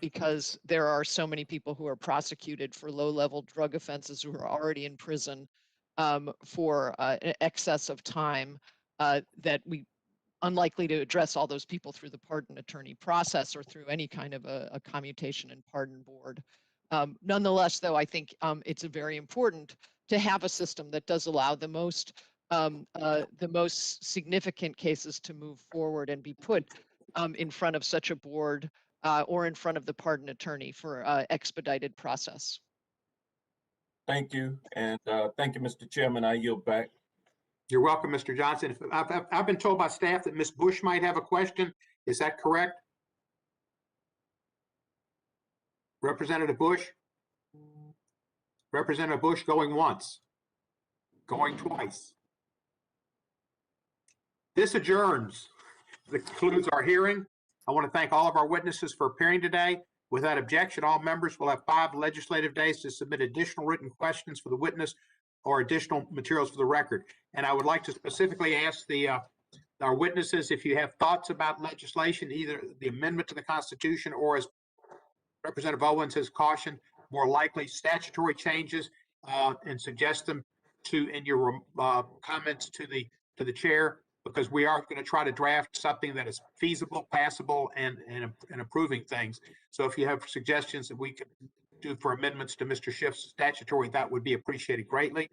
because there are so many people who are prosecuted for low-level drug offenses who are already in prison for an excess of time that we unlikely to address all those people through the pardon attorney process or through any kind of a commutation and pardon board. Nonetheless, though, I think it's very important to have a system that does allow the most significant cases to move forward and be put in front of such a board or in front of the pardon attorney for expedited process. Thank you. And thank you, Mr. Chairman. I yield back. You're welcome, Mr. Johnson. I've been told by staff that Ms. Bush might have a question. Is that correct? Representative Bush? Representative Bush going once, going twice. This adjourns. This concludes our hearing. I want to thank all of our witnesses for appearing today. Without objection, all members will have 5 legislative days to submit additional written questions for the witness or additional materials for the record. And I would like to specifically ask our witnesses, if you have thoughts about legislation, either the amendment to the Constitution or, as Representative Owens has cautioned, more likely statutory changes, and suggest them in your comments to the chair, because we are going to try to draft something that is feasible, passable, and improving things. So if you have suggestions that we could do for amendments to Mr. Schiff's statutory, that would be appreciated greatly.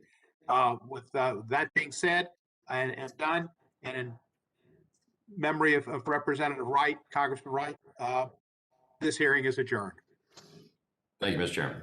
With that being said and done, and in memory of Representative Wright, Congressman Wright, this hearing is adjourned. Thank you, Mr. Chairman.